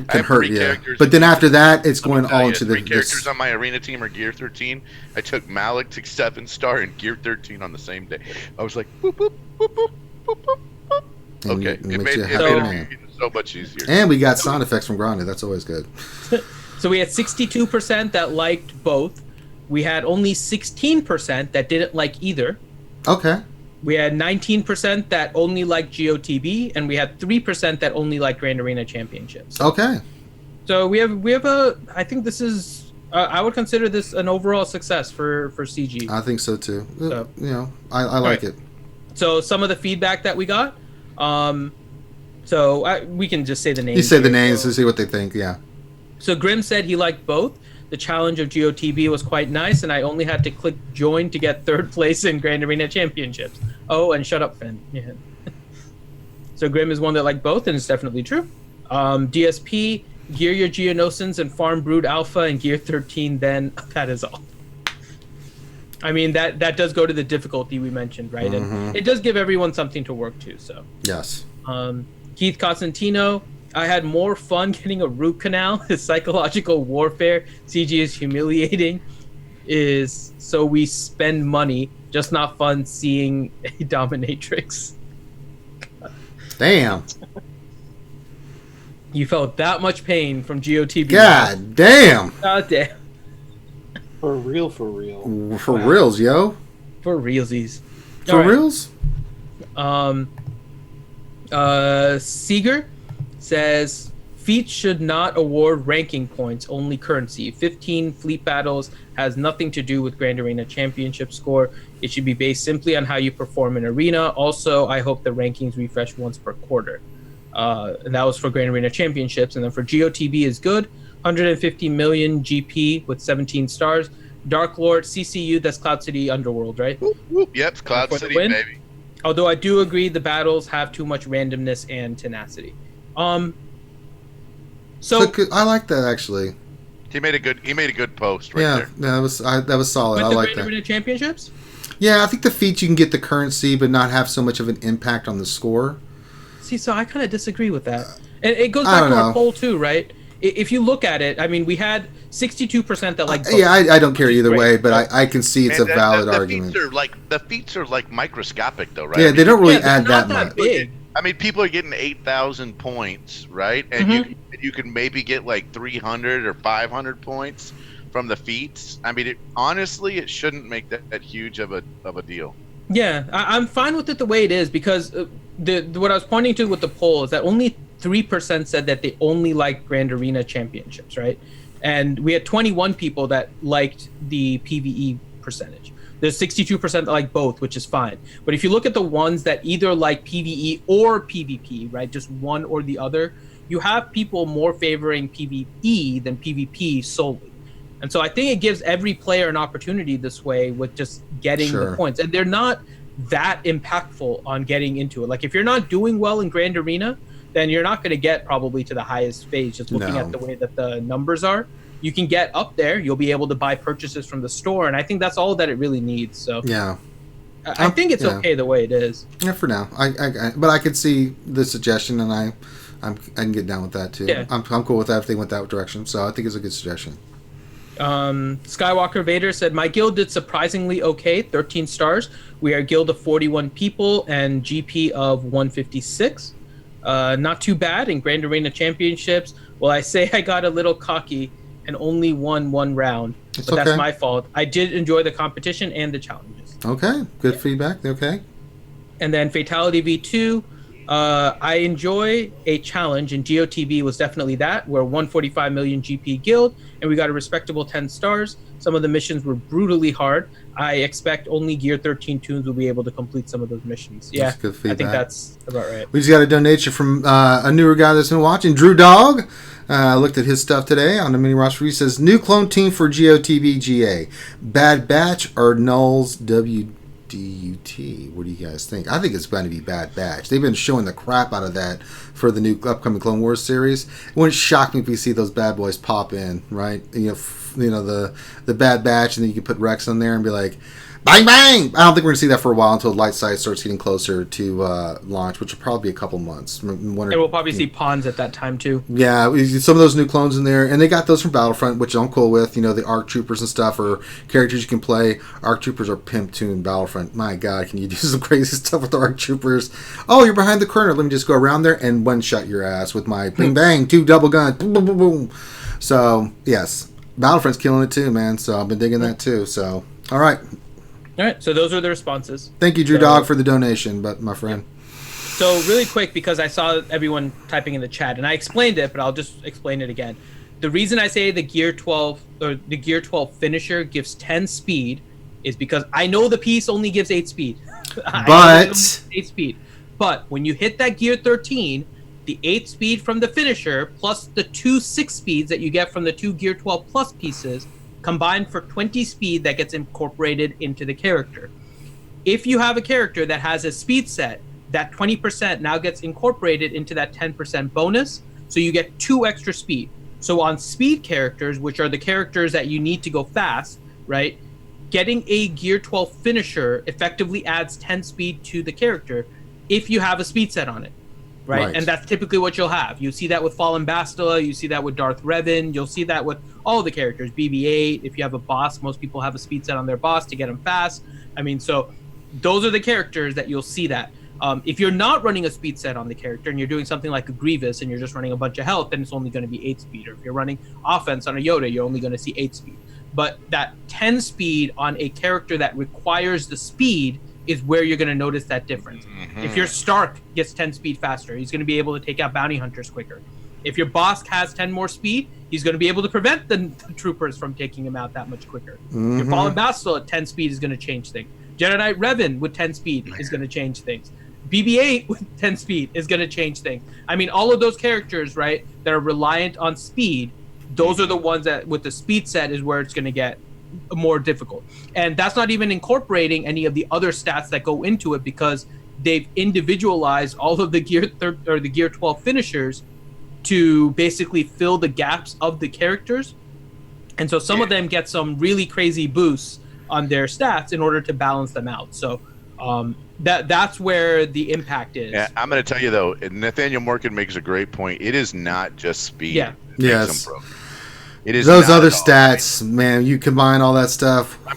can hurt you. But then after that, it's going all into the... 3 characters on my arena team are Gear 13. I took Malik to 7-star and Gear 13 on the same day. I was like, boop, boop, boop, boop, boop, boop, boop. Okay, it made it so much easier. And we got sound effects from Grande. That's always good. So we had 62% that liked both. We had only 16% that didn't like either. Okay. We had 19% that only liked GEO TB, and we had 3% that only liked Grand Arena Championships. Okay. So we have a. I think this is. I would consider this an overall success for CG. I think so too. So, I like it. So some of the feedback that we got. We can just say the names. You say the names to see what they think. Yeah. So Grim said he liked both. The challenge of GEO TB was quite nice, and I only had to click join to get 3rd place in Grand Arena Championships. Oh, and shut up, Finn. Yeah. So Grim is one that liked both, and it's definitely true. DSP, gear your Geonosins and farm Brood Alpha and Gear 13, then that is all. I mean, that does go to the difficulty we mentioned, right? Mm-hmm. And it does give everyone something to work to, so. Yes. Keith Costantino, I had more fun getting a root canal. His psychological warfare, CG is humiliating, is so we spend money, just not fun seeing a dominatrix. Damn. You felt that much pain from GOTB. God damn. God damn. For real, for real. For reals, yo. For realsies. For reals? Seeger says feats should not award ranking points, only currency. 15 fleet battles has nothing to do with Grand Arena Championship score. It should be based simply on how you perform in arena. Also, I hope the rankings refresh once per quarter. And that was for Grand Arena Championships. And then for GOTB is good. 150 million GP with 17 stars. Dark Lord, CCU, that's Cloud City Underworld, right? Whoop, whoop. Yep, it's Cloud City, baby. Although I do agree the battles have too much randomness and tenacity. So I like that actually. He made a good post right there. Yeah, that was solid. I like that. Grand Arena Championships? Yeah, I think the feat you can get the currency but not have so much of an impact on the score. See, so I kind of disagree with that. And it goes back to our poll too, right? If you look at it, I mean, we had 62% that like. Yeah, I don't care either way, but I can see it's a valid argument. The feats are like microscopic, though, right? Yeah, they don't really add that much. Big. I mean, people are getting 8,000 points, right? And you can maybe get like 300 or 500 points from the feats. I mean, honestly, it shouldn't make that huge of a deal. Yeah, I'm fine with it the way it is because what I was pointing to with the poll is that only 3% said that they only liked Grand Arena Championships, right? And we had 21 people that liked the PvE percentage. There's 62% that like both, which is fine. But if you look at the ones that either like PvE or PvP, right, just one or the other, you have people more favoring PvE than PvP solely. And so I think it gives every player an opportunity this way with just getting the points. And they're not that impactful on getting into it. Like if you're not doing well in Grand Arena, then you're not going to get probably to the highest phase just looking at the way that the numbers are. You can get up there. You'll be able to buy purchases from the store. And I think that's all that it really needs. So yeah, I think it's okay the way it is. Yeah, for now. But I could see the suggestion and I can get down with that too. Yeah. I'm cool with that if they went that direction. So I think it's a good suggestion. Skywalker Vader said, my guild did surprisingly okay, 13 stars. We are a guild of 41 people and GP of 156. Not too bad in Grand Arena Championships. Well, I say I got a little cocky and only won one round. But that's my fault. I did enjoy the competition and the challenges. Okay, good feedback. Okay. And then Fatality V2. I enjoy a challenge, and GOTB was definitely that. We're 145 million GP guild, and we got a respectable 10 stars. Some of the missions were brutally hard. I expect only Gear 13 tunes will be able to complete some of those missions. Yeah, good feedback. I think that's about right. We just got a donation from a newer guy that's been watching, Drew Dog. I looked at his stuff today on the mini roster. He says, new clone team for GOTB GA. Bad Batch or Null's WDUT? What do you guys think? I think it's going to be Bad Batch. They've been showing the crap out of that for the new upcoming Clone Wars series. It wouldn't shock me if we see those bad boys pop in, right? the Bad Batch, and then you can put Rex on there and be like, bang bang. I don't think we're gonna see that for a while until light side starts getting closer to launch, which will probably be a couple months. And we'll probably see pawns at that time too. Yeah, some of those new clones in there, and they got those from Battlefront, which I'm cool with. The ARC Troopers and stuff, or characters you can play. ARC Troopers are pimped too in Battlefront. My God, can you do some crazy stuff with the ARC Troopers? Oh, you're behind the corner. Let me just go around there and one shot your ass with my bing bang, 2 double guns, boom boom boom boom. So yes, Battlefront's killing it too, man. So I've been digging that too. So all right. All right, so those are the responses. Thank you, Drew Dog, for the donation, but my friend. So really quick, because I saw everyone typing in the chat, and I explained it, but I'll just explain it again. The reason I say the Gear 12 or the Gear 12 finisher gives 10 speed is because I know the piece only gives 8 speed. But 8 speed. But when you hit that Gear 13, the 8 speed from the finisher plus the 2 6 speeds that you get from the 2 Gear 12 plus pieces combined for 20 speed that gets incorporated into the character. If you have a character that has a speed set, that 20% now gets incorporated into that 10% bonus, so you get 2 extra speed. So on speed characters, which are the characters that you need to go fast, right? Getting a Gear 12 finisher effectively adds 10 speed to the character if you have a speed set on it. Right? And that's typically what you'll have. You see that with Fallen Bastila, you see that with Darth Revan, you'll see that with all the characters. BB-8, if you have a boss, most people have a speed set on their boss to get them fast. I mean, so those are the characters that you'll see that. If you're not running a speed set on the character and you're doing something like a Grievous and you're just running a bunch of health, then it's only going to be 8 speed. Or if you're running offense on a Yoda, you're only going to see 8 speed. But that 10 speed on a character that requires the speed is where you're going to notice that difference. If your Stark gets 10 speed faster, he's going to be able to take out bounty hunters quicker. If your boss has 10 more speed, he's going to be able to prevent the troopers from taking him out that much quicker. Your Fallen Bastila at 10 speed is going to change things. Jedi Knight Revan with 10 speed is going to change things. BB-8 with 10 speed is going to change things. I mean, all of those characters, right, that are reliant on speed, those are the ones that with the speed set is where it's going to get more difficult. And that's not even incorporating any of the other stats that go into it, because they've individualized all of the Gear 12 finishers to basically fill the gaps of the characters. And so some of them get some really crazy boosts on their stats in order to balance them out. So that's where the impact is. Yeah, I'm going to tell you though, Nathaniel Morgan makes a great point. It is not just speed. Yeah. Yes. It is those other stats, man. You combine all that stuff. But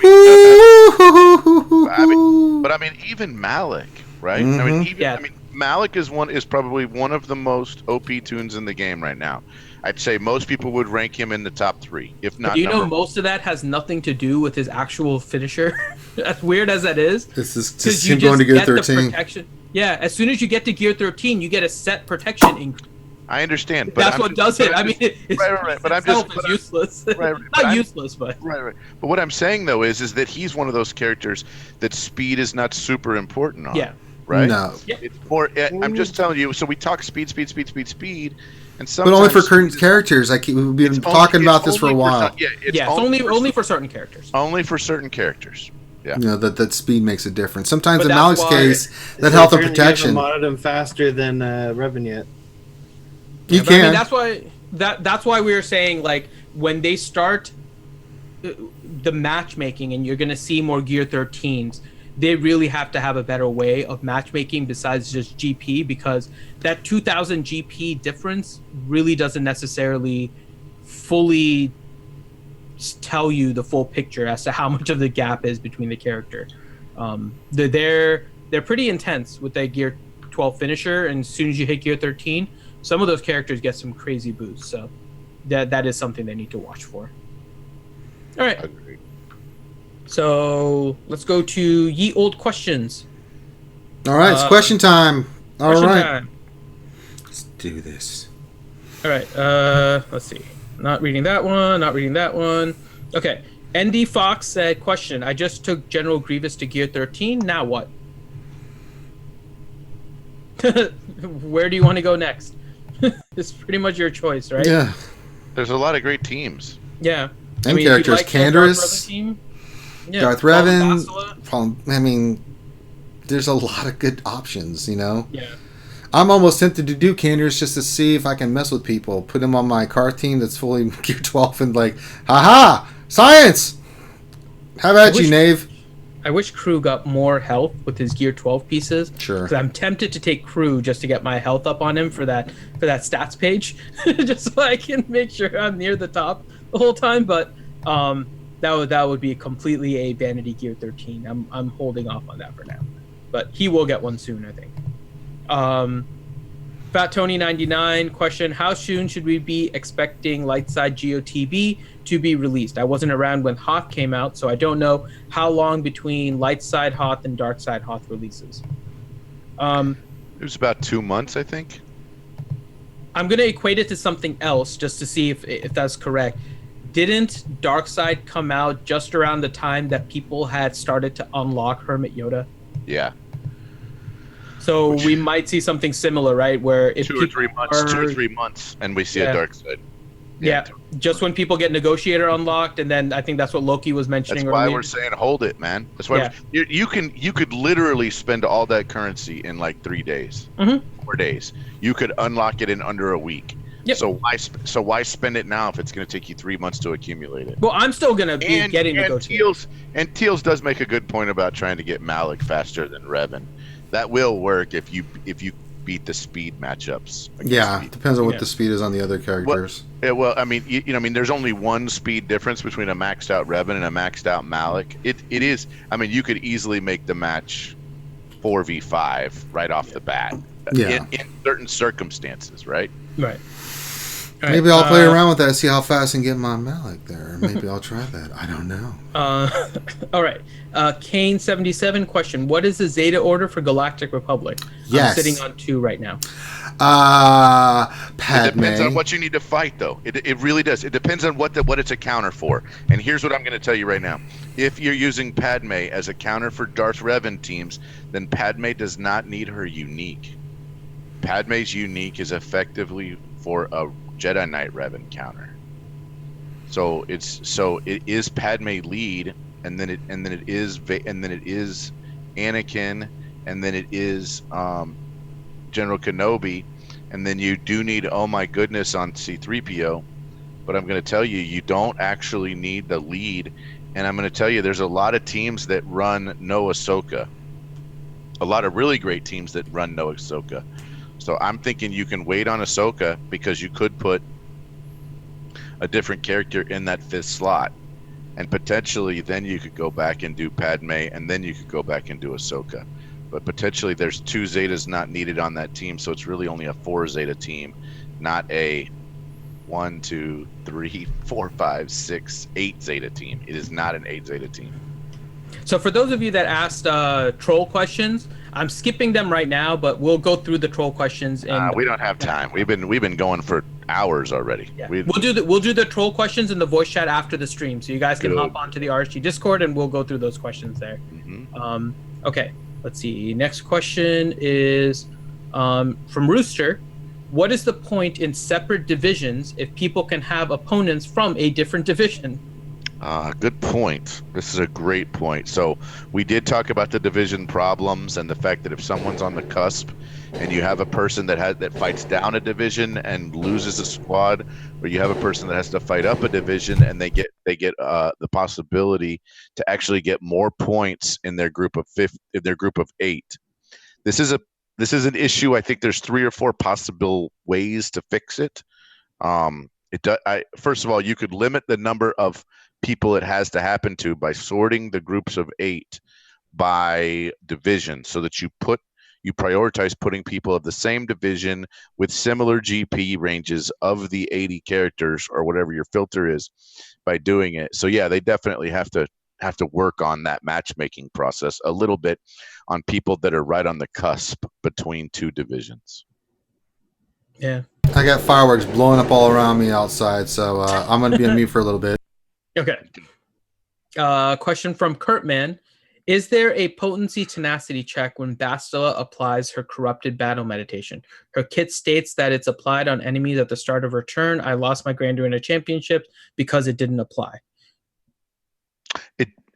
I mean, even Malik, right? I mean, Malik is probably one of the most OP tunes in the game right now. I'd say most people would rank him in the top 3, if not. Most of that has nothing to do with his actual finisher. As weird as that is, this is just him going to Gear 13. Yeah, as soon as you get to Gear 13, you get a set protection increase. I understand, but that's what does it. I mean, it's right. But I'm just useless. Right. Not useless, but right. But what I'm saying though is that he's one of those characters that speed is not super important on. Yeah. Right. No. It's more. I'm just telling you. So we talk speed, and sometimes. But only for current characters. We've been talking about this for a while. It's only for certain characters. Only for certain characters. Yeah. That speed makes a difference. Sometimes in Malik's case, that health and protection. You haven't modded him faster than Revan yet. You can. I mean, that's why we were saying, like, when they start the matchmaking and you're going to see more Gear 13s, they really have to have a better way of matchmaking besides just GP, because that 2000 GP difference really doesn't necessarily fully tell you the full picture as to how much of the gap is between the character. They're pretty intense with that Gear 12 finisher, and as soon as you hit Gear 13, some of those characters get some crazy boosts, so that is something they need to watch for. All right. Agreed. So let's go to Ye Old Questions. All right, it's question time. All right. Let's do this. All right. Let's see. Not reading that one. Okay. ND Fox said, question, I just took General Grievous to Gear 13. Now what? Where do you want to go next? It's pretty much your choice, right? Yeah. There's a lot of great teams. Yeah. And characters, Canderous, Darth Revan. I mean, there's a lot of good options, you know? Yeah. I'm almost tempted to do Candors just to see if I can mess with people. Put them on my car team that's fully Gear 12 and like, haha, science! How about you, Knave? I wish Crew got more health with his Gear 12 pieces. Sure. Because I'm tempted to take Crew just to get my health up on him for that stats page, just so I can make sure I'm near the top the whole time. But that would be completely a vanity Gear 13. I'm holding off on that for now, but he will get one soon, I think. Fat Tony 99 question: how soon should we be expecting Lightside Geo TB to be released? I wasn't around when Hoth came out, so I don't know how long between Lightside Hoth and Darkside Hoth releases. It was about 2 months, I think. I'm gonna equate it to something else just to see if that's correct. Didn't Darkside come out just around the time that people had started to unlock Hermit Yoda? Yeah. So we might see something similar, right? Where if 2 or 3 months, and we see a dark side. Yeah, just when people get Negotiator unlocked, and then I think that's what Loki was mentioning. That's why we're saying hold it, man. That's why you could literally spend all that currency in like 3 days, 4 days. You could unlock it in under a week. Yep. So why spend it now if it's going to take you 3 months to accumulate it? Well, I'm still going to be getting Negotiator. Teals does make a good point about trying to get Malik faster than Revan. That will work if you beat the speed matchups. Yeah, depends on what the speed is on the other characters. Well, I mean, there's only one speed difference between a maxed out Revan and a maxed out Malik. It is. I mean, you could easily make the match 4v5 right off the bat. Yeah. In certain circumstances, right? Right. Maybe I'll play around with that, see how fast I can get my Malik there. Maybe I'll try that. I don't know. All right. Kane77 question: what is the Zeta order for Galactic Republic? Yes. I'm sitting on 2 right now. Padme. It depends on what you need to fight, though. It really does. It depends on what it's a counter for. And here's what I'm going to tell you right now: if you're using Padme as a counter for Darth Revan teams, then Padme does not need her unique. Padme's unique is effectively for a Jedi Knight Revan counter. So it is Padme lead, and then it is Anakin, and then it is General Kenobi, and then you do need oh my goodness on C-3PO. But I'm going to tell you, you don't actually need the lead, and I'm going to tell you, there's a lot of teams that run no Ahsoka. A lot of really great teams that run no Ahsoka. So I'm thinking you can wait on Ahsoka because you could put a different character in that 5th slot, and potentially then you could go back and do Padme, and then you could go back and do Ahsoka. But potentially there's 2 Zetas not needed on that team, so it's really only a 4 Zeta team, not a 1, 2, 3, 4, 5, 6, 8 Zeta team. It is not an 8 Zeta team. So for those of you that asked troll questions, I'm skipping them right now, but we'll go through the troll questions. And we don't have time. We've been going for hours already. Yeah. We'll do the troll questions in the voice chat after the stream, so you guys can hop onto the RSG Discord and we'll go through those questions there. Okay, let's see. Next question is from Rooster. What is the point in separate divisions if people can have opponents from a different division? Good point. This is a great point. So we did talk about the division problems and the fact that if someone's on the cusp and you have a person that fights down a division and loses a squad, or you have a person that has to fight up a division and they get the possibility to actually get more points in their group of 8. This is an issue. I think there's 3 or 4 possible ways to fix it. First of all, you could limit the number of people it has to happen to by sorting the groups of 8 by division, so that you prioritize putting people of the same division with similar GP ranges of the 80 characters or whatever your filter is by doing it. So yeah, they definitely have to work on that matchmaking process a little bit on people that are right on the cusp between 2 divisions. Yeah. I got fireworks blowing up all around me outside, so I'm going to be on mute for a little bit. Okay. Question from Kurtman. Is there a potency tenacity check when Bastila applies her corrupted battle meditation? Her kit states that it's applied on enemies at the start of her turn. I lost my Grand Arena Championship because it didn't apply.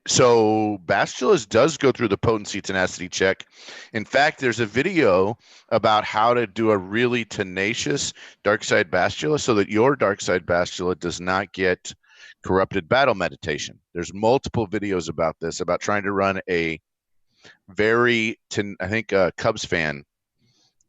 So Bastulus does go through the potency tenacity check. In fact, there's a video about how to do a really tenacious Darkside Bastula so that your Darkside Bastula does not get corrupted battle meditation. There's multiple videos about this, about trying to run a very, I think Cubs fan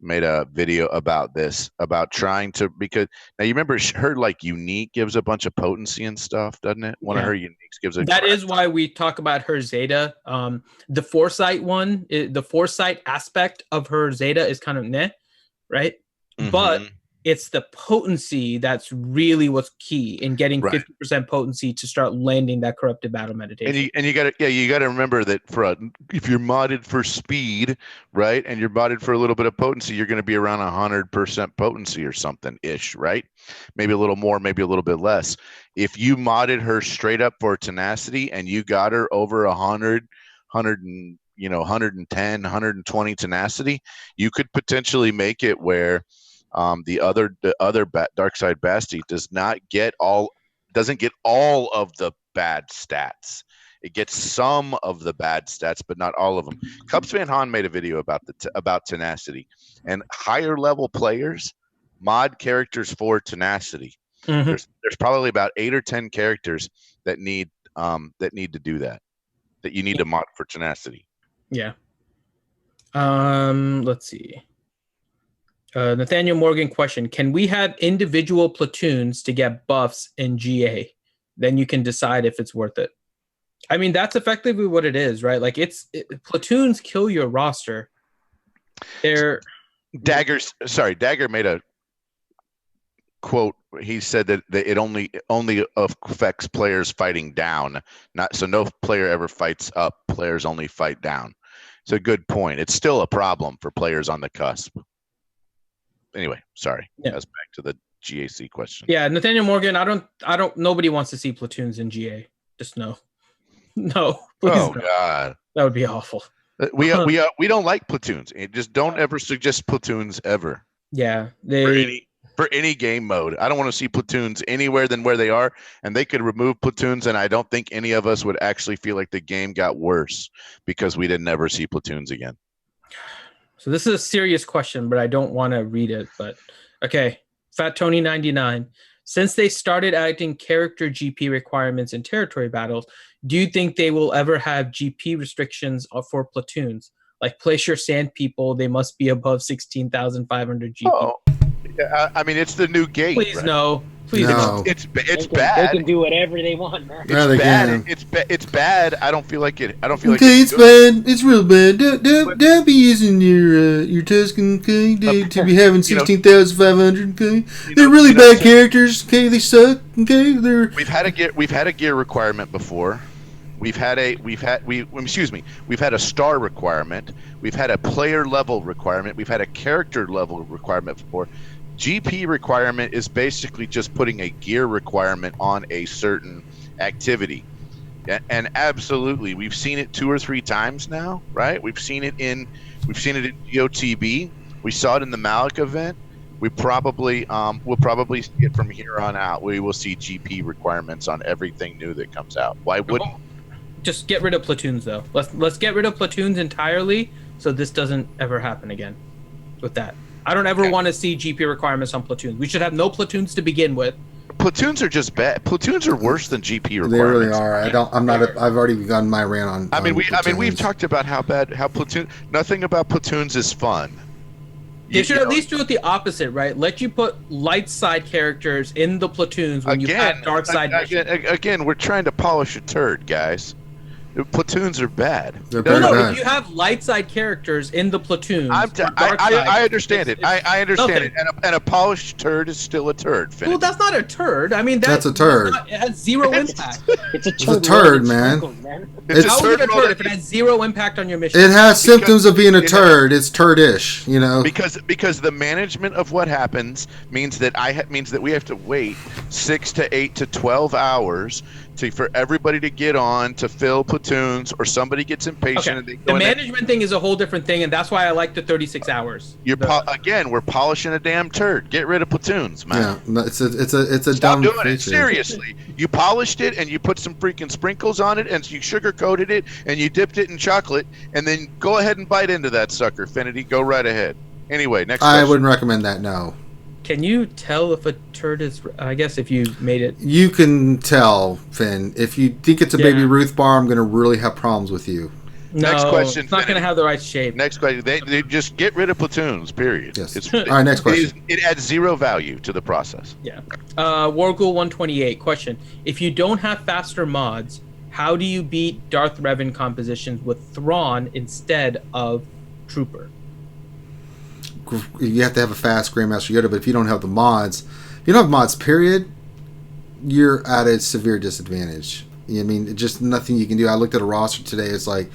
made a video about this, about trying to, because now you remember her like unique gives a bunch of potency and stuff, doesn't it? One of her uniques gives a. That is why we talk about her Zeta. The foresight one, the foresight aspect of her Zeta is kind of meh, right? Mhm. But it's the potency that's really what's key in getting Right. 50% potency to start landing that corrupted battle meditation. And you got to you got to remember that if you're modded for speed, right, and you're modded for a little bit of potency, you're going to be around 100% potency or something ish, right? Maybe a little more, maybe a little bit less. If you modded her straight up for tenacity and you got her over 100, 110, 120 tenacity, you could potentially make it where the other Darkside Basti doesn't get all of the bad stats. It gets some of the bad stats, but not all of them. Cubs Van Han made a video about tenacity, and higher level players mod characters for tenacity. Mhm. There's probably about 8 or 10 characters that need to do that you need to mod for tenacity. Yeah. Let's see. Nathaniel Morgan question: can we have individual platoons to get buffs in GA? Then you can decide if it's worth it. I mean, that's effectively what it is, right? Like platoons kill your roster. Dagger made a quote. He said that it only affects players fighting down, no player ever fights up. Players only fight down. It's a good point. It's still a problem for players on the cusp. Anyway, sorry. Yeah. That's back to the GAC question. Yeah, Nathaniel Morgan. Nobody wants to see platoons in GA. Just no. No. Please Oh no. God, That would be awful. we don't like platoons. Just don't ever suggest platoons ever Yeah, for any game mode. I don't want to see platoons anywhere than where they are, and they could remove platoons, and I don't think any of us would actually feel like the game got worse because we didn't ever see platoons again. So this is a serious question, but I don't want to read it. But okay, Fat Tony 99. Since they started adding character GP requirements in territory battles, do you think they will ever have GP restrictions for platoons? Like place your sand people, they must be above 16,500 GP. Oh, yeah, I mean it's the new gate. Please right? no. Please No. It's They bad. can do whatever they want, man. Yeah, they can. It's bad. I don't feel like it. I don't feel like Okay, it's good. bad. It's real bad. Don't be using your Tuscan, okay, to be having 16,500, okay? They're really bad characters, okay? They suck, okay? We've had a gear requirement before. We've had a star requirement. We've had a player level requirement. We've had a character level requirement before. GP requirement is basically just putting a gear requirement on a certain activity. And absolutely, we've seen it 2 or 3 times now, right? We've seen it in Geo TB. We saw it in the Malik event. We'll probably see it from here on out. We will see GP requirements on everything new that comes out. Why wouldn't? Just get rid of platoons, though. Let's get rid of platoons entirely, so this doesn't ever happen again. With that, I don't ever want to see GP requirements on platoons. We should have no platoons to begin with. Platoons are just bad. Platoons are worse than GP requirements. They really are. I've already begun my rant on. We've platoons. talked about how platoon. Nothing about platoons is fun. They should at least do it the opposite, right? Let you put light side characters in the platoons when you have dark side. Again, we're trying to polish a turd, guys. Platoons are bad. They're very No, bad. if you have light side characters in the platoons, I understand it. I understand nothing. it. And a polished turd is still a turd. Finn. Well, that's not a turd. I mean, That's a turd. It has zero impact. It's a It's a turd, man. It's How is it a roll turd if it has zero impact on your mission? It has symptoms of being a turd. It's turdish, you know. Because the management of what happens means that we have to wait 6 to 8 to 12 hours See, for everybody to get on to fill platoons, or somebody gets impatient Okay. and they The go in there- management thing is a whole different thing, and that's why I like the 36 hours. Again, we're polishing a damn turd. Get rid of platoons, man. Yeah, no, it's a Stop dumb doing feature. it. Seriously. You polished it and you put some freaking sprinkles on it and you sugar coated it and you dipped it in chocolate and then go ahead and bite into that sucker, Finity. Go right ahead. Anyway, next I question. wouldn't recommend that. No. Can you tell if a turd is? I guess if you made it. You can tell, Finn. If you think it's a Baby Ruth bar, I'm going to really have problems with you. No, Next question, it's not going to have the right shape. Next question. They just get rid of platoons, period. Yes. All right, next question. It adds zero value to the process. Yeah. Warghoul 128 question: if you don't have faster mods, how do you beat Darth Revan compositions with Thrawn instead of Trooper? You have to have a fast Grandmaster Yoda, but if you don't have the mods, if you don't have mods, period, you're at a severe disadvantage. I mean, just nothing you can do. I looked at a roster today. It's like,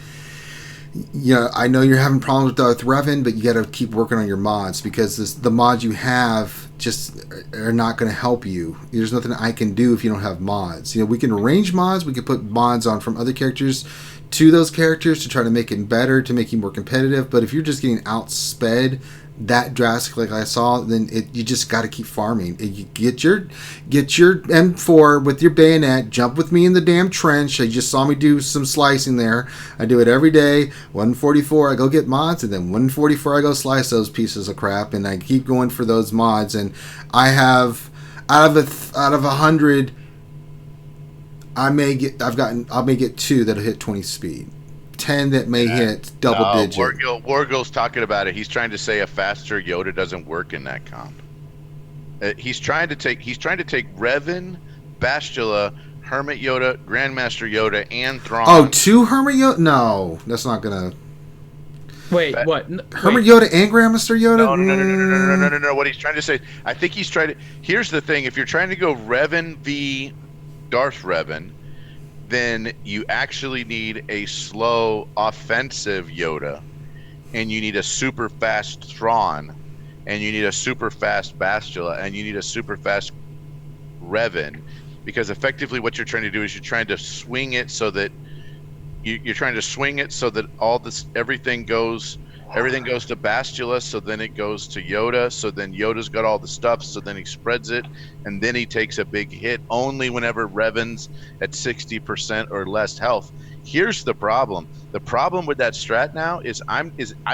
I know you're having problems with Darth Revan, but you got to keep working on your mods because the mods you have just are not going to help you. There's nothing I can do if you don't have mods. We can arrange mods. We can put mods on from other characters to those characters to try to make it better, to make you more competitive. But if you're just getting outsped that drastically, like I saw, then you just got to keep farming. You get your M4 with your bayonet, jump with me in the damn trench. You just saw me do some slicing there. I do it every day. 144, I go get mods, and then 144, I go slice those pieces of crap, and I keep going for those mods. And I have out of 100, I may get 2 that'll hit 20 speed. 10 that may hit double digit. Wargill's talking about it. He's trying to say a faster Yoda doesn't work in that comp. He's trying to take Revan, Bastila, Hermit Yoda, Grandmaster Yoda, and Thrawn. Oh, 2 Hermit Yoda? No, that's not gonna. Wait, what? Hermit Yoda and Grandmaster Yoda? No. What he's trying to say, I think he's trying to. Here's the thing: if you're trying to go Revan v Darth Revan, then you actually need a slow offensive Yoda, and you need a super fast Thrawn, and you need a super fast Bastila, and you need a super fast Revan, because effectively what you're trying to do is you're trying to swing it so that everything goes to Bastila, so then it goes to Yoda, so then Yoda's got all the stuff, so then he spreads it, and then he takes a big hit only whenever Revan's at 60% or less health. Here's the problem. The problem with that strat now is I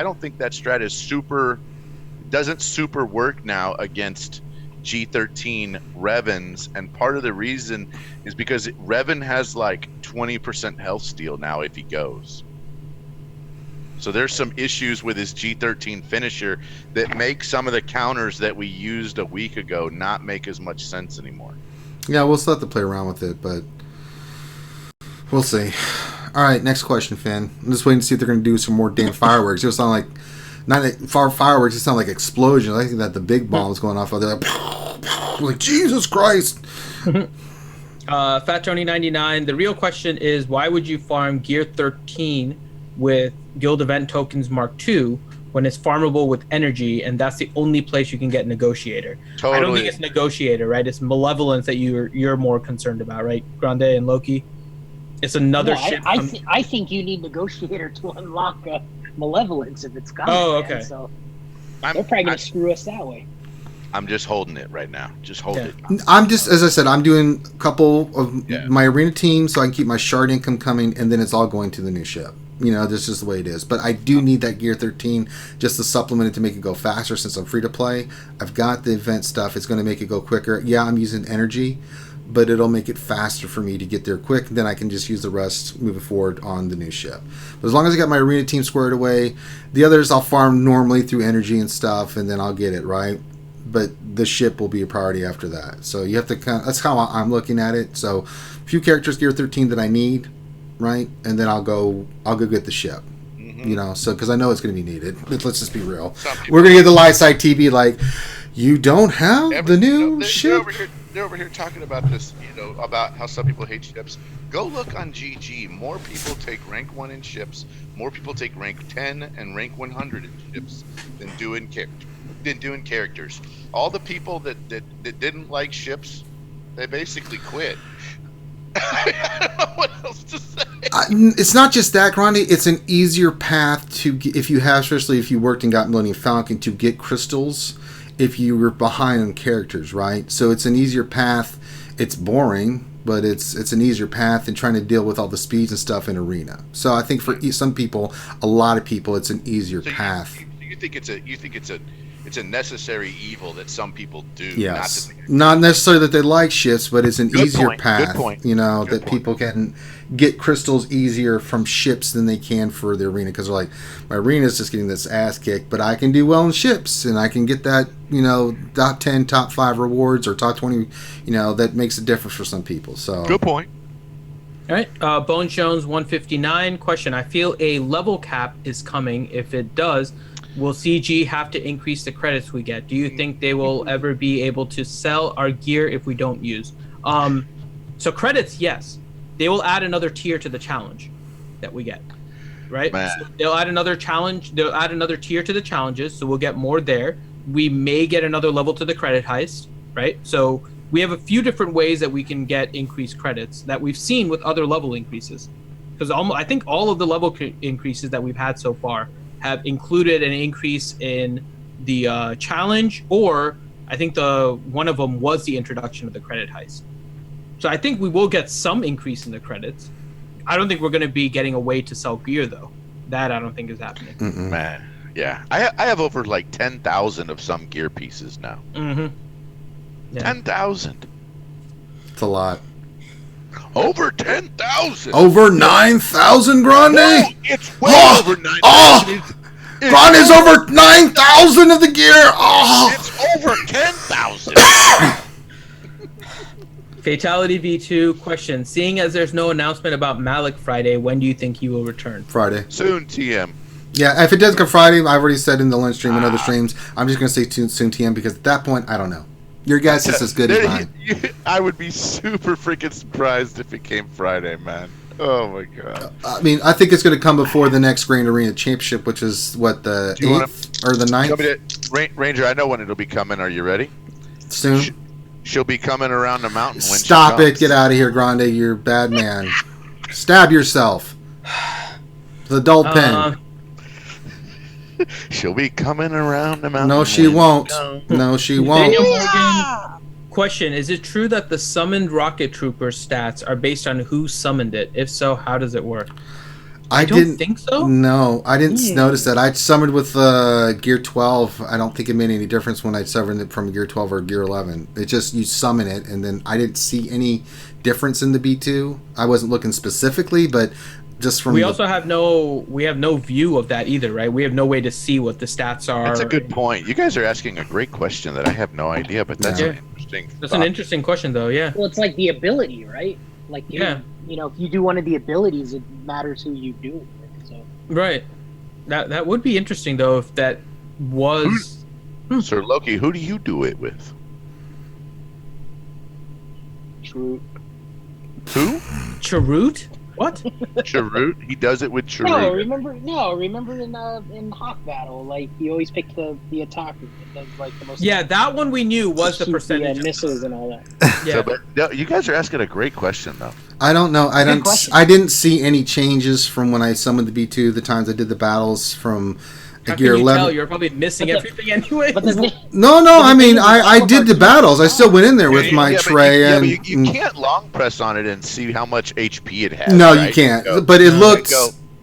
don't think that strat doesn't super work now against G13 Revans, and part of the reason is because Revan has like 20% health steal now if he goes. So there's some issues with his G13 finisher that make some of the counters that we used a week ago not make as much sense anymore. Yeah, we'll still have to play around with it, but we'll see. All right, next question, Finn. I'm just waiting to see if they're going to do some more damn fireworks. It sound like fireworks. It sounded like explosions. I think that the big bombs going off. They're like Jesus Christ. Fat Tony 99. The real question is, why would you farm Gear 13 with Guild Event Tokens Mark II when it's farmable with energy, and that's the only place you can get Negotiator? Totally. I don't think it's Negotiator, right? It's Malevolence that you're more concerned about, right, Grande and Loki? It's another ship. I think you need Negotiator to unlock Malevolence if it's coming. Oh, okay. Man, so they're probably going to screw us that way. I'm just holding it right now. Just hold it. I'm just, as I said, I'm doing a couple of my arena teams so I can keep my shard income coming, and then it's all going to the new ship. This is the way it is. But I do need that Gear 13 just to supplement it to make it go faster since I'm free to play. I've got the event stuff. It's going to make it go quicker. Yeah, I'm using energy, but it'll make it faster for me to get there quick. Then I can just use the rest moving forward on the new ship. But as long as I got my arena team squared away, the others I'll farm normally through energy and stuff, and then I'll get it, right? But the ship will be a priority after that. So you have to that's how I'm looking at it. So a few characters Gear 13 that I need, right? And then I'll go get the ship. So because I know it's going to be needed. Let's just be real. We're going to get the light side TV like, you don't have the new ship? They're over here talking about this, about how some people hate ships. Go look on GG. More people take rank 1 in ships. More people take rank 10 and rank 100 in ships than doing characters. All the people that didn't like ships, they basically quit. I don't know what else to say. It's not just that, Grundy. It's an easier path to if you have, especially if you worked and got Millennium Falcon, to get crystals if you were behind on characters, right? So it's an easier path. It's boring, but it's an easier path than trying to deal with all the speeds and stuff in Arena. So I think for some people, a lot of people, it's an easier path. You think it's a necessary evil that some people do? Yes, not necessarily that they like shifts, but it's an easier path. Good point. You know, that people can get crystals easier from ships than they can for the arena, because they're like, my arena is just getting this ass kicked, but I can do well in ships and I can get that, you know, top 10, top 5 rewards or top 20. You know, that makes a difference for some people. So good point. All right, Bone Jones 159 question. I feel a level cap is coming. If it does, will CG have to increase the credits we get? Do you think they will ever be able to sell our gear if we don't use? So credits, yes. They will add another tier to the challenge that we get, right? So they'll add another challenge. They'll add another tier to the challenges, so we'll get more there. We may get another level to the credit heist, right? So we have a few different ways that we can get increased credits that we've seen with other level increases. Because I think all of the level increases that we've had so far have included an increase in the challenge, or I think one of them was the introduction of the credit heist. So I think we will get some increase in the credits. I don't think we're going to be getting a way to sell gear, though. That I don't think is happening. Man, yeah. I have over like 10,000 of some gear pieces now. Mm-hmm. Yeah. 10,000. It's a lot. Over 10,000. Over 9,000, Grande? Whoa, it's way over 9,000. Oh! Grande's over 9,000 of the gear. Oh! It's over 10,000. Fatality V2 question. Seeing as there's no announcement about Malik Friday, when do you think he will return? Friday. Soon, TM. Yeah, if it does come Friday, I've already said in the lunch stream and other streams, I'm just going to say soon TM, because at that point, I don't know. Your guess is as good as mine. I would be super freaking surprised if it came Friday, man. Oh my god. I mean, I think it's going to come before the next Grand Arena Championship, which is what, the 8th or the 9th? Ranger, I know when it'll be coming. Are you ready? Soon. She'll be coming around the mountain when Stop it. Get out of here, Grande. You're a bad man. Stab yourself. The adult pen. She'll be coming around the mountain. No, she won't. No, she won't. Daniel Morgan, question. Is it true that the summoned rocket trooper stats are based on who summoned it? If so, how does it work? I don't think so. No, I didn't notice that. I summoned with Gear 12. I don't think it made any difference when I summoned it from Gear 12 or Gear 11. It just, you summon it, and then I didn't see any difference in the B2. I wasn't looking specifically, but just from we have no view of that either, right? We have no way to see what the stats are. That's a good point. You guys are asking a great question that I have no idea, but that's an interesting. That's an interesting question, though. Yeah. Well, it's like the ability, right? Like you know, if you do one of the abilities, it matters who you do it with. So. Right. That would be interesting, though, if that was. Sir Loki, who do you do it with? Chirrut. Who? Chirrut? What? Chirrut? He does it with Chirrut. No, remember in Hawk Battle, like he always picked the attacker that does like the most. Yeah, that one we knew was the percentage of missiles and all that. Yeah, but no, you guys are asking a great question though. I don't know. I didn't see any changes from when I summoned the B2. The times I did the battles from Gear 11. Tell? You're probably missing everything anyway. No. I mean, I did the battles. I still went in there with my tray. But you can't long press on it and see how much HP it has. No, right? you can't. But it looked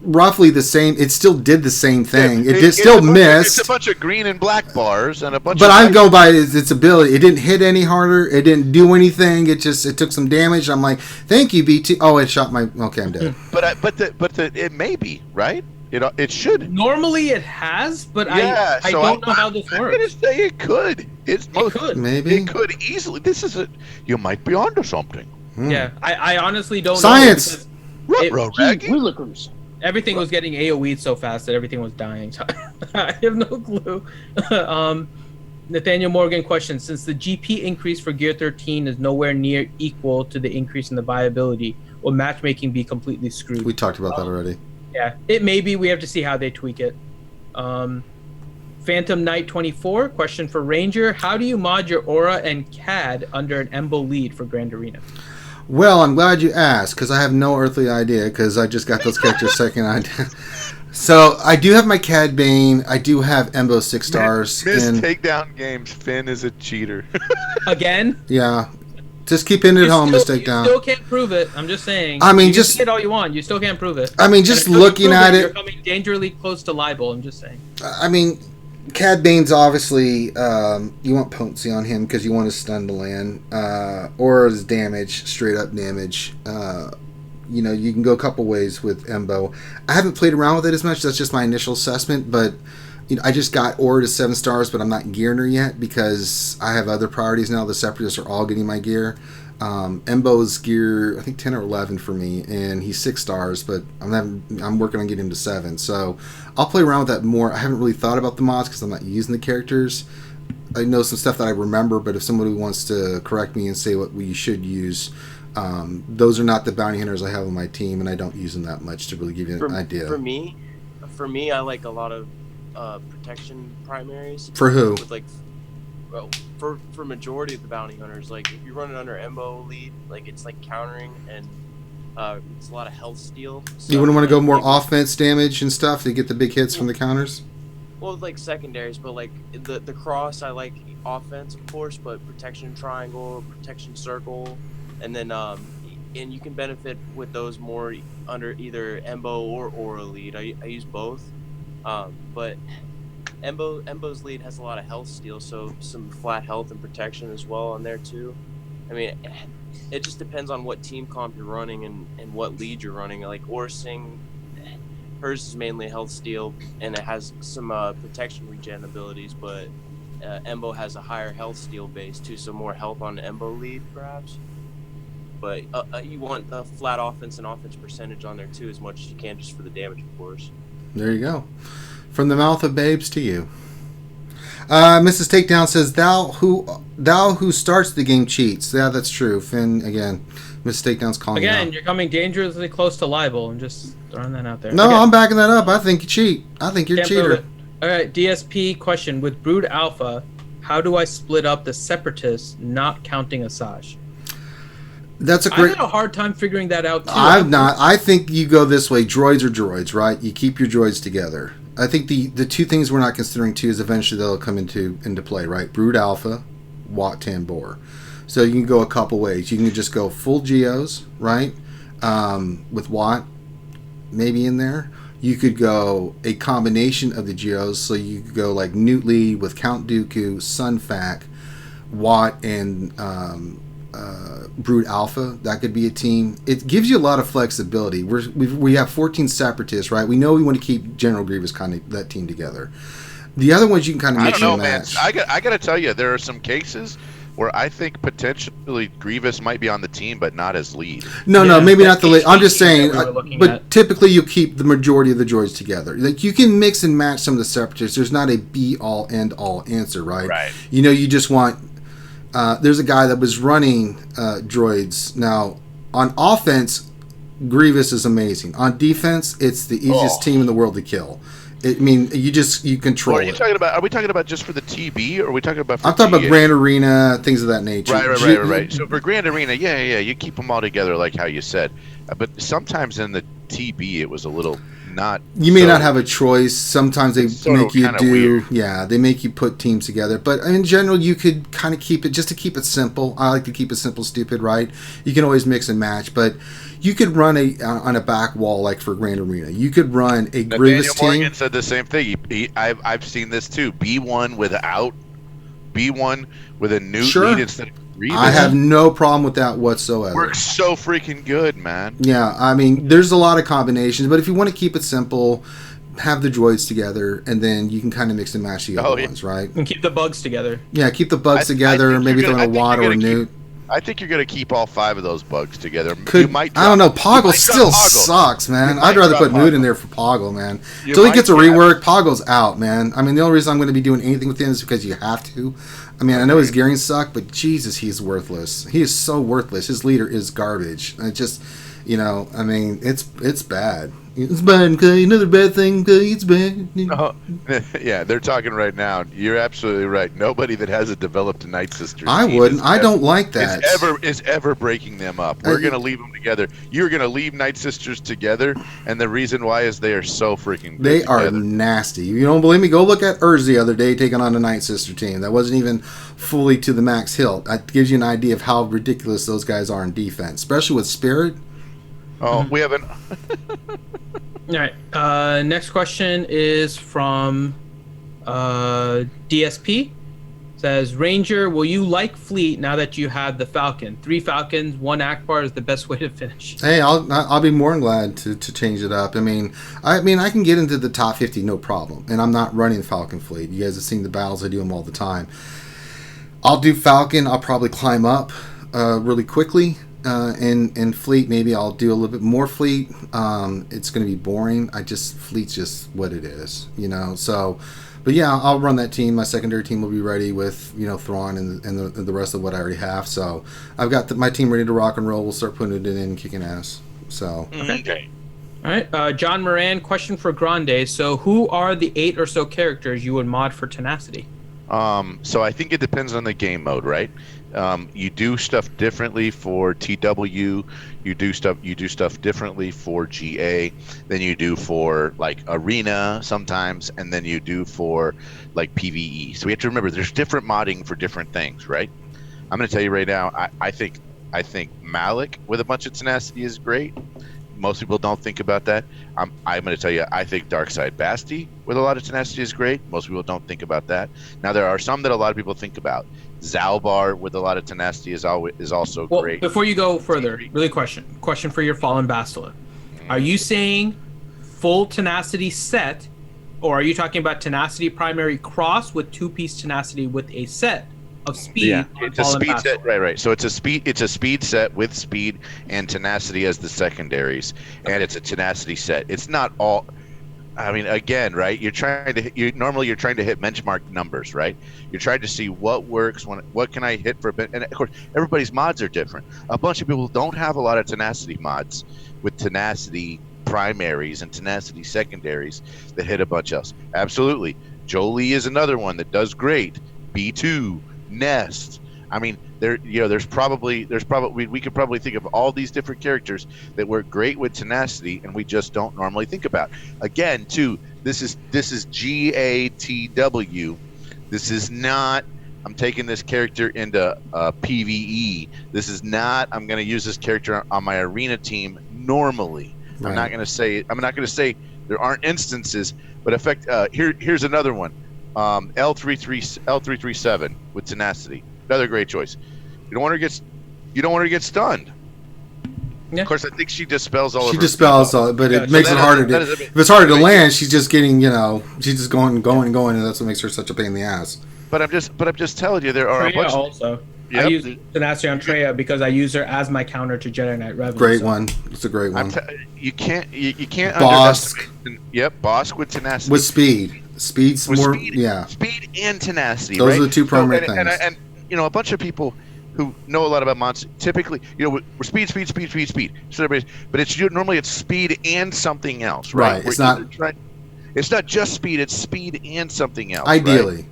roughly the same. It still did the same thing. It still missed. It's a bunch of green and black bars and a bunch. But I go by its ability. It didn't hit any harder. It didn't do anything. It took some damage. I'm like, thank you, B2. Oh, it shot my. Okay, I'm dead. But it may be right. It should. Normally it has, but I don't know how this works. I'm gonna say it could. It could. Maybe. It could easily. You might be onto something. Yeah, I honestly don't Science. know. Science. Everything was getting AoE'd so fast that everything was dying. So I have no clue. Nathaniel Morgan question. Since the GP increase for Gear 13 is nowhere near equal to the increase in the viability, will matchmaking be completely screwed? We talked about that already. Yeah, it may be. We have to see how they tweak it. Phantom Knight 24 question for Ranger. How do you mod your aura and CAD under an Embo lead for Grand Arena? Well, I'm glad you asked, because I have no earthly idea, because I just got those characters second idea. So, I do have my Cad Bane. I do have Embo 6 stars. Miss and takedown games. Finn is a cheater. Again? yeah. Just keep it at home, Miss Takedown. You still can't prove it. I'm just saying. I mean, you just can say it all you want. You still can't prove it. I mean, And just until you looking prove at it. You're coming dangerously close to libel. I'm just saying. I mean, Cad Bane's obviously, you want potency on him because you want his stun to land, or his damage, straight up damage. You know, you can go a couple ways with Embo. I haven't played around with it as much. That's just my initial assessment, but you know, I just got Aura to 7 stars, but I'm not gearing her yet because I have other priorities now. The Separatists are all getting my gear. Embo's gear, I think 10 or 11 for me, and he's 6 stars, but I'm working on getting him to 7. So I'll play around with that more. I haven't really thought about the mods because I'm not using the characters. I know some stuff that I remember, but if somebody wants to correct me and say what we should use, those are not the bounty hunters I have on my team, and I don't use them that much to really give you an idea. For me, I like a lot of protection primaries. For who? With like, well, for majority of the bounty hunters, like if you run it under Embo lead, like it's like countering and it's a lot of health steal. So You wouldn't want to go more like, offense damage and stuff to get the big hits from the counters? Well, like secondaries, but like the cross, I like offense, of course, but protection triangle, protection circle, and then and you can benefit with those more under either Embo or Aura lead. I use both, but Embo's lead has a lot of health steal, so some flat health and protection as well on there too. I mean, it just depends on what team comp you're running and what lead you're running. Like Orsing, hers is mainly health steal, and it has some protection regen abilities, but Embo has a higher health steal base too, so more health on Embo lead perhaps. But you want the flat offense and offense percentage on there too, as much as you can, just for the damage, of course. There you go. From the mouth of babes to you. Mrs. Takedown says, thou who starts the game cheats. Yeah, that's true. Finn, again, Mrs. Takedown's calling you Again, out. you're coming dangerously close to libel. I'm just throwing that out there. No, Okay. I'm backing that up. I think you cheat. I think you're a Can't prove cheater. it. All right, DSP question. With Brood Alpha, how do I split up the Separatists, not counting Asajj? That's a I great... had a hard time figuring that out, too. I've not. I think you go this way. Droids are droids, right? You keep your droids together. I think the two things we're not considering, too, is eventually they'll come into play, right? Brood Alpha, Wat Tambor. So you can go a couple ways. You can just go full Geos, right? With Wat maybe in there. You could go a combination of the Geos. So you could go like Newt Lead with Count Dooku, Sunfac, Wat, and Brood Alpha. That could be a team. It gives you a lot of flexibility. We have 14 Separatists, right? We know we want to keep General Grievous kind of that team together. The other ones you can kind of mix and match. I got to tell you, there are some cases where I think potentially Grievous might be on the team, but not as lead. No, maybe not the lead. I'm just saying, we were looking but at. typically you keep the majority of the droids together. Like you can mix and match some of the Separatists. There's not a be-all, end-all answer, right? Right. You know, you just want... there's a guy that was running droids. Now, on offense, Grievous is amazing. On defense, it's the easiest team in the world to kill. I mean, you control What are you it. talking about? Are we talking about just for the TB, or are we talking about for I'm talking about GA? Grand Arena, things of that nature. Right. So for Grand Arena, yeah, you keep them all together like how you said. But sometimes in the TB, it was a little not. You may not have a choice. Sometimes they sort make of you kinda do. weird. Yeah, they make you put teams together. But in general, you could kind of keep it just to keep it simple. I like to keep it simple, stupid, right? You can always mix and match, but you could run on a back wall like for Grand Arena. You could run a Grievous Daniel Morgan team. said the same thing. I've seen this too. B1 without B1 with a Newt Sure. lead instead of Grievous. I have no problem with that whatsoever. Works so freaking good, man. Yeah, I mean, there's a lot of combinations, but if you want to keep it simple, have the droids together, and then you can kind of mix and match the other ones, right? And keep the bugs together. Yeah, keep the bugs I together, think maybe you're throw gonna- in a I think Watt you're or a gonna Newt. I think you're going to keep all 5 of those bugs together. Could, you might I don't know. Poggle drop still Poggle. sucks, man. You I'd might rather drop put Newt in Poggle. there for Poggle, man. You Until he might gets a drop- rework, Poggle's out, man. I mean, the only reason I'm going to be doing anything with him is because you have to. I mean, I know his gearing suck, but Jesus, he's worthless. He is so worthless. His leader is garbage. And You know, I mean, it's bad. It's bad, okay? Another bad thing, okay? It's bad. Oh, yeah, they're talking right now. You're absolutely right. Nobody that hasn't developed a Night Sisters I team wouldn't. I don't like that. is ever breaking them up. We're going to leave them together. You're going to leave Night Sisters together, and the reason why is they are so freaking good They are together. nasty. You don't believe me? Go look at Urz the other day taking on the Night Sister team. That wasn't even fully to the max hilt. That gives you an idea of how ridiculous those guys are in defense, especially with Spirit. Oh, we haven't. All right. Next question is from DSP. Says, Ranger, will you like Fleet now that you have the Falcon? 3 Falcons, 1 Akbar is the best way to finish. Hey, I'll be more than glad to change it up. I mean, I can get into the top 50, no problem. And I'm not running Falcon Fleet. You guys have seen the battles. I do them all the time. I'll do Falcon. I'll probably climb up really quickly. And Fleet, maybe I'll do a little bit more Fleet. It's going to be boring. Fleet's just what it is, you know. So, but yeah, I'll run that team. My secondary team will be ready with, you know, Thrawn and the rest of what I already have. So I've got my team ready to rock and roll. We'll start putting it in and kicking ass. So okay. All right, John Moran, question for Grande. So who are the 8 or so characters you would mod for Tenacity? So I think it depends on the game mode, right? You do stuff differently for TW. You do stuff differently for GA than you do for like Arena sometimes, and then you do for like PvE. So we have to remember there's different modding for different things, right? I'm going to tell you right now. I think Malik with a bunch of tenacity is great. Most people don't think about that. I'm going to tell you, I think Darkside Basti with a lot of tenacity is great. Most people don't think about that. Now, there are some that a lot of people think about. Zalbar with a lot of tenacity is also great. Before you go further, really question for your Fallen Bastila. Are you saying full tenacity set, or are you talking about tenacity primary cross with 2-piece tenacity with a set of speed? Yeah, it's a speed set, right. So it's a speed set with speed and tenacity as the secondaries, and it's a tenacity set. It's not all. I mean, again, right? You're trying to hit benchmark numbers, right? You're trying to see what works, what can I hit for, and of course, everybody's mods are different. A bunch of people don't have a lot of tenacity mods with tenacity primaries and tenacity secondaries that hit a bunch else. Absolutely, Jolie is another one that does great. B2, Nest. I mean, we could probably think of all these different characters that work great with tenacity, and we just don't normally think about. Again, too, this is GATW. This is not. I'm taking this character into PVE. This is not. I'm going to use this character on my arena team normally. Right. I'm not going to say there aren't instances, but here's another one. L337 with tenacity. Another great choice. You don't want her to get stunned. Yeah. Of course, I think she dispels all. She dispels all, but it makes it harder. If it's harder to land, she's just getting, she's just going, and that's what makes her such a pain in the ass. But I'm just telling you, there are Freya a bunch. Also, yep. I use tenacity on Freya because I use her as my counter to Jedi Knight Revan. Great one. It's a great one. You can't Bosk. Yep, Bosk with tenacity. With speed. Speed's with more. Speed, yeah. Speed and tenacity. Those right? are the two primary things. And a bunch of people who know a lot about mods typically, we're speed. So but normally it's speed and something else, right? Right. It's not just speed; it's speed and something else. Ideally, right?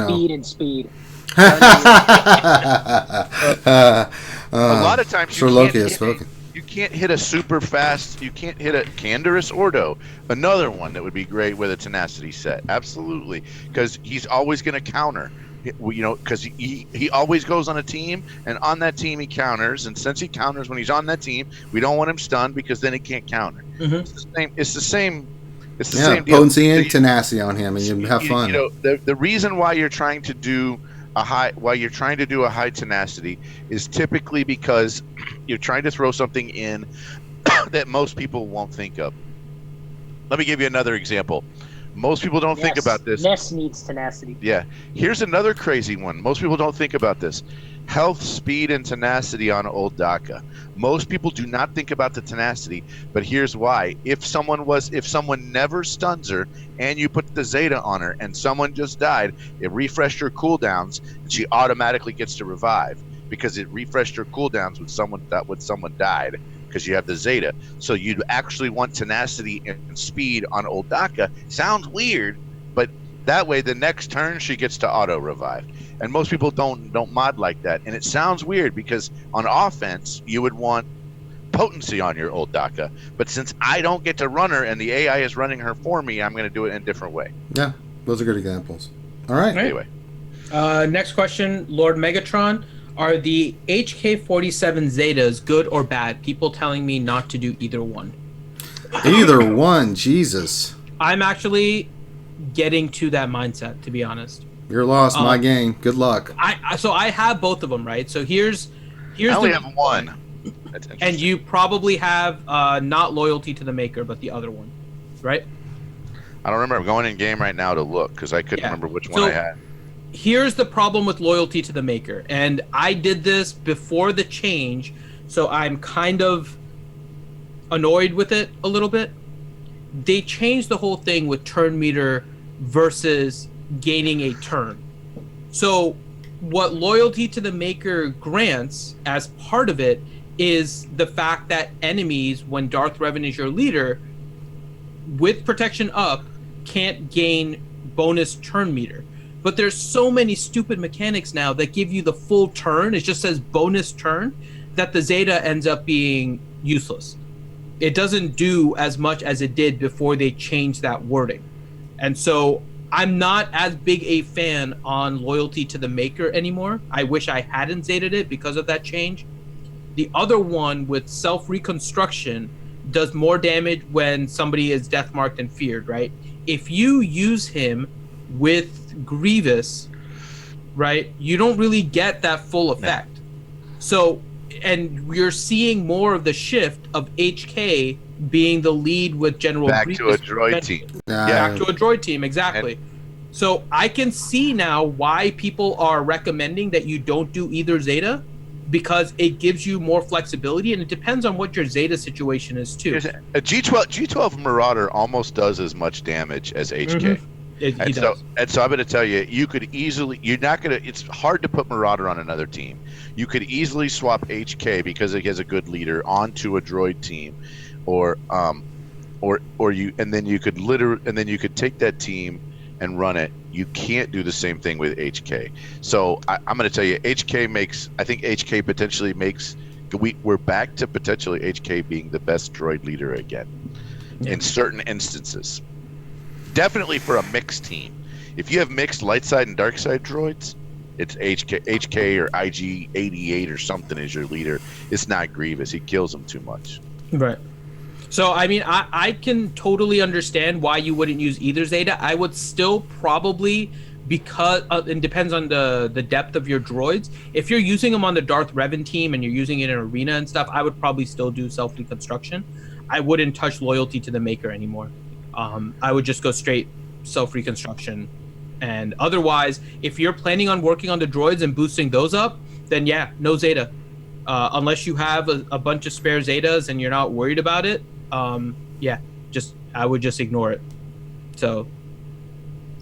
Speed and speed. A lot of times you can't hit a super fast. You can't hit a Candorus Ordo. Another one that would be great with a tenacity set. Absolutely, because he's always going to counter. Because he always goes on a team, and on that team he counters. And since he counters when he's on that team, we don't want him stunned because then he can't counter. Mm-hmm. It's the same deal. Potency and tenacity on him, and you have fun. The reason why you're trying to do a high tenacity is typically because you're trying to throw something in that most people won't think of. Let me give you another example. Most people don't think about this. Ness needs tenacity. Yeah. Here's another crazy one. Most people don't think about this. Health, speed, and tenacity on Old Daka. Most people do not think about the tenacity, but here's why. If someone never stuns her and you put the Zeta on her and someone just died, it refreshed her cooldowns and she automatically gets to revive because it refreshed her cooldowns when someone died. because you have the Zeta. So you'd actually want tenacity and speed on old Daka. Sounds weird, but that way the next turn she gets to auto revive. And most people don't mod like that. And it sounds weird because on offense you would want potency on your old Daka. But since I don't get to run her and the AI is running her for me, I'm going to do it in a different way. Yeah, those are good examples. All right. Anyway. Next question, Lord Megatron. Are the HK-47 Zetas good or bad? People telling me not to do either one. Either one, Jesus. I'm actually getting to that mindset, to be honest. You're lost, my game. Good luck. So I have both of them, right? So here's I only have one. And you probably have not loyalty to the maker, but the other one, right? I don't remember. I'm going in game right now to look because I couldn't remember which one I had. Here's the problem with loyalty to the maker, and I did this before the change, so I'm kind of annoyed with it a little bit. They changed the whole thing with turn meter versus gaining a turn. So what loyalty to the maker grants as part of it is the fact that enemies, when Darth Revan is your leader, with protection up, can't gain bonus turn meter. But there's so many stupid mechanics now that give you the full turn. It just says bonus turn, that the Zeta ends up being useless. It doesn't do as much as it did before they changed that wording. And so I'm not as big a fan on loyalty to the maker anymore. I wish I hadn't Zeta'd it because of that change. The other one with self-reconstruction does more damage when somebody is death marked and feared, right? If you use him with Grievous, right, you don't really get that full effect. So, and we're seeing more of the shift of HK being the lead with General Grievous. Back to a droid team. Back to a droid team, exactly. So I can see now why people are recommending that you don't do either Zeta, because it gives you more flexibility, and it depends on what your Zeta situation is too. A G12 Marauder almost does as much damage as HK. And so I'm going to tell you, you could easily, it's hard to put Marauder on another team. You could easily swap HK because it has a good leader onto a droid team, or you could take that team and run it. You can't do the same thing with HK. So I'm going to tell you, I think HK potentially makes, we're back to potentially HK being the best droid leader again in certain instances. Definitely for a mixed team. If you have mixed light side and dark side droids, it's HK or IG-88 or something as your leader. It's not Grievous. He kills them too much. Right. So, I mean, I can totally understand why you wouldn't use either Zeta. I would still probably, because it depends on the depth of your droids. If you're using them on the Darth Revan team and you're using it in arena and stuff, I would probably still do self-reconstruction. I wouldn't touch loyalty to the maker anymore. I would just go straight self-reconstruction. And otherwise, if you're planning on working on the droids and boosting those up, then yeah, no Zeta. Unless you have a bunch of spare Zetas and you're not worried about it, I would just ignore it. So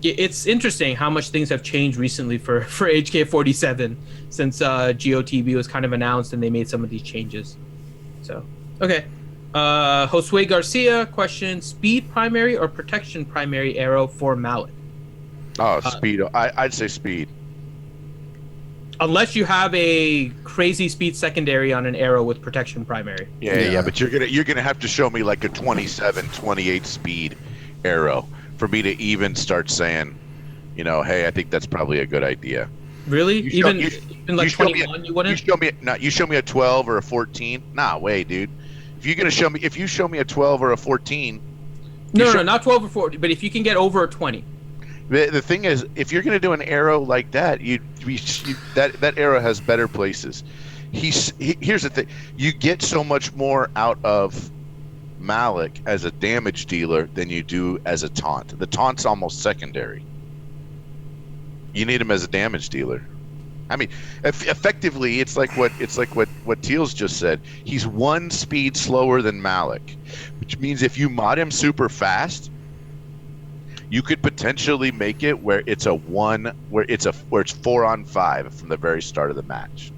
it's interesting how much things have changed recently for HK-47 since GEO TB was kind of announced and they made some of these changes. So, okay. Josue Garcia question: speed primary or protection primary arrow for Malik? Speed. I'd say speed. Unless you have a crazy speed secondary on an arrow with protection primary. Yeah, but you're gonna have to show me like a 27, 28 speed arrow for me to even start saying, hey, I think that's probably a good idea. Really? Even like 21, you wouldn't? You show me a 12 or a 14. Nah, way, dude. If you show me a 12 or a 14. No, not 12 or 14, but if you can get over a 20. The thing is, if you're going to do an arrow like that, that arrow has better places. Here's the thing: you get so much more out of Malik as a damage dealer than you do as a taunt. The taunt's almost secondary. You need him as a damage dealer. I mean, effectively, it's like what Teals just said. He's one speed slower than Malik, which means if you mod him super fast, you could potentially make it where it's 4 on 5 from the very start of the match.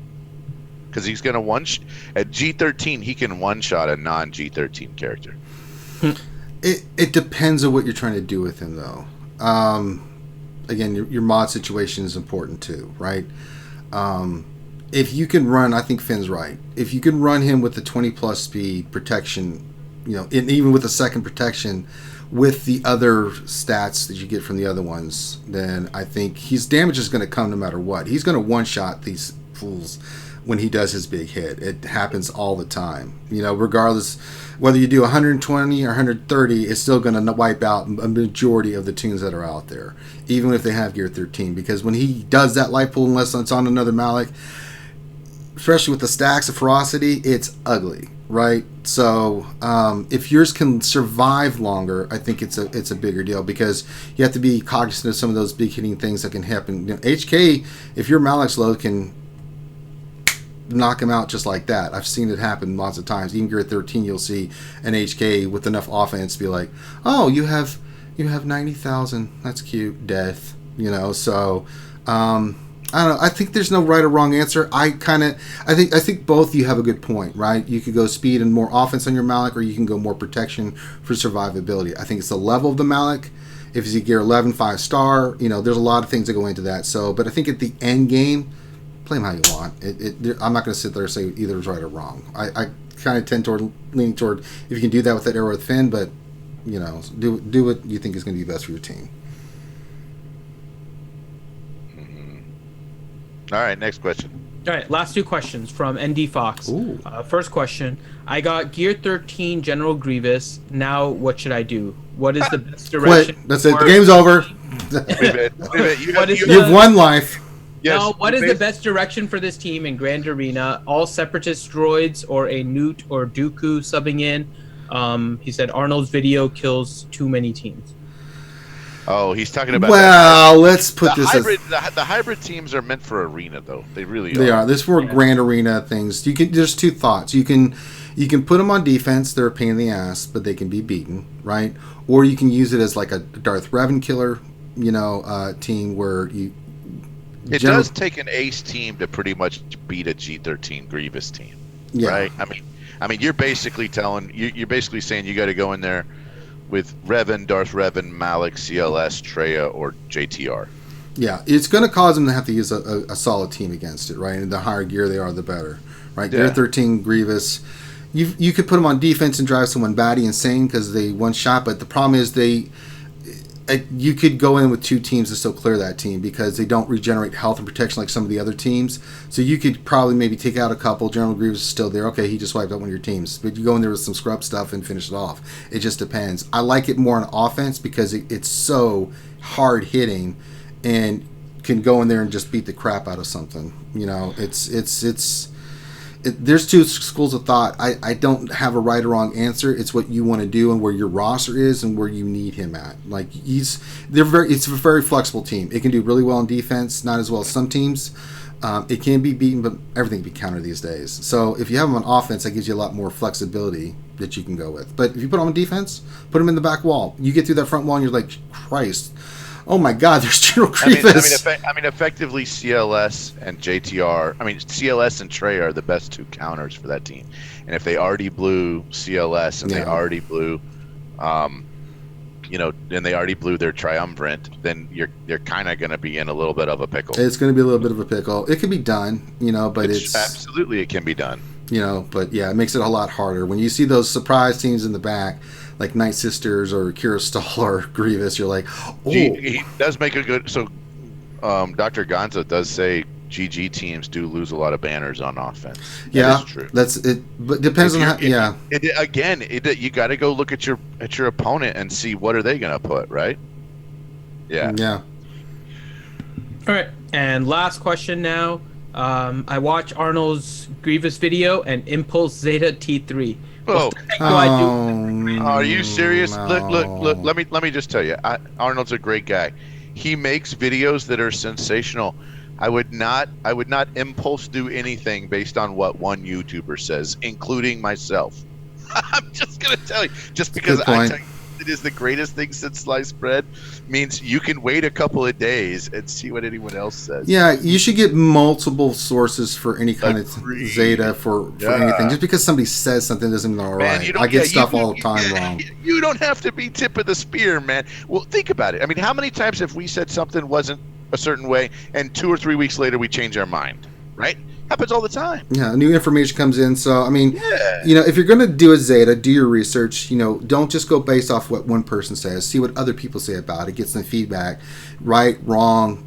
because he's gonna at G13 he can one shot a non G13 character. It depends on what you're trying to do with him, though. Again, your mod situation is important too, right? If you can run, I think Finn's right. If you can run him with the 20+ speed protection, and even with the second protection, with the other stats that you get from the other ones, then I think his damage is going to come no matter what. He's going to one-shot these fools when he does his big hit. It happens all the time. Regardless whether you do 120 or 130, it's still going to wipe out a majority of the tunes that are out there, even if they have gear 13. Because when he does that life pool, unless it's on another Malik, especially with the stacks of ferocity, it's ugly, right? So if yours can survive longer, I think it's a bigger deal, because you have to be cognizant of some of those big hitting things that can happen. HK, if your Malik's low, can knock him out just like that. I've seen it happen lots of times. Even gear 13, you'll see an HK with enough offense to be like, oh, you have 90,000. That's cute. Death. So I don't know. I think there's no right or wrong answer. I think both you have a good point, right? You could go speed and more offense on your Malik, or you can go more protection for survivability. I think it's the level of the Malik. If you gear 11, 5-star, there's a lot of things that go into that. So, but I think at the end game, play him how you want. I'm not going to sit there and say either is right or wrong. I kind of tend toward leaning toward if you can do that with that arrow with Finn, but do what you think is going to be best for your team. All right, next question. All right, last two questions from ND Fox. First question: I got gear 13 General Grievous. Now what should I do? What is the best direction? Quit. That's it. The game's over. You have one life. Yes, now, what is the best direction for this team in Grand Arena? All Separatist droids or a Newt or Dooku subbing in? He said Arnold's video kills too many teams. Oh, he's talking about. Well, let's put the this. Hybrid, the hybrid teams are meant for arena, though. They really are. They are. This for Grand Arena things. There's two thoughts. You can put them on defense. They're a pain in the ass, but they can be beaten, right? Or you can use it as like a Darth Revan killer, team where you. It does take an ace team to pretty much beat a G13 Grievous team, right? I mean, you're basically saying you got to go in there with Revan, Darth Revan, Malik, CLS, Treya, or JTR. Yeah, it's going to cause them to have to use a solid team against it, right? And the higher gear they are, the better, right? Yeah. Gear 13 Grievous, you could put them on defense and drive someone batty insane because they one shot, but the problem is you could go in with two teams and still clear that team because they don't regenerate health and protection like some of the other teams. So you could probably maybe take out a couple. General Grievous is still there. Okay, he just wiped out one of your teams. But you go in there with some scrub stuff and finish it off. It just depends. I like it more on offense because it's so hard hitting and can go in there and just beat the crap out of something. There's two schools of thought. I don't have a right or wrong answer. It's what you want to do and where your roster is and where you need him at. Like it's a very flexible team. It can do really well in defense, not as well as some teams. It can be beaten, but everything can be countered these days. So if you have him on offense, that gives you a lot more flexibility that you can go with. But if you put him on defense, put him in the back wall. You get through that front wall and you're like, Christ. Oh my God, there's General Grievous. I mean, effectively, CLS and JTR. CLS and Trey are the best two counters for that team. And if they already blew CLS and they already blew, and they already blew their triumvirate, then you're kind of going to be in a little bit of a pickle. It's going to be a little bit of a pickle. It can be done, but it's absolutely it can be done. But yeah, it makes it a lot harder when you see those surprise teams in the back. Like Night Sisters or Kira Stahl or Grievous, you're like, oh. He does make a good. So, Dr. Gonzo does say GG teams do lose a lot of banners on offense. That is true. That's it. But depends on how. Yeah. You got to go look at your opponent and see what are they going to put, right? Yeah. Yeah. All right, and last question now. I watch Arnold's Grievous video and Impulse Zeta T3. Oh, are you serious? No. Look. Let me just tell you. Arnold's a great guy. He makes videos that are sensational. I would not impulse do anything based on what one YouTuber says, including myself. I'm just gonna tell you, just because it is the greatest thing since sliced bread means you can wait a couple of days and see what anyone else says. Yeah, you should get multiple sources for any kind of Zeta for anything. Just because somebody says something doesn't mean they're Man, right. I get stuff all the time wrong. You don't have to be tip of the spear, man. Well, think about it. I mean, how many times have we said something wasn't a certain way and 2 or 3 weeks later we change our mind, right? Happens all the time. Yeah, new information comes in. So, I mean, if you're going to do a Zeta, do your research. Don't just go based off what one person says. See what other people say about it. Get some feedback. Right, wrong,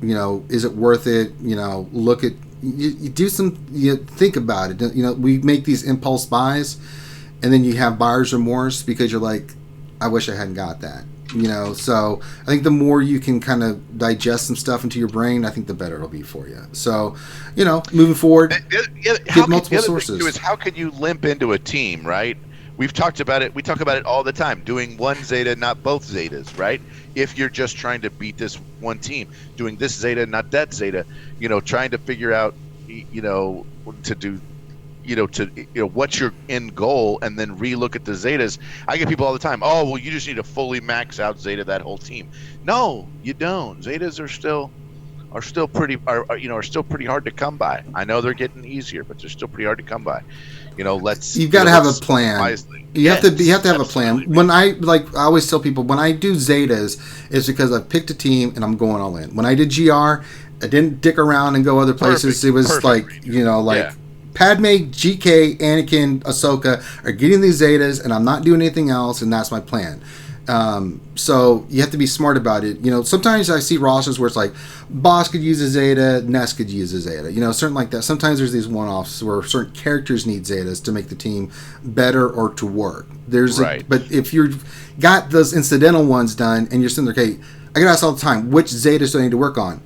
is it worth it? Look at, you do some, think about it. We make these impulse buys, and then you have buyer's remorse because you're like, I wish I hadn't got that. So I think the more you can kind of digest some stuff into your brain, I think the better it'll be for you. So, moving forward, get multiple sources. Is how can you limp into a team, right? We've talked about it. We talk about it all the time. Doing one Zeta, not both Zetas, right? If you're just trying to beat this one team, doing this Zeta, not that Zeta. Trying to figure out, to do. What's your end goal, and then relook at the Zetas. I get people all the time, oh, well, you just need to fully max out Zeta that whole team. No, you don't. Zetas are still pretty hard to come by. I know they're getting easier, but they're still pretty hard to come by. You've got to have a plan. You have to have a plan. When I always tell people, when I do Zetas, it's because I've picked a team and I'm going all in. When I did GR, I didn't dick around and go other places. It was Padme, GK, Anakin, Ahsoka are getting these Zetas, and I'm not doing anything else, and that's my plan. So you have to be smart about it. Sometimes I see rosters where it's like, Boss could use a Zeta, Ness could use a Zeta. Certain like that. Sometimes there's these one-offs where certain characters need Zetas to make the team better or to work. But if you've got those incidental ones done, and you're sitting there, okay, I get asked all the time, which Zetas do I need to work on?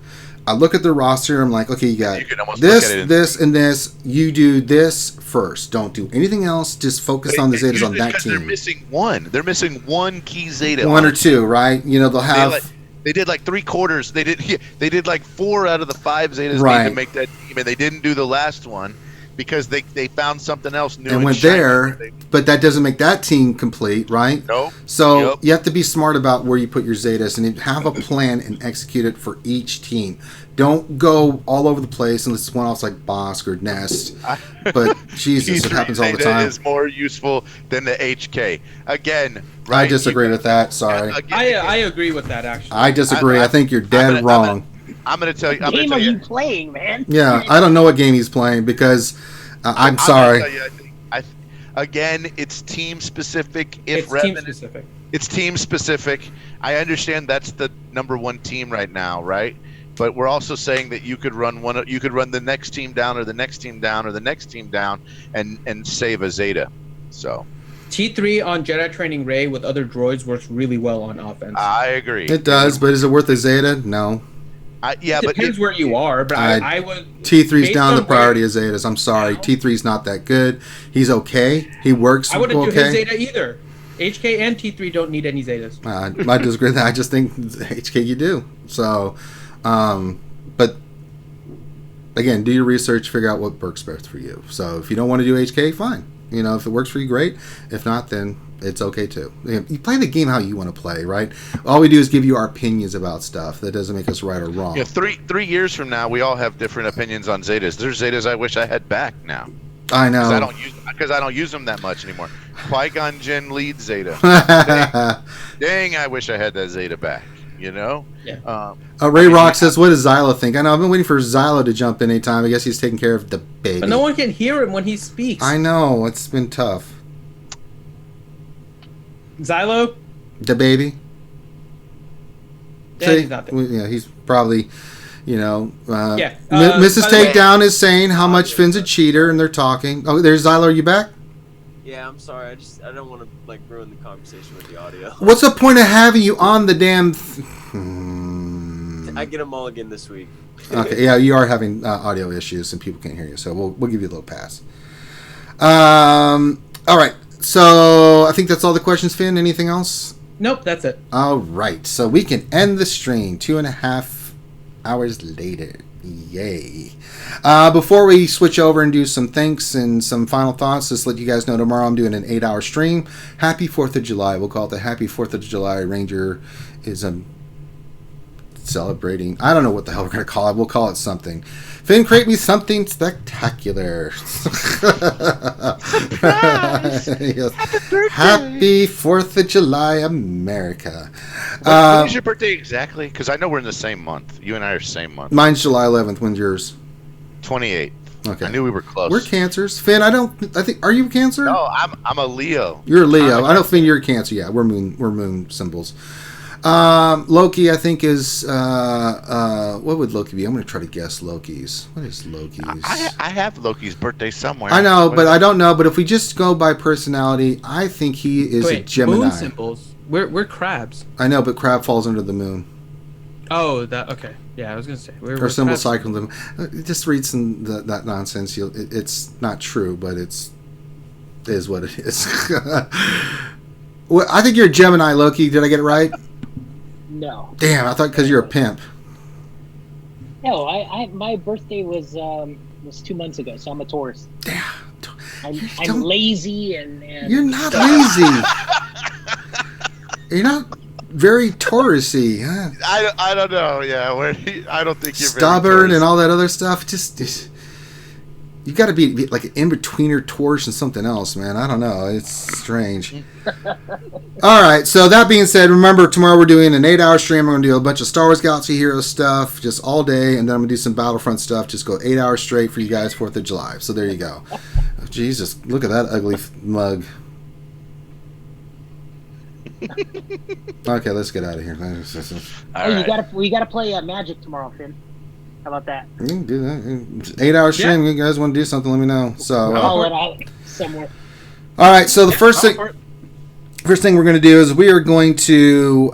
I look at the roster. I'm like, okay, you got this, and this. You do this first. Don't do anything else. Just focus on the Zetas on that team. They're missing one. They're missing one key Zeta. One or two, right? They'll have. They did like 3/4. They did like 4 out of the 5 Zetas need to make that team, and they didn't do the last one because they found something else new and went there. But that doesn't make that team complete, right? Nope. So you have to be smart about where you put your Zetas and have a plan and execute it for each team. Don't go all over the place unless it's one-offs like Bosk or Nest. But Jesus, it happens all the time. Is more useful than the HK. Again, right? I disagree with that. Sorry. I agree with that, actually. I disagree. I think you're dead wrong. I'm going to tell you. What game are you playing, man? Yeah, I don't know what game he's playing because I'm sorry. Again, it's team specific. It's team specific. I understand that's the number one team right now, right? But we're also saying that you could run You could run the next team down, or the next team down, or the next team down, and save a Zeta. So T3 on Jedi Training Rey with other droids works really well on offense. I agree. It does, but is it worth a Zeta? No. It depends where you are, but I would. T3's down the priority of Zetas. I'm sorry, T3's not that good. He's okay. He works. I wouldn't do his Zeta either. HK and T3 don't need any Zetas. I disagree with that. I just think HK you do. So, but again, do your research, figure out what works best for you. So if you don't want to do HK, fine. If it works for you, great. If not, then it's okay too. You play the game how you want to play, right? All we do is give you our opinions about stuff. That doesn't make us right or wrong. Yeah, 3 years from now, we all have different opinions on Zetas. There's Zetas I wish I had back now. I know. Because I don't use them that much anymore. Qui-Gon Jinn lead Zeta. Dang, I wish I had that Zeta back. Yeah. Ray Rock says, "What does Xylo think?" I know I've been waiting for Xylo to jump in anytime. I guess he's taking care of the baby. But no one can hear him when he speaks. I know it's been tough. Xylo, the baby. Yeah, he's not there. Yeah, he's probably. Yeah. Mrs. Takedown is saying how much Finn's a cheater, and they're talking. Oh, there's Xylo. Are you back? Yeah, I'm sorry. I don't want to ruin the conversation with the audio. What's the point of having you on the damn? I get a mulligan this week. Okay, yeah, you are having audio issues and people can't hear you, so we'll give you a little pass. All right, so I think that's all the questions, Finn. Anything else? Nope, that's it. All right, so we can end the stream 2.5 hours later. Yay. Before we switch over and do some thanks and some final thoughts, just let you guys know tomorrow I'm doing an 8-hour stream. Happy 4th of July. We'll call it the Happy 4th of July. Ranger is celebrating. I don't know what the hell we're going to call it. We'll call it something. Finn, create me something spectacular. Yes. Happy 4th of July, America. When is your birthday exactly? Because I know we're in the same month. You and I are same month. Mine's July 11th. When's yours? 28th. Okay. I knew we were close. We're Cancers. Finn, I think, are you a Cancer? No, I'm a Leo. You're a Leo. I know, Finn, you're a Cancer. Yeah, we're moon symbols. Loki, I think, is what would Loki be? I'm going to try to guess Loki's. What is Loki's? I have Loki's birthday somewhere. I know, but I don't know. But if we just go by personality, I think he is a Gemini. Moon symbols. We're crabs. I know, but crab falls under the moon. Oh, that okay. Yeah, I was gonna say or symbol cycle. Just read some that nonsense. It's not true, but it is what it is. Well, I think you're a Gemini, Loki. Did I get it right? No. Damn, I thought because you're a pimp. No, I my birthday was 2 months ago, so I'm a Taurus. Damn. I'm lazy and you're not lazy. You're not very Taurusy. Huh? I don't know. Yeah, I don't think you're stubborn and all that other stuff. Just you got to be like an in-betweener Taurus and something else, man. I don't know. It's strange. All right. So that being said, remember tomorrow we're doing an 8-hour stream. I'm going to do a bunch of Star Wars Galaxy Heroes stuff just all day, and then I'm going to do some Battlefront stuff. Just go 8 hours straight for you guys 4th of July. So there you go. Oh, Jesus, look at that ugly mug. Okay, let's get out of here. We gotta play Magic tomorrow, Finn. How about that? You can do that. It's 8-hour stream. You guys want to do something? Let me know. So I'll let out somewhere. All right. So the first thing we're going to do is we are going to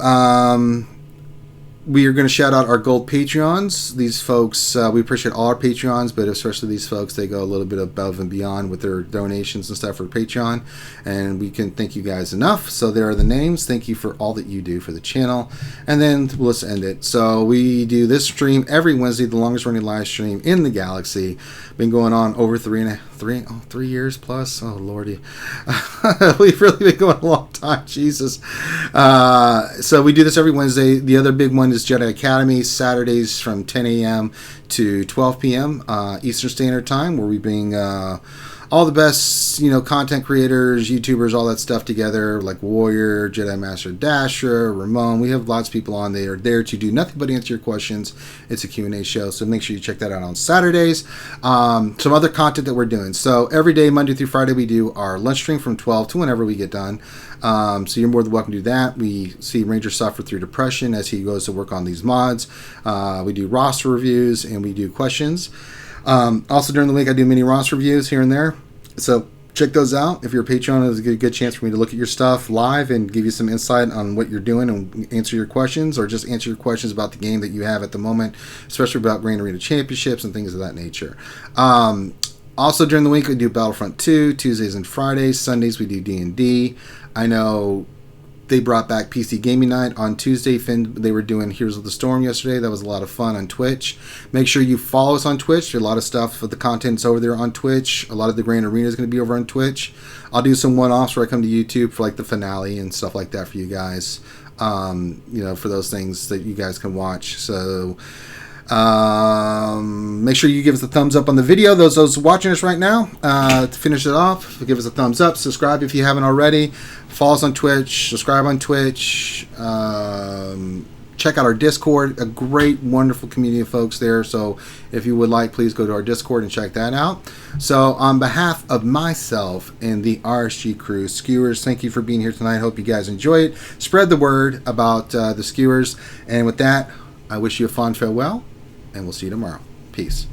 shout out our gold Patreons. These folks, we appreciate all our Patreons, but especially these folks, they go a little bit above and beyond with their donations and stuff for Patreon, and we can thank you guys enough. So there are the names. Thank you for all that you do for the channel, and then let's end it. So we do this stream every Wednesday, the longest running live stream in the galaxy. Been going on over 3 years plus. Oh lordy, we've really been going a long time. Jesus. So we do this every Wednesday. The other big one is Jedi Academy, Saturdays from 10 a.m. to 12 p.m. Eastern Standard Time, where we bring all the best, content creators, YouTubers, all that stuff together, like Warrior, Jedi Master Dasher, Ramon. We have lots of people on there to do nothing but answer your questions. It's a Q&A show, so make sure you check that out on Saturdays. Some other content that we're doing. So every day, Monday through Friday, we do our lunch stream from 12 to whenever we get done. So you're more than welcome to do that. We see Ranger suffer through depression as he goes to work on these mods. We do roster reviews and we do questions. Also during the week I do mini roster reviews here and there. So check those out. If you're a Patreon, it's a good chance for me to look at your stuff live and give you some insight on what you're doing and answer your questions, or just answer your questions about the game that you have at the moment, especially about Grand Arena Championships and things of that nature. Also during the week we do Battlefront 2, Tuesdays and Fridays. Sundays we do D&D. I know they brought back PC Gaming Night on Tuesday. They were doing Heroes of the Storm yesterday. That was a lot of fun on Twitch. Make sure you follow us on Twitch. There's a lot of stuff for the content's over there on Twitch. A lot of the Grand Arena is going to be over on Twitch. I'll do some one-offs where I come to YouTube for like the finale and stuff like that for you guys. For those things that you guys can watch. So make sure you give us a thumbs up on the video. Those watching us right now, to finish it off, give us a thumbs up. Subscribe if you haven't already. Follow us on Twitch. Subscribe on Twitch. Check out our Discord. A great, wonderful community of folks there. So if you would like, please go to our Discord and check that out. So on behalf of myself and the RSG crew, Skewers, thank you for being here tonight. Hope you guys enjoy it. Spread the word about the Skewers. And with that, I wish you a fond farewell, and we'll see you tomorrow. Peace.